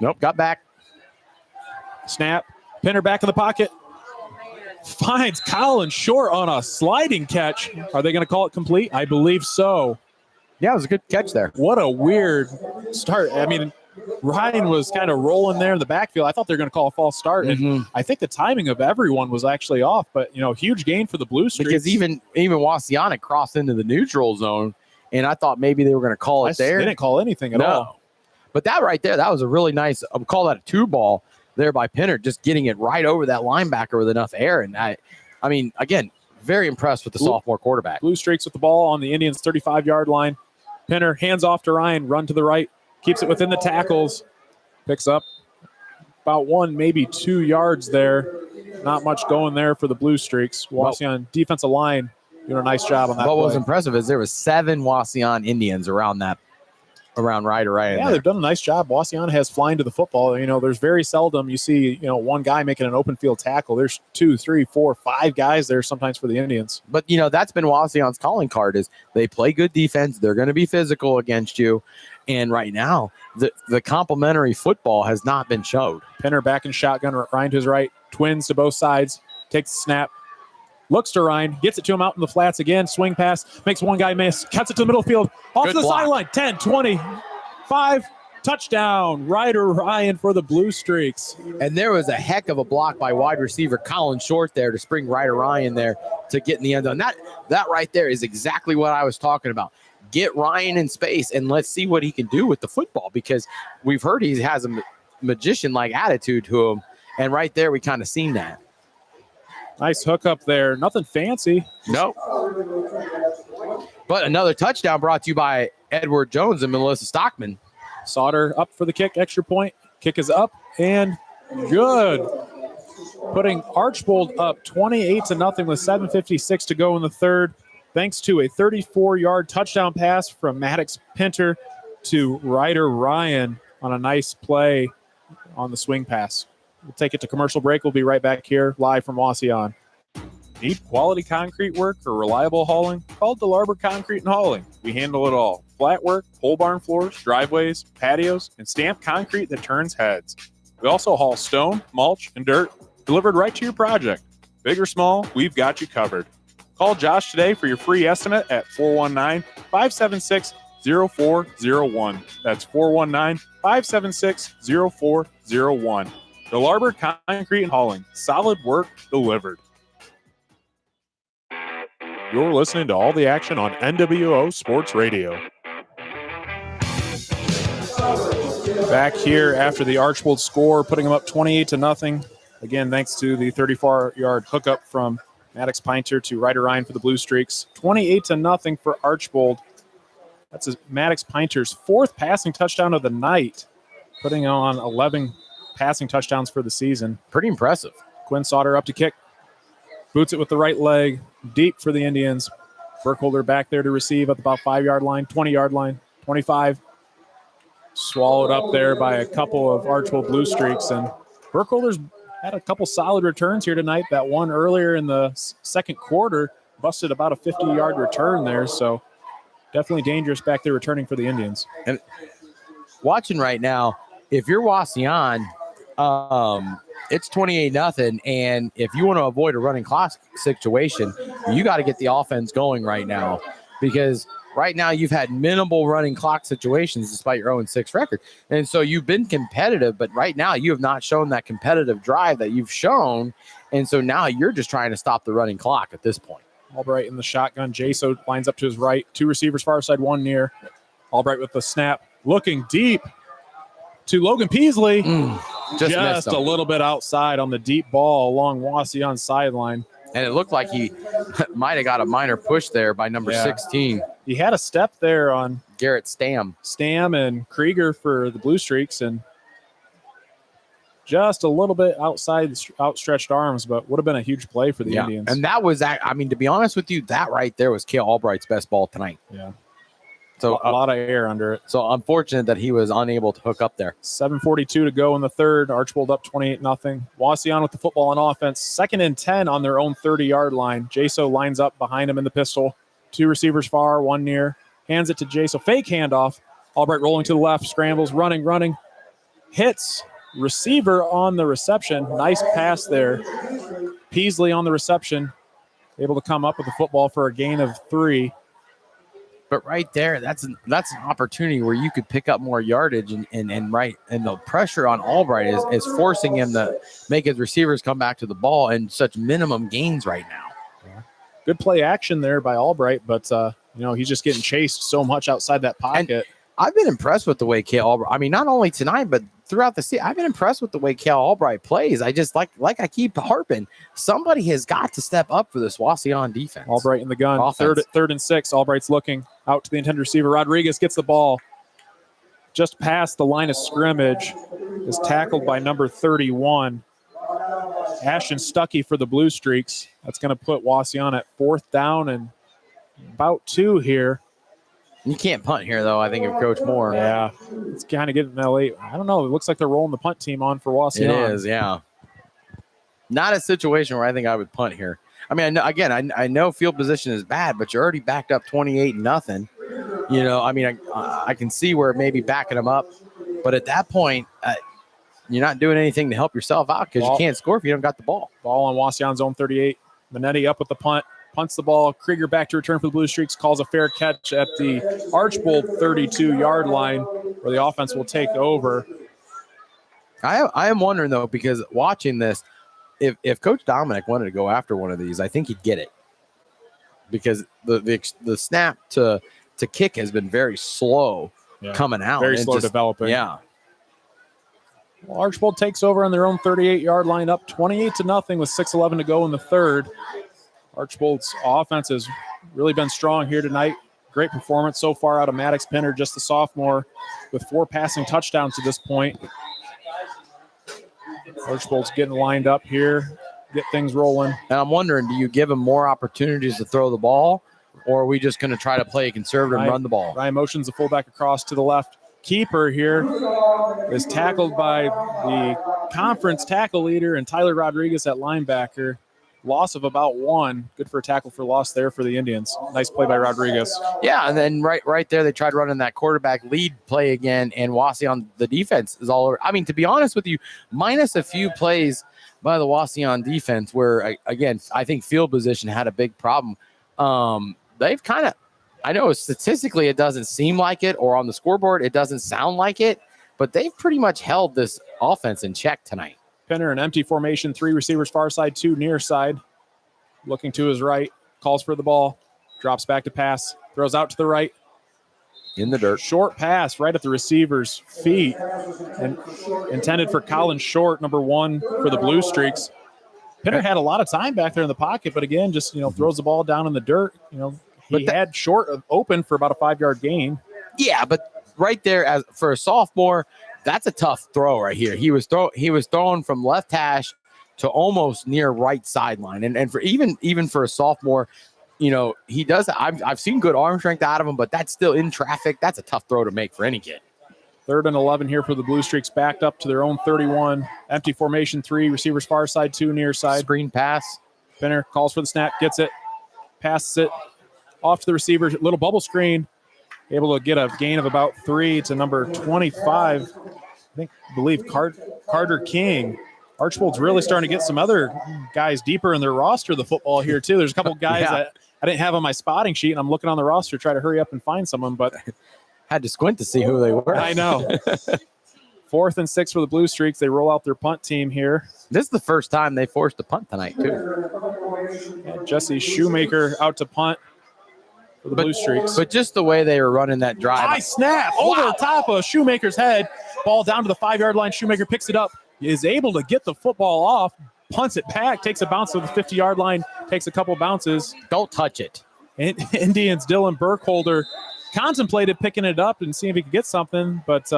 Nope, got back. Snap. Pinner back in the pocket. Finds Colin Short on a sliding catch. Are they going to call it complete? I believe so. Yeah, it was a good catch there. What a weird start. I mean, Ryan was kind of rolling there in the backfield. I thought they were going to call a false start. And I think the timing of everyone was actually off, but, huge gain for the Blue Streaks. Because even Wauseon crossed into the neutral zone, and I thought maybe they were going to call it there. They didn't call anything at all. But that right there, that was a really nice, I would call that a 2-ball there by Pinner, just getting it right over that linebacker with enough air. And I mean, again, very impressed with the sophomore quarterback. Blue Streaks with the ball on the Indians' 35-yard line. Pinner hands off to Ryan, run to the right. Keeps it within the tackles. Picks up about 1, maybe 2 yards there. Not much going there for the Blue Streaks. Wauseon defensive line doing a nice job on that. What was impressive is there was 7 Wauseon Indians around Ryder Ryan. Yeah, they've done a nice job. Wauseon has flying to the football. There's very seldom you see, one guy making an open field tackle. There's 2, 3, 4, 5 guys there sometimes for the Indians. But, that's been Wauseon's calling card is they play good defense. They're going to be physical against you. And right now, the complementary football has not been showed. Pinner back in shotgun, Ryan to his right. Twins to both sides. Takes the snap. Looks to Ryan. Gets it to him out in the flats again. Swing pass. Makes one guy miss. Cuts it to the middle field. Off to the sideline. 10, 20, 5. Touchdown. Ryder Ryan for the Blue Streaks. And there was a heck of a block by wide receiver Colin Short there to spring Ryder Ryan there to get in the end zone. That right there is exactly what I was talking about. Get Ryan in space and let's see what he can do with the football, because we've heard he has a magician-like attitude to him. And right there, we kind of seen that. Nice hook up there. Nothing fancy. Nope. But another touchdown brought to you by Edward Jones and Melissa Stockman. Sauter up for the kick, extra point. Kick is up and good. Putting Archbold up 28-0 with 7:56 to go in the third, thanks to a 34-yard touchdown pass from Maddox Pinter to Ryder Ryan on a nice play on the swing pass. We'll take it to commercial break. We'll be right back here live from Wauseon. Need quality concrete work or reliable hauling? Call DeLarber Concrete and Hauling. We handle it all. Flat work, pole barn floors, driveways, patios, and stamped concrete that turns heads. We also haul stone, mulch, and dirt delivered right to your project. Big or small, we've got you covered. Call Josh today for your free estimate at 419-576-0401. That's 419-576-0401. DeLarber Concrete and Hauling. Solid work delivered. You're listening to all the action on NWO Sports Radio. Back here after the Archbold score, putting them up 28-0. Again, thanks to the 34-yard hookup from Maddox Pinter to Ryder Ryan for the Blue Streaks. 28-0 for Archbold. That's Maddox Pinter's 4th passing touchdown of the night, putting on 11 passing touchdowns for the season. Pretty impressive. Quinn Sauter up to kick. Boots it with the right leg. Deep for the Indians. Burkholder back there to receive at the about 5-yard line, 20-yard line, 25. Swallowed up there by a couple of Archbold Blue Streaks. And Burkholder's had a couple solid returns here tonight. That one earlier in the second quarter busted about a 50-yard return there. So definitely dangerous back there returning for the Indians. And watching right now, if you're Wauseon, it's 28-0, and if you want to avoid a running clock situation, you got to get the offense going right now, because right now you've had minimal running clock situations despite your 0-6 record, and so you've been competitive, but right now you have not shown that competitive drive that you've shown, and so now you're just trying to stop the running clock at this point. Albright in the shotgun. Jaso lines up to his right. 2 receivers far side, 1 near. Albright with the snap, looking deep to Logan Peasley. Just a little bit outside on the deep ball along Wauseon's sideline. And it looked like he might have got a minor push there by number 16. He had a step there on Garrett Stam and Krieger for the Blue Streaks, and just a little bit outside the outstretched arms, but would have been a huge play for the Indians. And that was, I mean, to be honest with you, that right there was Cale Albright's best ball tonight. Yeah. So a lot of air under it. So unfortunate that he was unable to hook up there. 7:42 to go in the third. Archbold up 28-0. Wauseon with the football on offense. 2nd and 10 on their own 30-yard line. Jaso lines up behind him in the pistol. 2 receivers far, 1 near. Hands it to Jaso. Fake handoff. Albright rolling to the left. Scrambles, running. Hits. Receiver on the reception. Nice pass there. Peasley on the reception. Able to come up with the football for a gain of 3. But right there, that's an opportunity where you could pick up more yardage, and the pressure on Albright is forcing him to make his receivers come back to the ball in such minimum gains right now. Yeah. Good play action there by Albright, but he's just getting chased so much outside that pocket. And I've been impressed with the way Cale Albright, I mean, not only tonight, but throughout the season, I've been impressed with the way Cale Albright plays. I just like I keep harping, somebody has got to step up for this Wauseon defense. Albright in the gun. Offense. Third and 6. Albright's looking out to the intended receiver. Rodriguez gets the ball just past the line of scrimmage. Is tackled by number 31. Ashton Stuckey for the Blue Streaks. That's going to put Wauseon at 4th down and about 2 here. You can't punt here, though, I think, of Coach Moore. Yeah, it's kind of getting that late. I don't know. It looks like they're rolling the punt team on for Wauseon. It is, yeah. Not a situation where I think I would punt here. I mean, I know field position is bad, but you're already backed up 28-0. I mean, I can see where maybe backing them up, but at that point, you're not doing anything to help yourself out because you can't score if you don't got the ball. Ball on Wauseon's own 38. Minetti up with the punt. Punts the ball. Krieger back to return for the Blue Streaks. Calls a fair catch at the Archbold 32-yard line where the offense will take over. I am wondering, though, because watching this, if Coach Dominic wanted to go after one of these, I think he'd get it. Because the snap to kick has been very slow coming out. Very slow developing. Yeah. Well, Archbold takes over on their own 38-yard line, up 28-0 with 6:11 to go in the third. Archbold's offense has really been strong here tonight. Great performance so far out of Maddox Pinner, just a sophomore, with 4 passing touchdowns to this point. Archbold's getting lined up here, get things rolling. And I'm wondering, do you give him more opportunities to throw the ball, or are we just going to try to play conservative and run the ball? Ryan motions the fullback across to the left. Keeper here is tackled by the conference tackle leader and Tyler Rodriguez at linebacker. Loss of about 1. Good for a tackle for loss there for the Indians. Nice play by Rodriguez. Yeah, and then right there, they tried running that quarterback lead play again, and Wauseon, the defense is all over. I mean, to be honest with you, minus a few plays by the Wauseon defense where, again, I think field position had a big problem. They've kind of, I know statistically it doesn't seem like it, or on the scoreboard it doesn't sound like it, but they've pretty much held this offense in check tonight. Pinner, an empty formation, 3 receivers far side, 2 near side. Looking to his right, calls for the ball, drops back to pass, throws out to the right. In the dirt. Short pass right at the receiver's feet, and intended for Colin Short, number 1 for the Blue Streaks. Pinner had a lot of time back there in the pocket, but again, just throws the ball down in the dirt. He had Short open for about a 5-yard gain. Yeah, but right there, as for a sophomore, that's a tough throw right here. He was throwing from left hash to almost near right sideline, and for even for a sophomore, he does. I've seen good arm strength out of him, but that's still in traffic. That's a tough throw to make for any kid. 3rd and 11 here for the Blue Streaks, backed up to their own 31. Empty formation, 3 receivers far side, 2 near side. Screen pass. Pinner calls for the snap, gets it, passes it off to the receiver. Little bubble screen. Able to get a gain of about 3 to number 25. I believe Carter King. Archbold's really starting to get some other guys deeper in their roster of the football here, too. There's a couple guys that I didn't have on my spotting sheet, and I'm looking on the roster to try to hurry up and find someone, but had to squint to see who they were. I know. 4th and 6 for the Blue Streaks. They roll out their punt team here. This is the first time they forced a punt tonight, too. Jesse Shoemaker out to punt for the Blue Streaks. But just the way they were running that drive. High snap over the top of Shoemaker's head. Ball down to the 5-yard line. Shoemaker picks it up. Is able to get the football off, punts it back, takes a bounce to the 50-yard line, takes a couple bounces. Don't touch it. And Indians' Dylan Burkholder contemplated picking it up and seeing if he could get something, but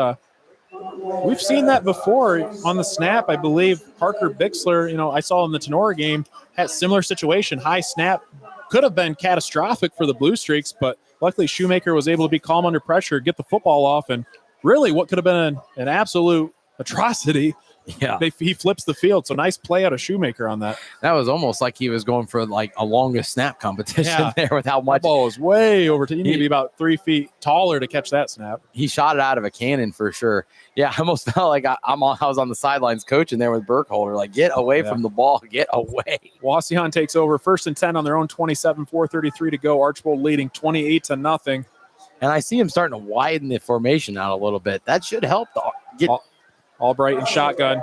we've seen that before on the snap. I believe Parker Bixler, I saw in the Tenora game, had similar situation. High snap could have been catastrophic for the Blue Streaks, but luckily Shoemaker was able to be calm under pressure, get the football off, and really what could have been an absolute atrocity. Yeah, he flips the field. So nice play out of Shoemaker on that. That was almost like he was going for like a longest snap competition there with how much. The ball was way over. You need to be about 3 feet taller to catch that snap. He shot it out of a cannon for sure. Yeah, I almost felt like I was on the sidelines coaching there with Burkholder. Like, get away from the ball. Get away. Wauseon takes over 1st and 10 on their own 27, 4:33 to go. Archbold leading 28-0. And I see him starting to widen the formation out a little bit. That should help. Albright in shotgun.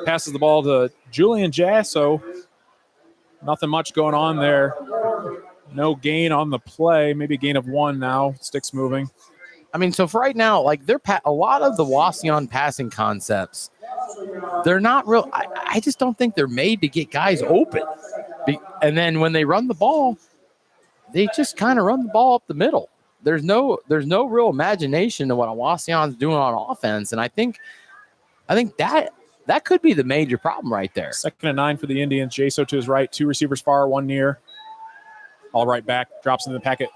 Passes the ball to Julian Jasso. Nothing much going on there. No gain on the play. Maybe a gain of 1 now. Sticks moving. I mean, so for right now, like a lot of the Wauseon passing concepts, they're not real. I just don't think they're made to get guys open. And then when they run the ball, they just kind of run the ball up the middle. There's no real imagination to what Wauseon's doing on offense. And I think that could be the major problem right there. 2nd and 9 for the Indians. Jaso to his right, 2 receivers far, 1 near. Albright back, drops into the packet.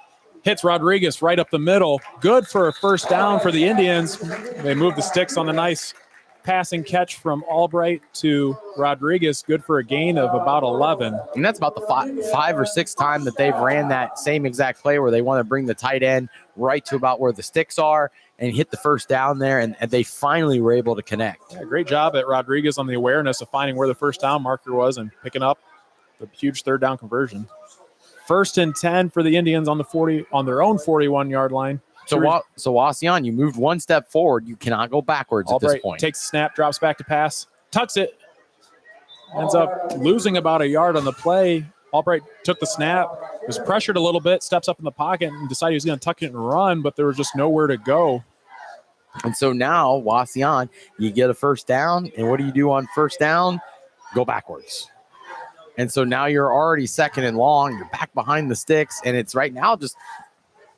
Hits Rodriguez right up the middle. Good for a 1st down for the Indians. They move the sticks on the nice passing catch from Albright to Rodriguez. Good for a gain of about 11. And that's about the 5 or 6 time that they've ran that same exact play where they want to bring the tight end right to about where the sticks are and hit the 1st down there, and they finally were able to connect. Yeah, great job at Rodriguez on the awareness of finding where the 1st down marker was and picking up the huge 3rd down conversion. 1st and 10 for the Indians on their own 41-yard line. So Wauseon, you moved 1 step forward. You cannot go backwards Albright at this point. Takes the snap, drops back to pass, tucks it, ends up losing about a yard on the play. Albright took the snap, was pressured a little bit, steps up in the pocket, and decided he was going to tuck it and run, but there was just nowhere to go. And so now, Wauseon, you get a 1st down, and what do you do on 1st down? Go backwards. And so now you're already 2nd and long. You're back behind the sticks, and it's right now just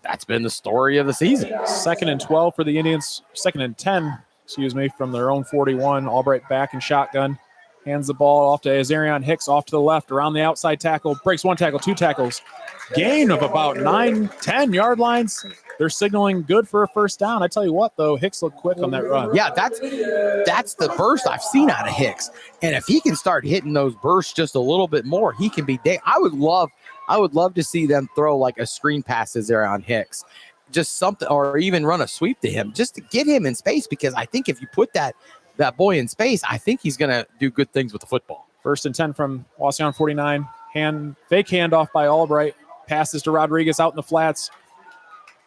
that's been the story of the season. 2nd and 12 for the Indians. 2nd and 10, from their own 41. Albright back in shotgun. Hands the ball off to Azarion Hicks off to the left around the outside tackle. Breaks 1 tackle, 2 tackles. Gain of about 9-10 yard lines. They're signaling good for a 1st down. I tell you what, though, Hicks looked quick on that run. Yeah, that's the burst I've seen out of Hicks. And if he can start hitting those bursts just a little bit more, he can be I would love to see them throw like a screen passes there on Hicks. Just something, or even run a sweep to him just to get him in space, because I think if you put that boy in space, I think he's going to do good things with the football. 1st and 10 from Wauseon 49. Fake handoff by Albright. Passes to Rodriguez out in the flats.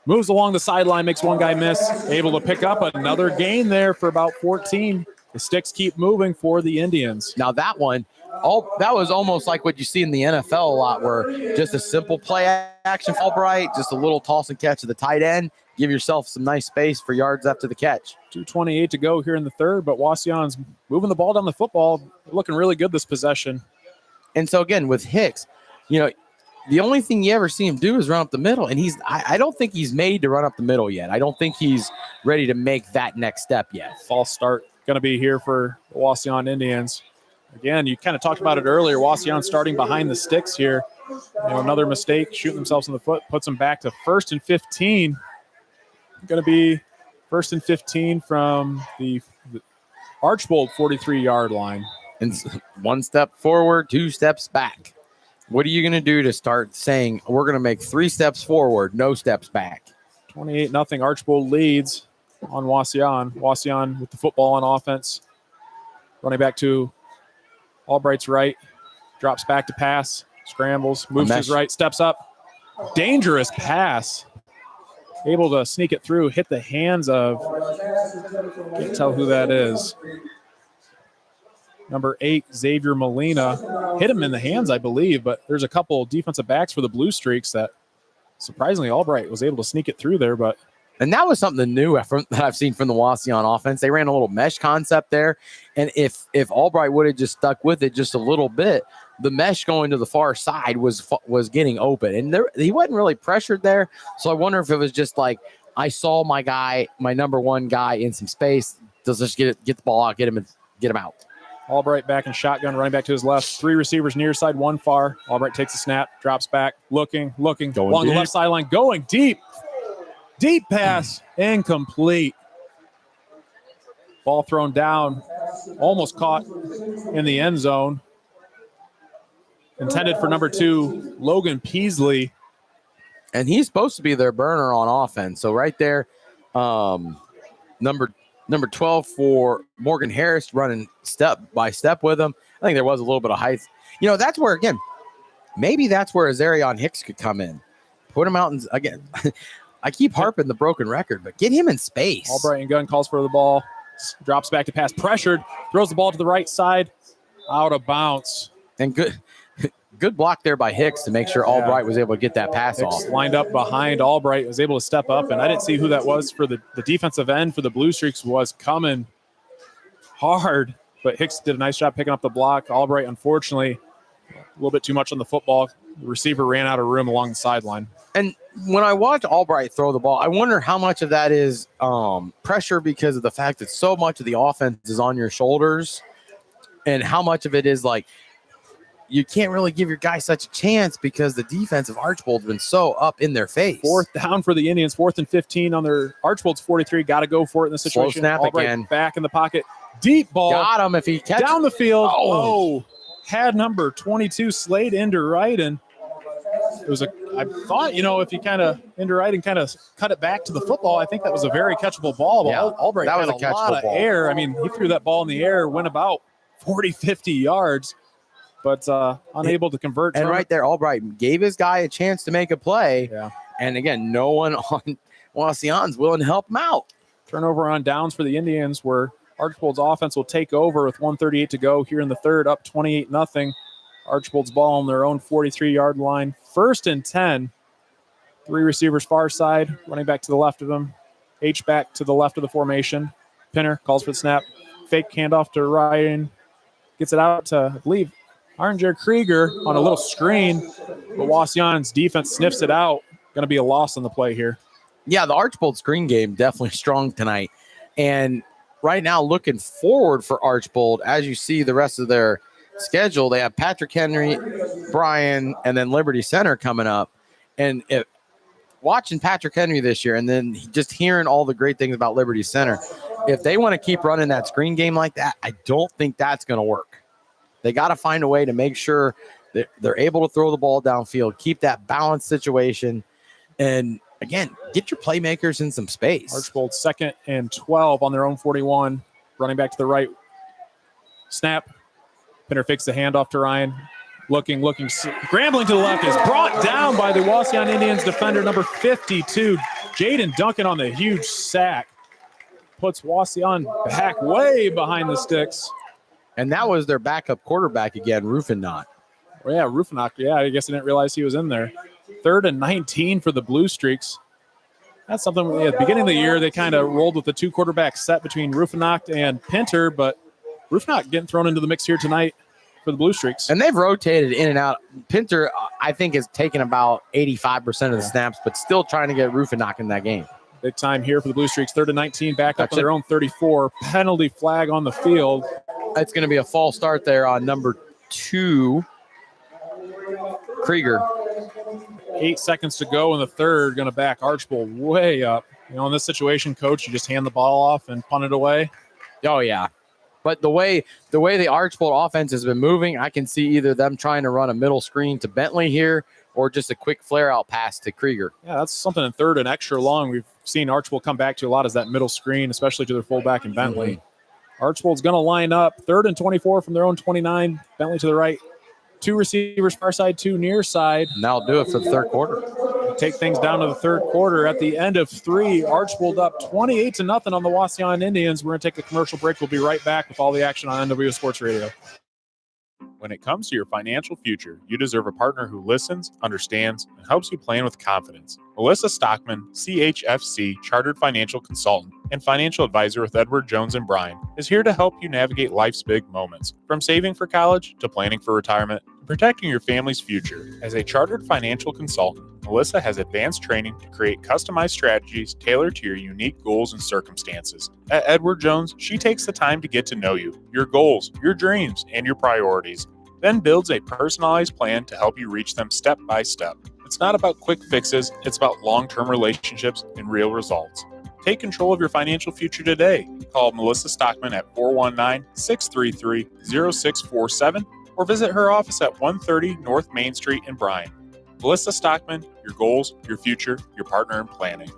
Moves along the sideline, makes 1 guy miss. Able to pick up another gain there for about 14. The sticks keep moving for the Indians. Now that one, that was almost like what you see in the NFL a lot, where just a simple play action Albright, just a little toss and catch to the tight end. Give yourself some nice space for yards after the catch. 2:28 to go here in the 3rd, but Wauseon's moving the ball down the football, looking really good this possession. And so again, with Hicks, the only thing you ever see him do is run up the middle, and I don't think he's made to run up the middle yet. I don't think he's ready to make that next step yet. False start going to be here for the Wauseon Indians. Again, you kind of talked about it earlier. Wauseon starting behind the sticks here. Another mistake, shooting themselves in the foot, puts them back to 1st and 15. Going to be 1st and 15 from the Archbold 43-yard line. And 1 step forward, 2 steps back. What are you going to do to start saying we're going to make 3 steps forward, no steps back? 28-0. Archbold leads on Wauseon. Wauseon with the football on offense. Running back to Albright's right. Drops back to pass. Scrambles. Moves to his right. Steps up. Dangerous pass. Able to sneak it through. Hit the hands of, can't tell who that is. Number 8, Xavier Molina. Hit him in the hands, I believe, but there's a couple defensive backs for the Blue Streaks that surprisingly Albright was able to sneak it through there, but And that was something new that I've seen from the Wauseon offense. They ran a little mesh concept there. And if Albright would have just stuck with it just a little bit, the mesh going to the far side was getting open. And he wasn't really pressured there. So I wonder if it was just like, I saw my number one guy in some space. Does just get the ball out, get him out. Albright back in shotgun, running back to his left. 3 receivers near side, 1 far. Albright takes a snap, drops back, looking going along deep. the left sideline, going deep. Deep pass, incomplete. Ball thrown down, almost caught in the end zone. Intended for number 2, Logan Peasley. And he's supposed to be their burner on offense. So right there, number 12 for Morgan Harris running step by step with him. I think there was a little bit of height. You know, that's where, again, maybe that's where Azarion Hicks could come in. Put him out and again. I keep harping the broken record, but get him in space. Albright and gun calls for the ball. Drops back to pass. Pressured. Throws the ball to the right side. Out of bounds. And good block there by Hicks to make sure Albright was able to get that pass Hicks off. lined up behind Albright. Was able to step up. And I didn't see who that was for the defensive end for the Blue Streaks. Was coming hard. But Hicks did a nice job picking up the block. Albright, unfortunately, a little bit too much on the football. The receiver ran out of room along the sideline. And when I watch Albright throw the ball, I wonder how much of that is pressure because of the fact that so much of the offense is on your shoulders, and how much of it is like you can't really give your guy such a chance because the defense of Archbold's been so up in their face. 4th down for the Indians, 4th and 15 on their Archbold's 43. Got to go for it in this situation. Slow snap Albright again. Back in the pocket. Deep ball. Got him if he catches. Down the field. Oh. Had number 22 Slade into right, and it was I thought, if you kind of into right and kind of cut it back to the football, I think that was a very catchable ball. But Yeah, Albright that had was a a lot catchable of ball. air. I mean, he threw that ball in the air, went about 40, 50 yards, but unable to convert. And right there, Albright gave his guy a chance to make a play. Yeah. And again, no one on Wauseon's willing to help him out. Turnover on downs for the Indians, where Archbold's offense will take over with 1:38 to go here in the third, up 28-0. Archbold's ball on their own 43-yard line. 1st and 10. 3 receivers far side, running back to the left of him. H back to the left of the formation. Pinner calls for the snap. Fake handoff to Ryan. Gets it out to, I believe, Arnger Krieger on a little screen. But Wauseon's defense sniffs it out. Going to be a loss on the play here. Yeah, the Archbold screen game definitely strong tonight. And right now, looking forward for Archbold, as you see the rest of their schedule, they have Patrick Henry, Bryan, and then Liberty Center coming up. And watching Patrick Henry this year and then just hearing all the great things about Liberty Center, if they want to keep running that screen game like that, I don't think that's going to work. They got to find a way to make sure that they're able to throw the ball downfield, keep that balanced situation, and again, get your playmakers in some space. Archbold 2nd and 12 on their own 41. Running back to the right. Snap. Pinner fakes the handoff to Ryan. Looking, scrambling to the left, is brought down by the Wauseon Indians defender, number 52, Jaden Duncan on the huge sack. Puts Wauseon back way behind the sticks. And that was their backup quarterback again, Rufenot. Well, yeah, Rufenach. Yeah, I guess I didn't realize he was in there. 3rd and 19 for the Blue Streaks. That's something at the beginning of the year, they kind of rolled with the 2 quarterback set between Rufenach and Pinter, but Rufenach getting thrown into the mix here tonight for the Blue Streaks. And they've rotated in and out. Pinter, I think, has taken about 85% of the snaps, but still trying to get Rufenach in that game. Big time here for the Blue Streaks. 3rd and 19, back up on their own 34. Penalty flag on the field. It's going to be a false start there on number 2, Krieger. 8 seconds to go in the third. Going to back Archbold way up. In this situation, coach, you just hand the ball off and punt it away. Oh, yeah. But the way the Archbold offense has been moving, I can see either them trying to run a middle screen to Bentley here or just a quick flare-out pass to Krieger. Yeah, that's something in 3rd and extra long we've seen Archbold come back to a lot, is that middle screen, especially to their fullback in Bentley. Archbold's going to line up. 3rd and 24 from their own 29. Bentley to the right. 2 receivers far side, 2 near side. And that'll do it for the third quarter. Take things down to the third quarter. At the end of 3, Archbold up 28-0 on the Wauseon Indians. We're going to take a commercial break. We'll be right back with all the action on NWS Sports Radio. When it comes to your financial future, you deserve a partner who listens, understands, and helps you plan with confidence. Melissa Stockman, CHFC Chartered Financial Consultant and Financial Advisor with Edward Jones and Bryan, is here to help you navigate life's big moments, from saving for college to planning for retirement to protecting your family's future. As a chartered financial consultant, Melissa has advanced training to create customized strategies tailored to your unique goals and circumstances. At Edward Jones, she takes the time to get to know you, your goals, your dreams, and your priorities, then builds a personalized plan to help you reach them step by step. It's not about quick fixes, it's about long-term relationships and real results. Take control of your financial future today. Call Melissa Stockman at 419-633-0647 or visit her office at 130 North Main Street in Bryan. Melissa Stockman, your goals, your future, your partner in planning.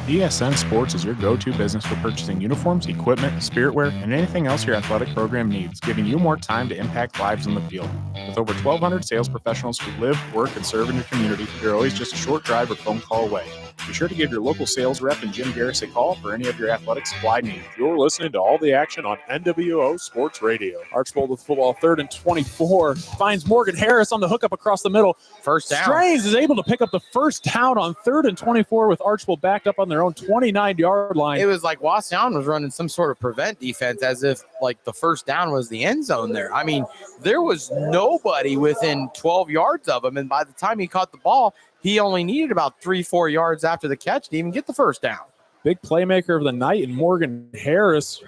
DSN Sports is your go-to business for purchasing uniforms, equipment, spiritwear, and anything else your athletic program needs, giving you more time to impact lives in the field. With over 1,200 sales professionals who live, work, and serve in your community, you're always just a short drive or phone call away. Be sure to give your local sales rep and Jim Garris a call for any of your athletic supply needs. You're listening to all the action on NWO Sports Radio. Archbold with football, 3rd and 24. Finds Morgan Harris on the hookup across the middle. First down. Strains is able to pick up the first down on 3rd and 24 with Archbold backed up on their own 29-yard line. It was like Wauseon was running some sort of prevent defense as if like the first down was the end zone there. I mean, there was nobody within 12 yards of him. And by the time he caught the ball, he only needed about 3-4 yards after the catch to even get the first down. Big playmaker of the night, and Morgan Harris,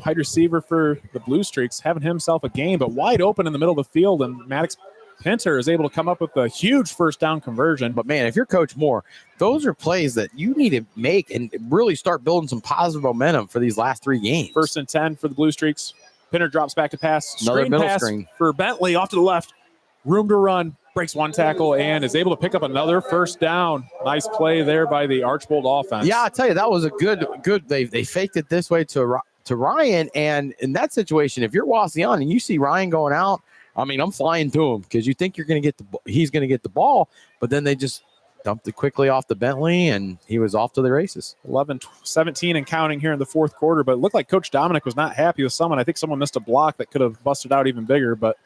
wide receiver for the Blue Streaks, having himself a game, but wide open in the middle of the field, and Maddox Pinter is able to come up with a huge first down conversion. But, man, if you're Coach Moore, those are plays that you need to make and really start building some positive momentum for these last 3 games. 1st and 10 for the Blue Streaks. Pinter drops back to pass. Another middle pass screen for Bentley off to the left. Room to run. Breaks one tackle and is able to pick up another first down. Nice play there by the Archbold offense. Yeah, I'll tell you, that was a good. They faked it this way to Ryan. And in that situation, if you're Wauseon and you see Ryan going out, I mean, I'm flying to him because you think he's going to get the ball, but then they just dumped it quickly off the Bentley and he was off to the races. 11-17 and counting here in the 4th quarter, but it looked like Coach Dominic was not happy with someone. I think someone missed a block that could have busted out even bigger, but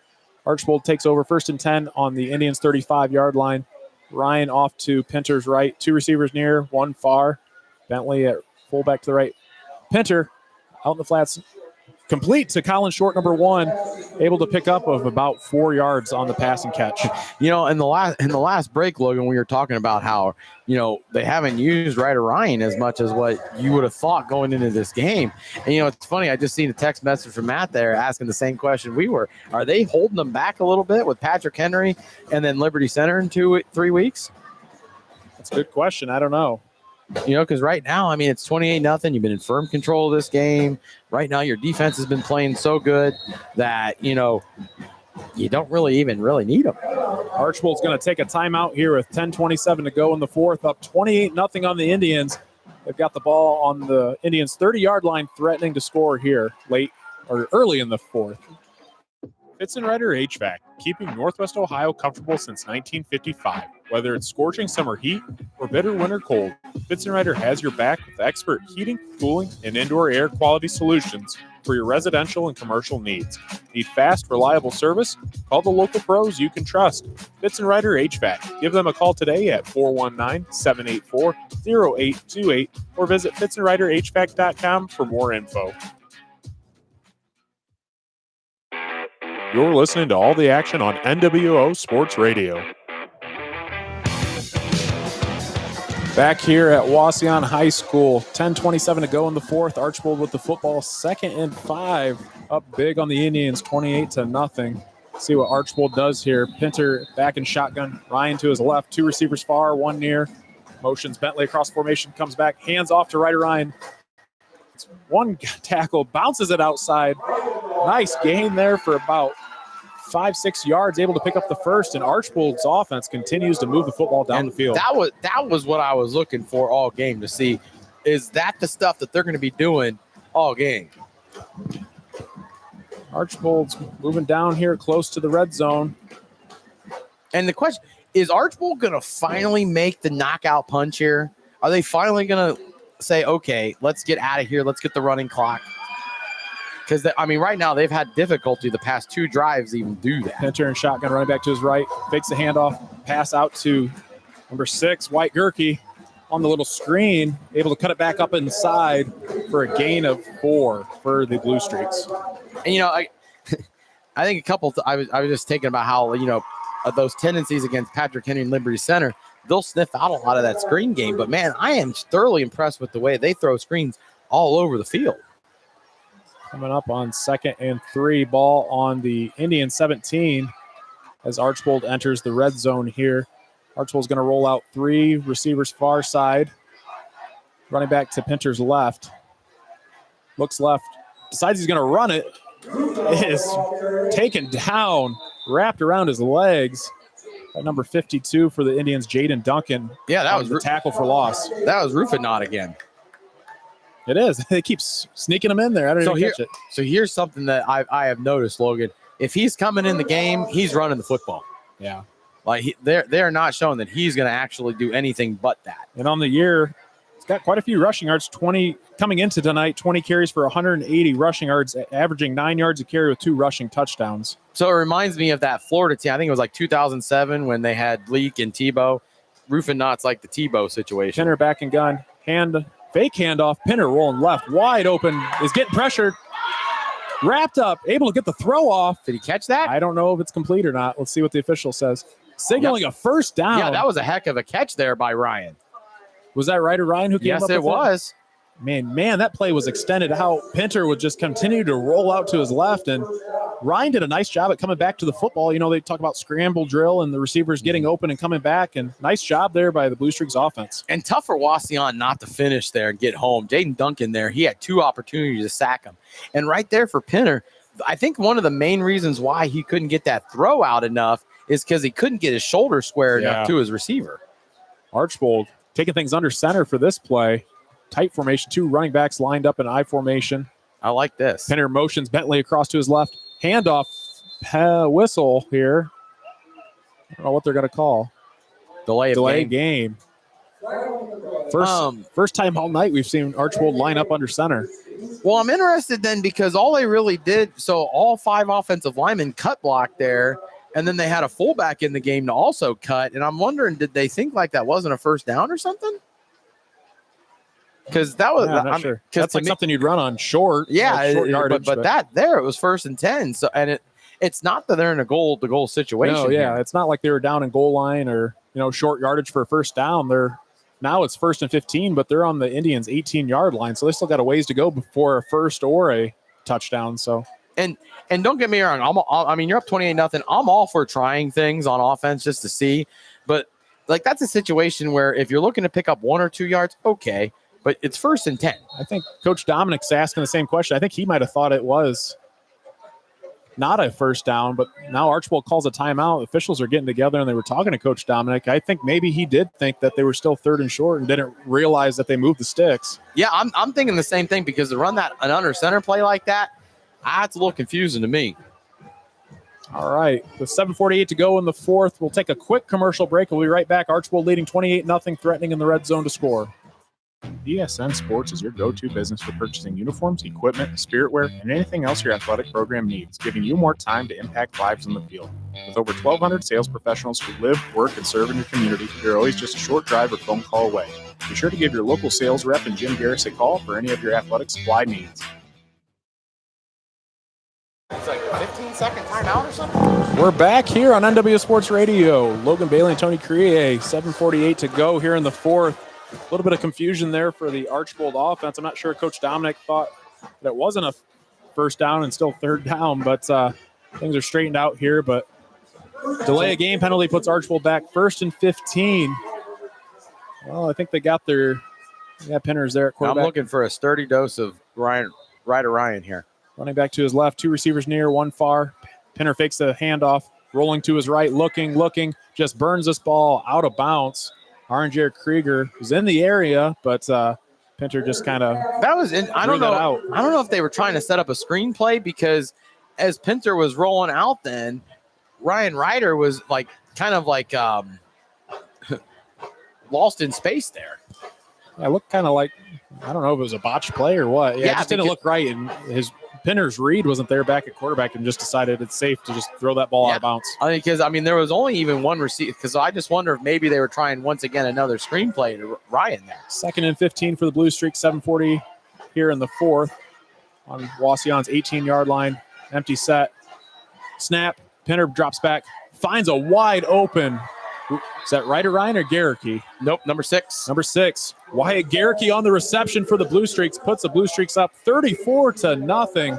Archbold takes over 1st and 10 on the Indians' 35-yard line. Ryan off to Pinter's right. 2 receivers near, 1 far. Bentley at fullback to the right. Pinter out in the flats. Complete to Colin Short, number 1, able to pick up of about 4 yards on the pass and catch. You know, in the last break, Logan, we were talking about how, they haven't used Ryder Ryan as much as what you would have thought going into this game. And, it's funny. I just seen a text message from Matt there asking the same question we were. Are they holding them back a little bit with Patrick Henry and then Liberty Center in 3 weeks? That's a good question. I don't know. Because right now, I mean, it's 28-0. You've been in firm control of this game. Right now, your defense has been playing so good that, you don't really need them. Archbold's going to take a timeout here with 10:27 to go in the 4th, up 28-0 on the Indians. They've got the ball on the Indians' 30-yard line, threatening to score here early in the 4th. Fitzenreiter HVAC, keeping Northwest Ohio comfortable since 1955. Whether it's scorching summer heat or bitter winter cold, Fitzenreiter has your back with expert heating, cooling, and indoor air quality solutions for your residential and commercial needs. Need fast, reliable service? Call the local pros you can trust. Fitzenreiter HVAC. Give them a call today at 419-784-0828 or visit fitzenreiterhvac.com for more info. You're listening to all the action on NWO Sports Radio. Back here at Wauseon High School, 10:27 to go in the 4th. Archbold with the football, 2nd and 5, up big on the Indians, 28-0. See what Archbold does here. Pinter back in shotgun. Ryan to his left, 2 receivers far, 1 near. Motions Bentley across formation, comes back, hands off to Ryder Ryan. It's 1 tackle, bounces it outside. Nice gain there for about 5-6 yards, able to pick up the first, and Archbold's offense continues to move the football down the field. That was what I was looking for all game to see. Is that the stuff that they're going to be doing all game? Archbold's moving down here close to the red zone. And the question, is Archbold going to finally make the knockout punch here? Are they finally going to say, okay, let's get out of here. Let's get the running clock? Because, I mean, right now they've had difficulty the past 2 drives to even do that. Pinter and shotgun running back to his right. Fakes the handoff. Pass out to number 6, White Gerke, on the little screen. Able to cut it back up inside for a gain of 4 for the Blue Streaks. And, you know, I think I was just thinking about how, you know, those tendencies against Patrick Henry and Liberty Center, they'll sniff out a lot of that screen game. But, man, I am thoroughly impressed with the way they throw screens all over the field. Coming up on 2nd and 3, ball on the Indian 17 as Archbold enters the red zone here. Archbold's going to roll out 3 receivers far side. Running back to Pinter's left. Looks left. Decides he's going to run it. Is taken down, wrapped around his legs. At number 52 for the Indians, Jaden Duncan. Yeah, that was the tackle for loss. That was Rufinot again. It is. They keep sneaking him in there. I don't even catch it. So here's something that I have noticed, Logan. If he's coming in the game, he's running the football. Yeah. Like they're not showing that he's going to actually do anything but that. And on the year, he's got quite a few rushing yards. 20 coming into tonight. 20 carries for 180 rushing yards, averaging 9 yards a carry with 2 rushing touchdowns. So it reminds me of that Florida team. I think it was like 2007 when they had Leak and Tebow. Rufinot's like the Tebow situation. Pinner back and gun. Fake handoff. Pinner rolling left. Wide open. Is getting pressured. Wrapped up. Able to get the throw off. Did he catch that? I don't know if it's complete or not. Let's see what the official says. Signaling a first down. Yeah, that was a heck of a catch there by Ryan. Was that Ryder Ryan who came up with it? Yes, it was. Man, that play was extended. How Pinter would just continue to roll out to his left, and Ryan did a nice job at coming back to the football. You know, they talk about scramble drill and the receivers getting open and coming back, and nice job there by the Blue Streaks offense. And tough for Wauseon not to finish there and get home. Jaden Duncan there, he had 2 opportunities to sack him. And right there for Pinter, I think one of the main reasons why he couldn't get that throw out enough is because he couldn't get his shoulder square enough to his receiver. Archbold taking things under center for this play. Tight formation, 2 running backs lined up in I formation. I like this. Pinner motions Bentley across to his left. Handoff, whistle here. I don't know what they're going to call. Delay game. First time all night we've seen Archbold line up under center. Well, I'm interested then because all they really did, so all 5 offensive linemen cut block there, and then they had a fullback in the game to also cut. And I'm wondering, did they think like that wasn't a first down or something? Because that was, I'm not sure. That's like something you'd run on short. Yeah, like short yardage, but that there it was 1st and 10. So and it's not that they're in a goal situation. No, yeah, it's not like they were down in goal line or short yardage for a first down. Now it's 1st and 15, but they're on the Indians' 18-yard line, so they still got a ways to go before a first or a touchdown. So and don't get me wrong, I mean you're up 28-0. I'm all for trying things on offense just to see, but like that's a situation where if you're looking to pick up 1 or 2 yards, okay. But it's 1st and 10. I think Coach Dominic's asking the same question. I think he might have thought it was not a first down, but now Archbold calls a timeout. Officials are getting together, and they were talking to Coach Dominic. I think maybe he did think that they were still 3rd and short and didn't realize that they moved the sticks. Yeah, I'm thinking the same thing because to run an under center play like that, that's a little confusing to me. All right, with 7:48 to go in the 4th, we'll take a quick commercial break. We'll be right back. Archbold leading 28-0, threatening in the red zone to score. ESN Sports is your go-to business for purchasing uniforms, equipment, spiritwear, and anything else your athletic program needs, giving you more time to impact lives on the field. With over 1,200 sales professionals who live, work, and serve in your community, you're always just a short drive or phone call away. Be sure to give your local sales rep and Jim Garris a call for any of your athletic supply needs. It's like a 15-second timeout or something? We're back here on NW Sports Radio. Logan Bailey and Tony Crier, 7:48 to go here in the 4th. A little bit of confusion there for the Archbold offense. I'm not sure Coach Dominic thought that it wasn't a first down and still 3rd down, but things are straightened out here. But delay of game penalty puts Archbold back 1st and 15. Well, I think they got their Pinner's there at quarterback. I'm looking for a sturdy dose of Ryder Ryan here. Running back to his left, 2 receivers near, 1 far. Pinner fakes the handoff, rolling to his right, looking, just burns this ball out of bounds. Aranger Krieger was in the area, but Pinter just kind of I don't know if they were trying to set up a screenplay because as Pinter was rolling out, then Ryan Ryder was lost in space there. Yeah, it looked kind of like, I don't know if it was a botched play or what. Yeah, it just didn't look right, and his Pinner's read wasn't there back at quarterback and just decided it's safe to just throw that ball out of bounds. Because, there was only even one receiver. Because I just wonder if maybe they were trying once again another screenplay to Ryan there. 2nd and 15 for the Blue Streaks, 7:40 here in the fourth on Wauseon's 18-yard line. Empty set. Snap. Pinner drops back. Finds a wide open. Is that Ryder Ryan or Garricky? Nope, number 6. Number 6. Wyatt Garricky on the reception for the Blue Streaks. Puts the Blue Streaks up 34-0.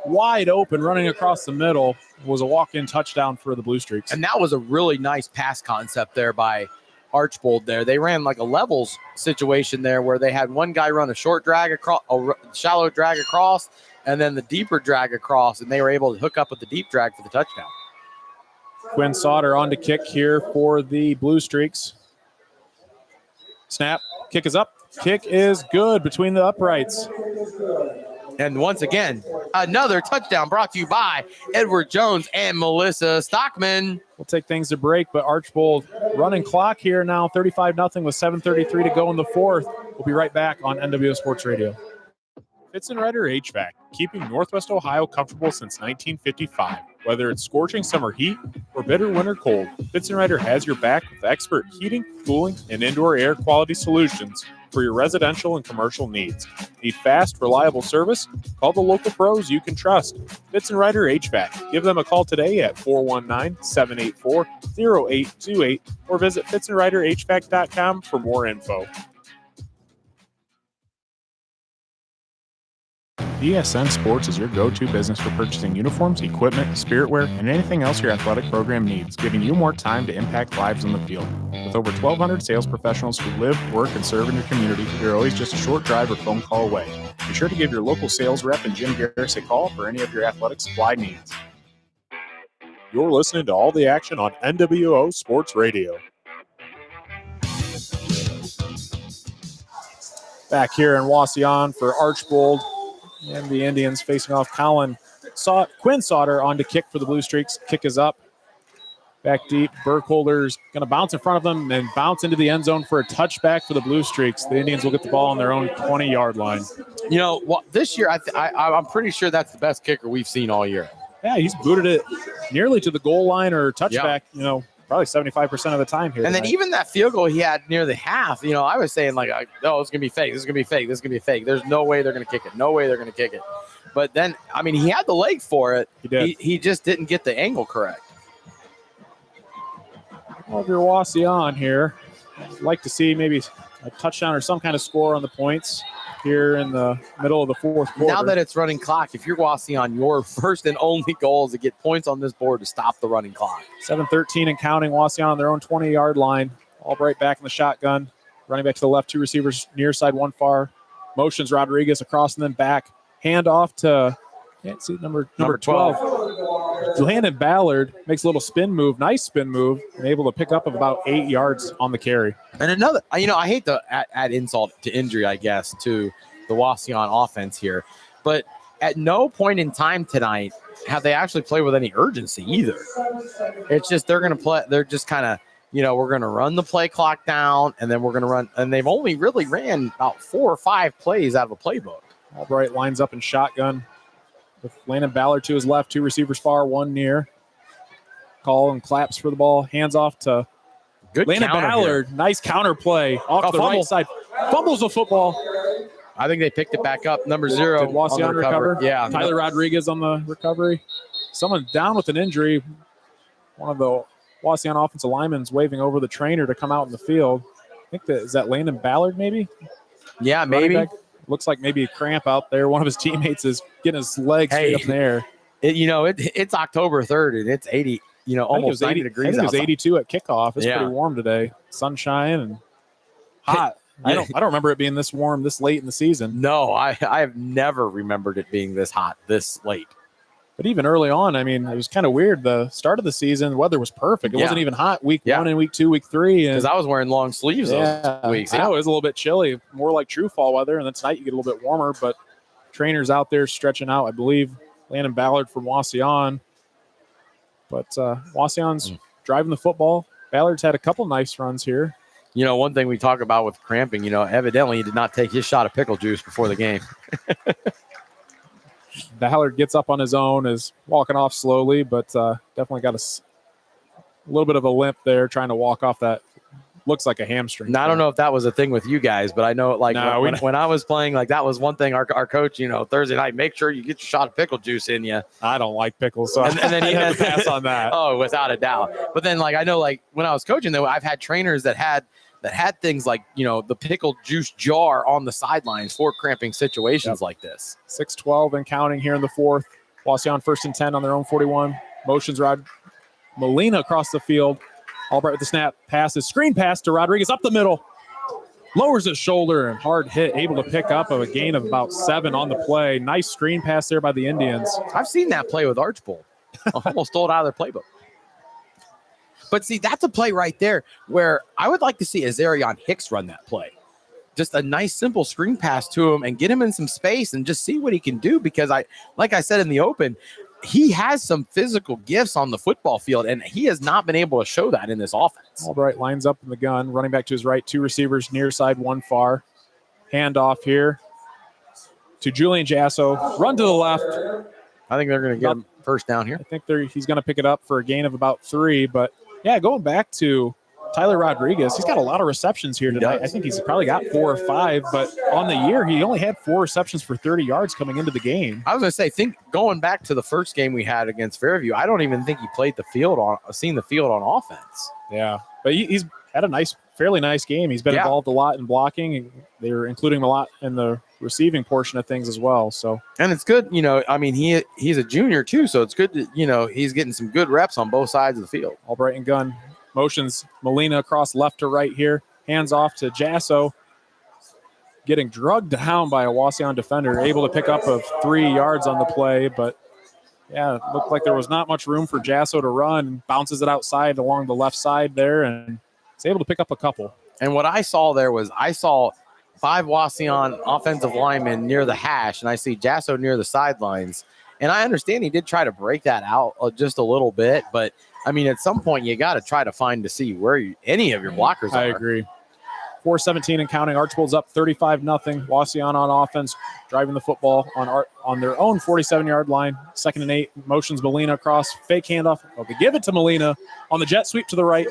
Wide open, running across the middle. Was a walk-in touchdown for the Blue Streaks. And that was a really nice pass concept there by Archbold there. They ran like a levels situation there where they had one guy run a short drag across, a shallow drag across, and then the deeper drag across, and they were able to hook up with the deep drag for the touchdown. Quinn Sauter on to kick here for the Blue Streaks. Snap. Kick is up. Kick is good between the uprights. And once again, another touchdown brought to you by Edward Jones and Melissa Stockman. We'll take things to break, but Archbold running clock here now, 35-0 with 7:33 to go in the fourth. We'll be right back on NWO Sports Radio. Fitzenreiter HVAC, keeping Northwest Ohio comfortable since 1955. Whether it's scorching summer heat or bitter winter cold, Fitzenreiter has your back with expert heating, cooling, and indoor air quality solutions for your residential and commercial needs. Need fast, reliable service? Call the local pros you can trust. Fitzenreiter HVAC. Give them a call today at 419-784-0828 or visit fitzenreiterhvac.com for more info. ESN Sports is your go-to business for purchasing uniforms, equipment, spiritwear, and anything else your athletic program needs, giving you more time to impact lives on the field. With over 1,200 sales professionals who live, work, and serve in your community, you're always just a short drive or phone call away. Be sure to give your local sales rep and Jim Garris a call for any of your athletic supply needs. You're listening to all the action on NWO Sports Radio. Back here in Wauseon for Archbold. And the Indians facing off Quinn Sauter on to kick for the Blue Streaks. Kick is up. Back deep. Burkholder's going to bounce in front of them and bounce into the end zone for a touchback for the Blue Streaks. The Indians will get the ball on their own 20-yard line. This year, I'm pretty sure that's the best kicker we've seen all year. Yeah, he's booted it nearly to the goal line or touchback, probably 75% of the time here. And tonight. then even that field goal he had near the half, I was saying it's going to be fake. This is going to be fake. This is going to be fake. There's no way they're going to kick it. No way they're going to kick it. But then, he had the leg for it. He did. He just didn't get the angle correct. Well, if you're Wauseon here, I'd like to see maybe a touchdown or some kind of score on the points here in the middle of the fourth quarter. Now that it's running clock, if you're Wauseon, your first and only goal is to get points on this board to stop the running clock. 7:13 and counting. Wauseon on their own 20-yard line. Albright back in the shotgun. Running back to the left, 2 receivers near side, 1 far. Motions Rodriguez across and then back. Hand off to number 12. Landon Ballard makes a little spin move, nice spin move, and able to pick up about 8 yards on the carry. And another, I hate to add insult to injury, I guess, to the Wauseon offense here, but at no point in time tonight have they actually played with any urgency either. It's just they're going to play. They're just kind of, we're going to run the play clock down, and then we're going to run. And they've only really ran about 4 or 5 plays out of a playbook. Albright lines up in shotgun with Landon Ballard to his left, 2 receivers far, 1 near. Call and claps for the ball. Hands off to Landon Ballard. Here. Nice counter play off the right side. Fumbles the football. I think they picked it back up. Number 0. Did Wauseon recover? Yeah. Tyler Rodriguez on the recovery. Someone down with an injury. One of the Wauseon offensive linemen waving over the trainer to come out in the field. I think is that Landon Ballard maybe? Yeah, maybe. Looks like maybe a cramp out there. One of his teammates is getting his legs straight up in the air. It's October 3rd, and it's 80, almost 90 degrees I think it was 82 at kickoff. It's pretty warm today. Sunshine and hot. I don't remember it being this warm this late in the season. No, I have never remembered it being this hot this late. But even early on, it was kind of weird. The start of the season, the weather was perfect. It wasn't even hot week 1 and week 2, week 3. Because I was wearing long sleeves those weeks. I know it was a little bit chilly, more like true fall weather. And then tonight you get a little bit warmer. But trainers out there stretching out, I believe, Landon Ballard from Wauseon. But Wauseon's driving the football. Ballard's had a couple nice runs here. One thing we talk about with cramping, evidently he did not take his shot of pickle juice before the game. Ballard gets up on his own, is walking off slowly, but definitely got a little bit of a limp there trying to walk off that. Looks like a hamstring. Now, I don't know if that was a thing with you guys, but I know when I was playing, like that was one thing our coach, Thursday night, make sure you get your shot of pickle juice in you. I don't like pickles, so and then he had to pass on that. Oh, without a doubt. But then I know when I was coaching though, I've had trainers that had things like, the pickle juice jar on the sidelines for cramping situations like this. 6:12 and counting here in the fourth. Wauseon 1st and 10 on their own 41. Motions Rod Molina across the field. Albright with the snap, passes, screen pass to Rodriguez up the middle. Lowers his shoulder and hard hit, able to pick up a gain of about 7 on the play. Nice screen pass there by the Indians. I've seen that play with Archbold. Almost stole it out of their playbook. But see, that's a play right there where I would like to see Azarion Hicks run that play. Just a nice, simple screen pass to him and get him in some space and just see what he can do. Because like I said in the open, he has some physical gifts on the football field, and he has not been able to show that in this offense. Albright lines up in the gun, running back to his right, 2 receivers, near side, 1 far. Handoff here to Julian Jasso. Run to the left. I think they're going to get him first down here. I think he's going to pick it up for a gain of about 3. But, yeah, going back to Tyler Rodriguez, he's got a lot of receptions here tonight. I think he's probably got 4 or 5, but on the year, he only had 4 receptions for 30 yards coming into the game. I was going to say, going back to the first game we had against Fairview, I don't even think he played seen the field on offense. Yeah, but he's had a fairly nice game. He's been involved a lot in blocking, and they're including him a lot in the receiving portion of things as well. So, and it's good, he's a junior too, so it's good that, he's getting some good reps on both sides of the field. Albright and gun. Motions Molina across left to right here. Hands off to Jasso. Getting drugged down by a Wauseon defender. Able to pick up 3 yards on the play. But, yeah, it looked like there was not much room for Jasso to run. Bounces it outside along the left side there and is able to pick up a couple. And what I saw there was 5 Wauseon offensive linemen near the hash, and I see Jasso near the sidelines. And I understand he did try to break that out just a little bit, but at some point you got to try to see where any of your blockers are. I agree. 4:17 and counting. Archbold's up 35-0. Wauseon on offense, driving the football on their own 47-yard line. 2nd and 8. Motions Molina across. Fake handoff. Okay, give it to Molina on the jet sweep to the right.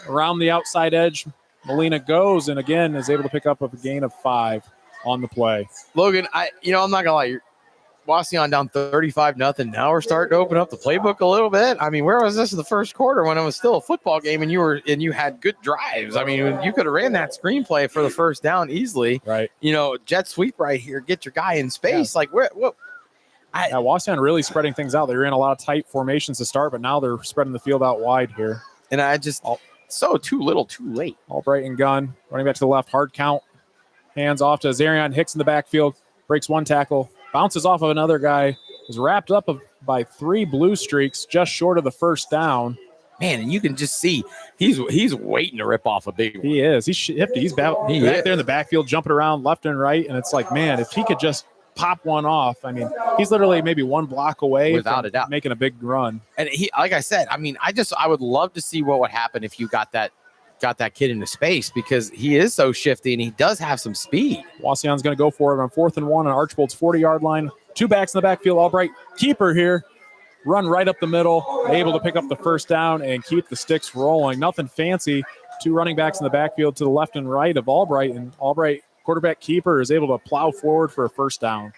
Around the outside edge. Molina goes and again is able to pick up a gain of 5 on the play. Logan, I'm not gonna lie. Wauseon down 35-0. Now we're starting to open up the playbook a little bit. Where was this in the first quarter when it was still a football game and you had good drives? You could have ran that screenplay for the first down easily. Right. Jet sweep right here, get your guy in space. Yeah. Wauseon really spreading things out. They ran a lot of tight formations to start, but now they're spreading the field out wide here. And too little, too late. Albright and gun, running back to the left, hard count. Hands off to Azarion Hicks in the backfield. Breaks 1 tackle. Bounces off of another guy, is wrapped up by 3 blue streaks, just short of the first down. Man, and you can just see he's waiting to rip off a big one. He is. He's shifty. He's back there in the backfield, jumping around left and right, and it's like, man, if he could just pop one off. He's literally maybe 1 block away without a doubt making a big run. And he, like I said, I would love to see what would happen if you got that kid into space, because he is so shifty and he does have some speed. Wauseon's going to go for it on 4th and 1 on Archbold's 40-yard line. 2 backs in the backfield. Albright, keeper here. Run right up the middle. Able to pick up the first down and keep the sticks rolling. Nothing fancy. 2 running backs in the backfield to the left and right of Albright. And Albright, quarterback keeper, is able to plow forward for a first down.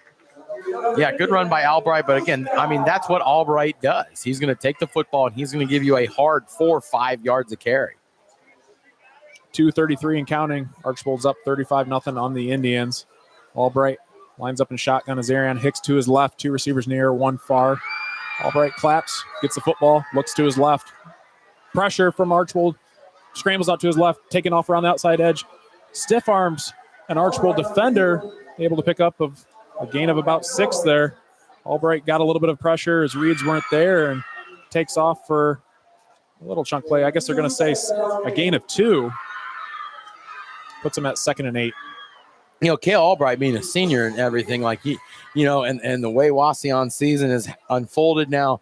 Yeah, good run by Albright. But again, that's what Albright does. He's going to take the football and he's going to give you a hard 4 or 5 yards of carry. 2:33 and counting. Archbold's up 35-0 on the Indians. Albright lines up in shotgun. Azarion Hicks to his left. 2 receivers near, 1 far. Albright claps, gets the football, looks to his left. Pressure from Archbold. Scrambles out to his left, taking off around the outside edge. Stiff arms an Archbold defender, able to pick up a gain of about 6 there. Albright got a little bit of pressure. His reads weren't there and takes off for a little chunk play. I guess they're going to say a gain of 2. Puts him at 2nd and 8. Cale Albright being a senior and everything, and the way Wauseon's season is unfolded now,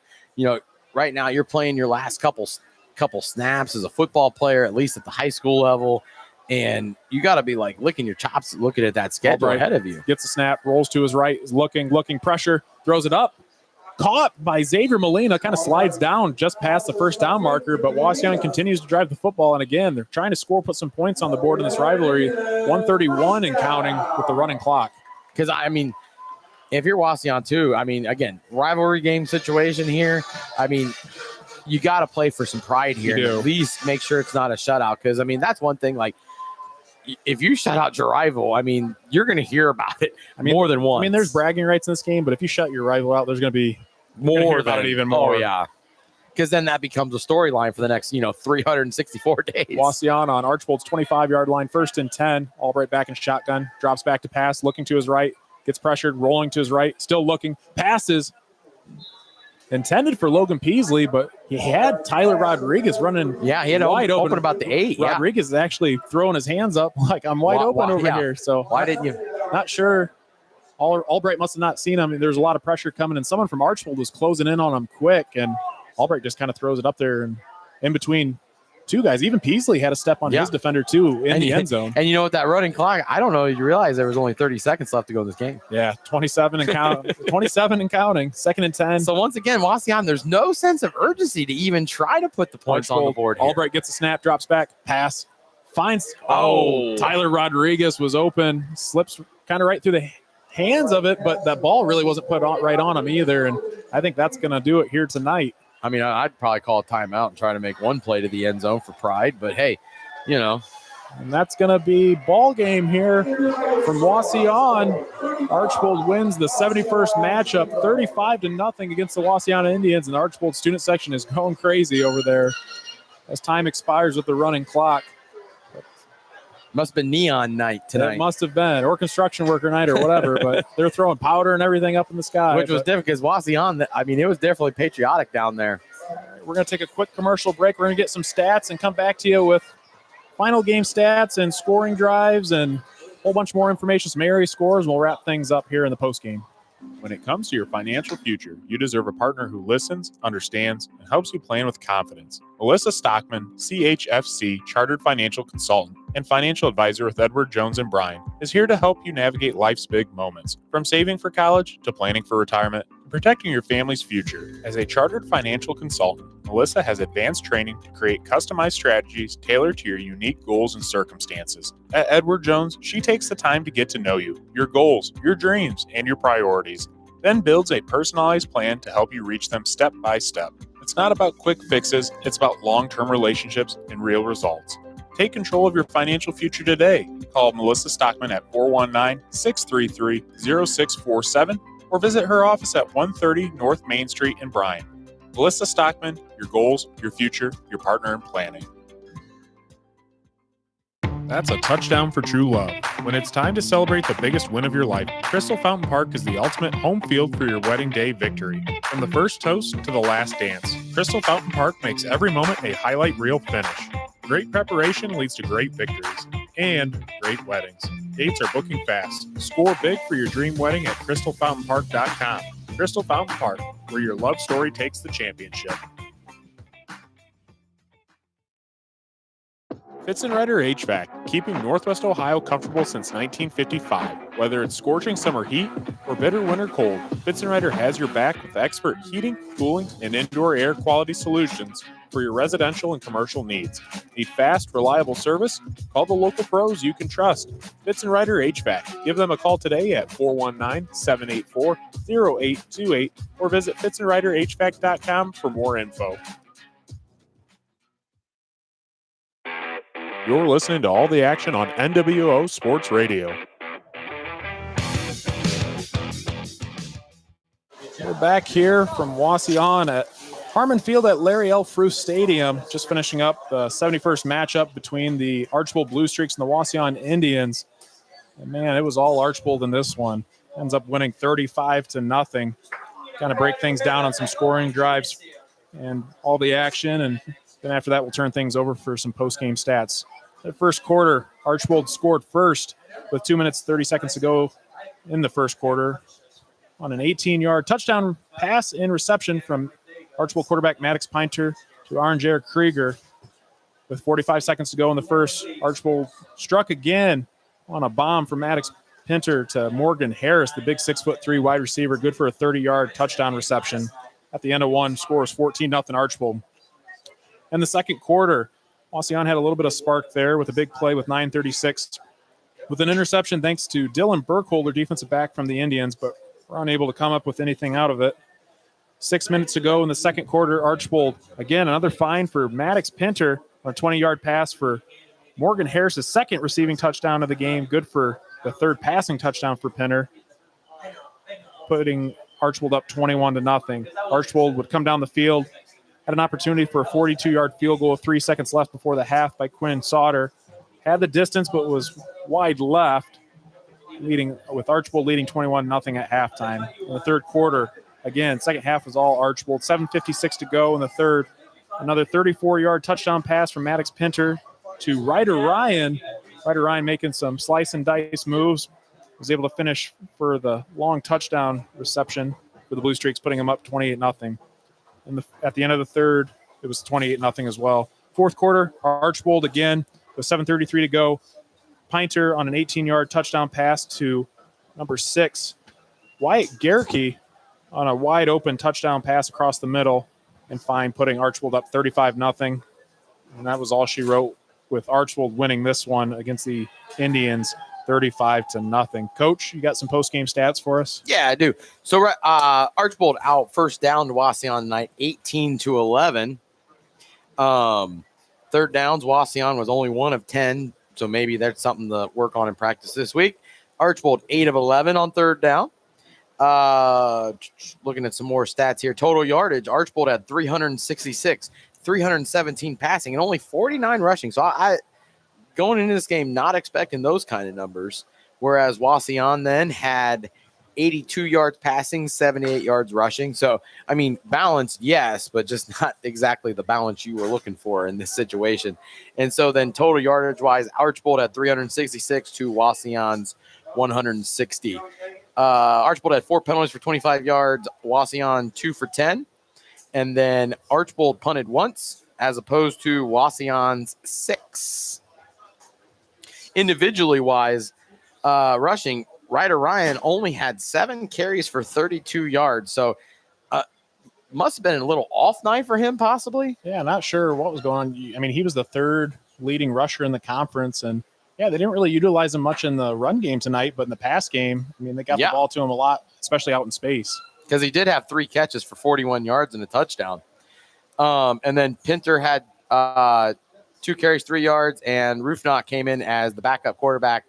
right now you're playing your last couple snaps as a football player, at least at the high school level. And you got to be like licking your chops looking at that schedule Albright ahead of you. Gets a snap, rolls to his right, is looking, pressure, throws it up. Caught by Xavier Molina, kind of slides down just past the first down marker, but Wauseon continues to drive the football. And again, they're trying to score, put some points on the board in this rivalry. 131 and counting with the running clock. Because, I mean, if you're Wauseon too, I mean, again, rivalry game situation here. I mean, you got to play for some pride here. And at least make sure it's not a shutout. Because, I mean, that's one thing, like, if you shut out your rival, I mean, you're going to hear about it more than once. I mean, there's bragging rights in this game, but if you shut your rival out, there's going to be more about it even more. Oh, yeah. Because then that becomes a storyline for the next, 364 days. Wauseon on Archbold's 25-yard line, 1st and 10. Albright back in shotgun, drops back to pass, looking to his right, gets pressured, rolling to his right, still looking, passes. Intended for Logan Peasley, but he had Tyler Rodriguez running. Yeah, he had wide open about the 8. Rodriguez is actually throwing his hands up like I'm wide open over here. So why didn't you? Not sure. Albright must have not seen him. I mean, there's a lot of pressure coming, and someone from Archbold was closing in on him quick, and Albright just kind of throws it up there and in between two guys. Even Peasley had a step on his defender too in the end zone. And you know what, that running clock, I don't know, you realize there was only 30 seconds left to go in this game. Yeah, 27 and counting. 2nd and 10. So once again, Wauseon, there's no sense of urgency to even try to put the points on the board here. Albright gets a snap, drops back, pass, finds. Tyler Rodriguez was open, slips kind of right through the hands of it, but that ball really wasn't put right on him either. And I think that's going to do it here tonight. I mean, I'd probably call a timeout and try to make one play to the end zone for pride, but hey, And that's going to be ball game here from Wauseon. Archbold wins the 71st matchup, 35-0 against the Wauseon Indians, and the Archbold student section is going crazy over there as time expires with the running clock. Must have been neon night tonight. It must have been, or construction worker night or whatever, but they're throwing powder and everything up in the sky. Which was different because Wauseon, I mean, it was definitely patriotic down there. We're going to take a quick commercial break. We're going to get some stats and come back to you with final game stats and scoring drives and a whole bunch more information, some area scores, and we'll wrap things up here in the postgame. When it comes to your financial future, you deserve a partner who listens, understands, and helps you plan with confidence. Melissa Stockman, CHFC Chartered Financial Consultant and Financial Advisor with Edward Jones & Bryan, is here to help you navigate life's big moments, from saving for college to planning for retirement and protecting your family's future. As a Chartered Financial Consultant, Melissa has advanced training to create customized strategies tailored to your unique goals and circumstances. At Edward Jones, she takes the time to get to know you, your goals, your dreams, and your priorities, then builds a personalized plan to help you reach them step by step. It's not about quick fixes, it's about long-term relationships and real results. Take control of your financial future today. Call Melissa Stockman at 419-633-0647 or visit her office at 130 North Main Street in Bryan. Melissa Stockman, your goals, your future, your partner in planning. That's a touchdown for true love. When it's time to celebrate the biggest win of your life, Crystal Fountain Park is the ultimate home field for your wedding day victory. From the first toast to the last dance, Crystal Fountain Park makes every moment a highlight reel finish. Great preparation leads to great victories and great weddings. Dates are booking fast. Score big for your dream wedding at crystalfountainpark.com. Crystal Fountain Park, where your love story takes the championship. Fitzenreiter HVAC, keeping Northwest Ohio comfortable since 1955. Whether it's scorching summer heat or bitter winter cold, Fitzenreiter has your back with expert heating, cooling, and indoor air quality solutions for your residential and commercial needs. Need fast, reliable service? Call the local pros you can trust. Fitzenreiter HVAC. Give them a call today at 419-784-0828 or visit fitzenreiterhvac.com for more info. You're listening to all the action on NWO Sports Radio. We're back here from Wauseon at Harmon Field at Larry L. Fruh Stadium, just finishing up the 71st matchup between the Archbold Blue Streaks and the Wauseon Indians. And man, it was all Archbold in this one. Ends up winning 35-0. Kind of break things down on some scoring drives and all the action. And then after that, we'll turn things over for some post-game stats. The first quarter, Archbold scored first with 2 minutes, 30 seconds to go in the first quarter on an 18-yard touchdown pass and reception from Archbold quarterback Maddox Pinter to Aranger Krieger. With 45 seconds to go in the first, Archbold struck again on a bomb from Maddox Pinter to Morgan Harris, the big 6'3" wide receiver, good for a 30-yard touchdown reception. At the end of one, score is 14-0 Archbold. In the second quarter, Wauseon had a little bit of spark there with a big play with 9:36, with an interception thanks to Dylan Burkholder, defensive back from the Indians, but we're unable to come up with anything out of it. 6 minutes to go in the second quarter, Archbold, again, another fine for Maddox Pinter on a 20-yard pass for Morgan Harris' second receiving touchdown of the game, good for the third passing touchdown for Pinter, putting Archbold up 21-0. Archbold would come down the field, had an opportunity for a 42-yard field goal with 3 seconds left before the half by Quinn Sauter. Had the distance, but was wide left, with Archbold leading 21-0 at halftime. In the third quarter, again, second half was all Archbold. 7:56 to go in the third. Another 34-yard touchdown pass from Maddox Pinter to Ryder Ryan. Ryder Ryan making some slice and dice moves. Was able to finish for the long touchdown reception for the Blue Streaks, putting them up 28-0. At the end of the third, it was 28-0 as well. Fourth quarter, Archbold again with 7:33 to go. Pinter on an 18-yard touchdown pass to number 6, Wyatt Gerke, on a wide open touchdown pass across the middle, and fine, putting Archbold up 35-0. And that was all she wrote, with Archbold winning this one against the Indians 35-0. Coach, you got some post-game stats for us? Yeah, I do. So Archbold out first down to Wauseon tonight, 18-11. Third downs, Wauseon was only 1 of 10, so maybe that's something to work on in practice this week. Archbold 8 of 11 on third down. Looking at some more stats here. Total yardage, Archbold had 366, 317 passing, and only 49 rushing. So I going into this game not expecting those kind of numbers, whereas Wauseon then had 82 yards passing, 78 yards rushing. So, I mean, balanced, yes, but just not exactly the balance you were looking for in this situation. And so then total yardage-wise, Archbold had 366 to Wauseon's 160. Archbold had 4 penalties for 25 yards, Wauseon 2 for 10. And then Archbold punted once as opposed to Wauseon's 6. Individually wise, rushing, Ryder Ryan only had 7 carries for 32 yards. So must have been a little off night for him, possibly. Yeah, not sure what was going on. I mean, he was the third leading rusher in the conference, and yeah, they didn't really utilize him much in the run game tonight, but in the pass game, I mean, they got the ball to him a lot, especially out in space. Because he did have 3 catches for 41 yards and a touchdown. And then Pinter had 2 carries, 3 yards, and Roofknot came in as the backup quarterback,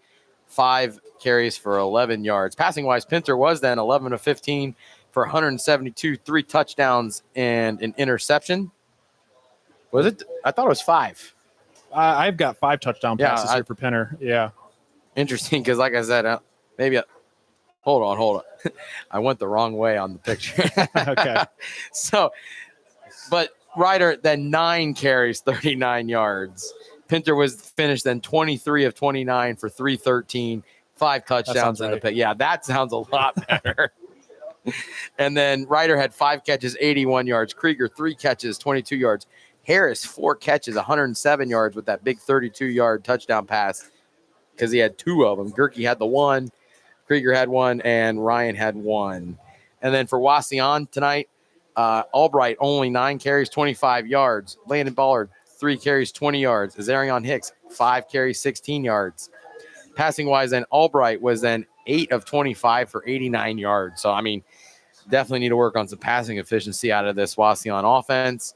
5 carries for 11 yards. Passing-wise, Pinter was then 11 of 15 for 172, 3 touchdowns and an interception. Was it? I thought it was 5. I've got 5 touchdown passes here for Pinter. Yeah. Interesting, because like I said, hold on. I went the wrong way on the picture. Okay. So, but Ryder then 9 carries, 39 yards. Pinter was finished then 23 of 29 for 313, 5 touchdowns in the pick. Yeah, that sounds a lot better. And then Ryder had 5 catches, 81 yards. Krieger 3 catches, 22 yards. Harris 4 catches, 107 yards with that big 32-yard touchdown pass because he had 2 of them. Gerke had the 1, Krieger had 1, and Ryan had 1. And then for Wauseon tonight, Albright only 9 carries, 25 yards. Landon Ballard 3 carries, 20 yards. Azarion Hicks 5 carries, 16 yards. Passing wise, then Albright was then 8 of 25 for 89 yards. So I mean, definitely need to work on some passing efficiency out of this Wauseon offense.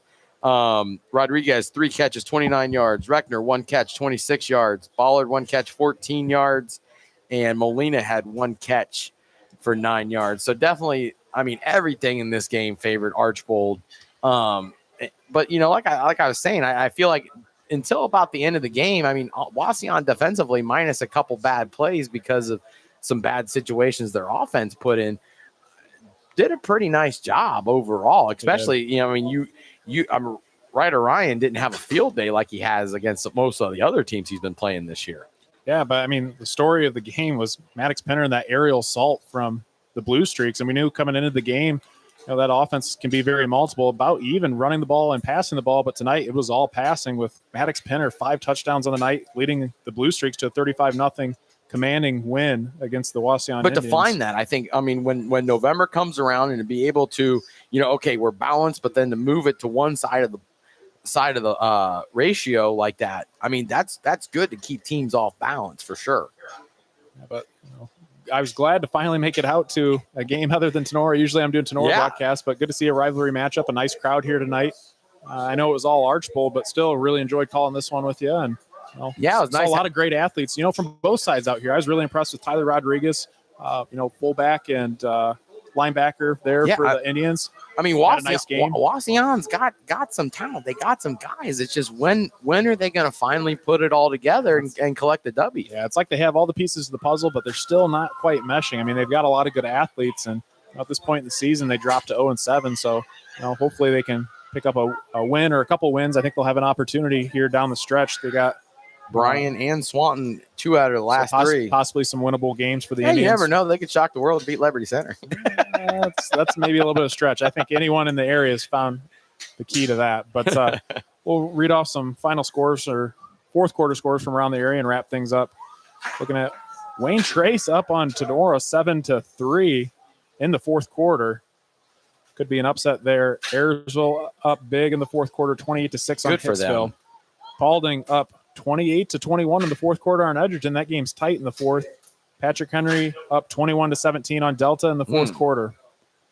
Rodriguez 3 catches, 29 yards. Reckner 1 catch, 26 yards. Ballard 1 catch, 14 yards. And Molina had 1 catch for 9 yards. So definitely, I mean, everything in this game favored Archbold. But, you know, like I was saying, I feel like until about the end of the game, I mean, Wauseon defensively, minus a couple bad plays because of some bad situations their offense put in, did a pretty nice job overall, especially, you know, I mean, Ryder Ryan didn't have a field day like he has against most of the other teams he's been playing this year. Yeah, but I mean, the story of the game was Maddox Pinter and that aerial assault from the Blue Streaks. And we knew coming into the game, that offense can be very multiple, about even running the ball and passing the ball. But tonight it was all passing with Maddox Penner, 5 touchdowns on the night, leading the Blue Streaks to a 35-0 commanding win against the Wauseon But Indians. to find that, I think, I mean, when November comes around and to be able to, okay, we're balanced, but then to move it to one side of the ratio like that, I mean, that's good to keep teams off balance for sure. Yeah, but I was glad to finally make it out to a game other than Tenora. Usually I'm doing Tenora broadcast, but good to see a rivalry matchup, a nice crowd here tonight. I know it was all Archbold, but still really enjoyed calling this one with you. And it was nice. A lot of great athletes, from both sides out here. I was really impressed with Tyler Rodriguez, fullback and linebacker there for the Indians. I mean, Wauseon's got some talent. They got some guys. It's just when are they going to finally put it all together and collect the W? Yeah, it's like they have all the pieces of the puzzle, but they're still not quite meshing. I mean, they've got a lot of good athletes, and at this point in the season, they dropped to 0-7. So, hopefully they can pick up a win or a couple wins. I think they'll have an opportunity here down the stretch. They got Bryan and Swanton, 2 out of the last 3. Possibly some winnable games for the Indians. You never know. They could shock the world and beat Liberty Center. That's maybe a little bit of a stretch. I think anyone in the area has found the key to that. But we'll read off some final scores or fourth quarter scores from around the area and wrap things up. Looking at Wayne Trace up on Tenora 7-3 in the fourth quarter. Could be an upset there. Ayersville up big in the fourth quarter, 28-6 on Hitsville. Paulding up 28-21 in the fourth quarter on Edgerton. That game's tight in the fourth. Patrick Henry up 21-17 on Delta in the fourth quarter.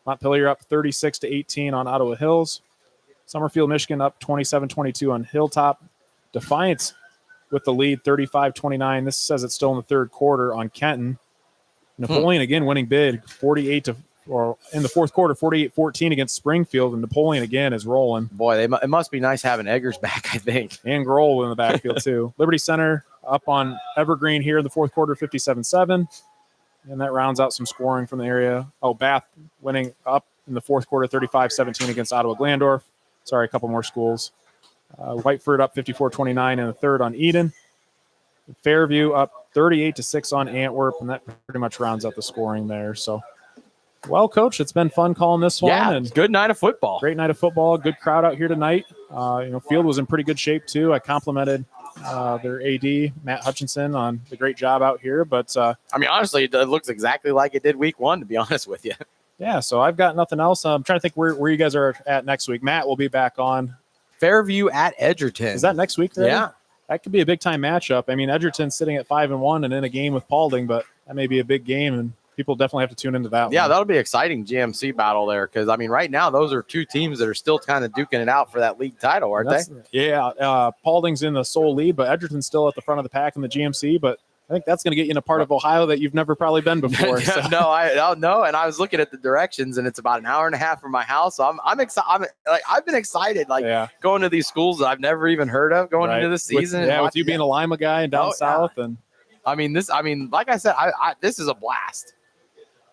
Montpelier up 36-18 on Ottawa Hills. Summerfield, Michigan up 27-22 on Hilltop. Defiance with the lead, 35-29. This says it's still in the third quarter on Kenton. Napoleon again winning big, in the fourth quarter, 48-14 against Springfield, and Napoleon again is rolling. Boy, it must be nice having Eggers back, I think. And Grohl in the backfield, too. Liberty Center up on Evergreen here in the fourth quarter, 57-7. And that rounds out some scoring from the area. Bath winning up in the fourth quarter, 35-17 against Ottawa Glandorf. Sorry, a couple more schools. Whiteford up 54-29 in the third on Eden. Fairview up 38-6 on Antwerp, and that pretty much rounds out the scoring there. So, well, Coach, it's been fun calling this one. Yeah, and good night of football. Great night of football. Good crowd out here tonight. Field was in pretty good shape, too. I complimented their AD, Matt Hutchinson, on the great job out here. But honestly, it looks exactly like it did week 1, to be honest with you. Yeah, so I've got nothing else. I'm trying to think where you guys are at next week. Matt will be back on. Fairview at Edgerton. Is that next week? Already? Yeah. That could be a big-time matchup. I mean, Edgerton's sitting at 5-1 and in a game with Paulding, but that may be a big game, and people definitely have to tune into that. Yeah, one. that'll be an exciting GMC battle there because, right now those are 2 teams that are still kind of duking it out for that league title, aren't they? Yeah, Paulding's in the sole lead, but Edgerton's still at the front of the pack in the GMC, but I think that's going to get you in a part of Ohio that you've never probably been before. So. No, and I was looking at the directions, and it's about an hour and a half from my house. So I'm excited. I've been excited, going to these schools that I've never even heard of going into the season. With you being a Lima guy and down south, and like I said, this is a blast.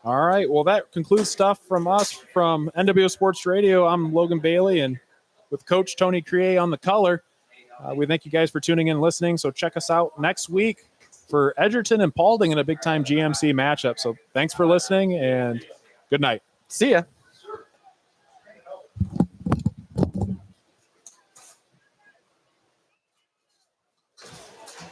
All right, well, that concludes stuff from us from NWO Sports Radio. I'm Logan Bailey, and with Coach Tony Crier on the color, we thank you guys for tuning in and listening. So check us out next week for Edgerton and Paulding in a big-time GMC matchup. So thanks for listening, and good night. See ya.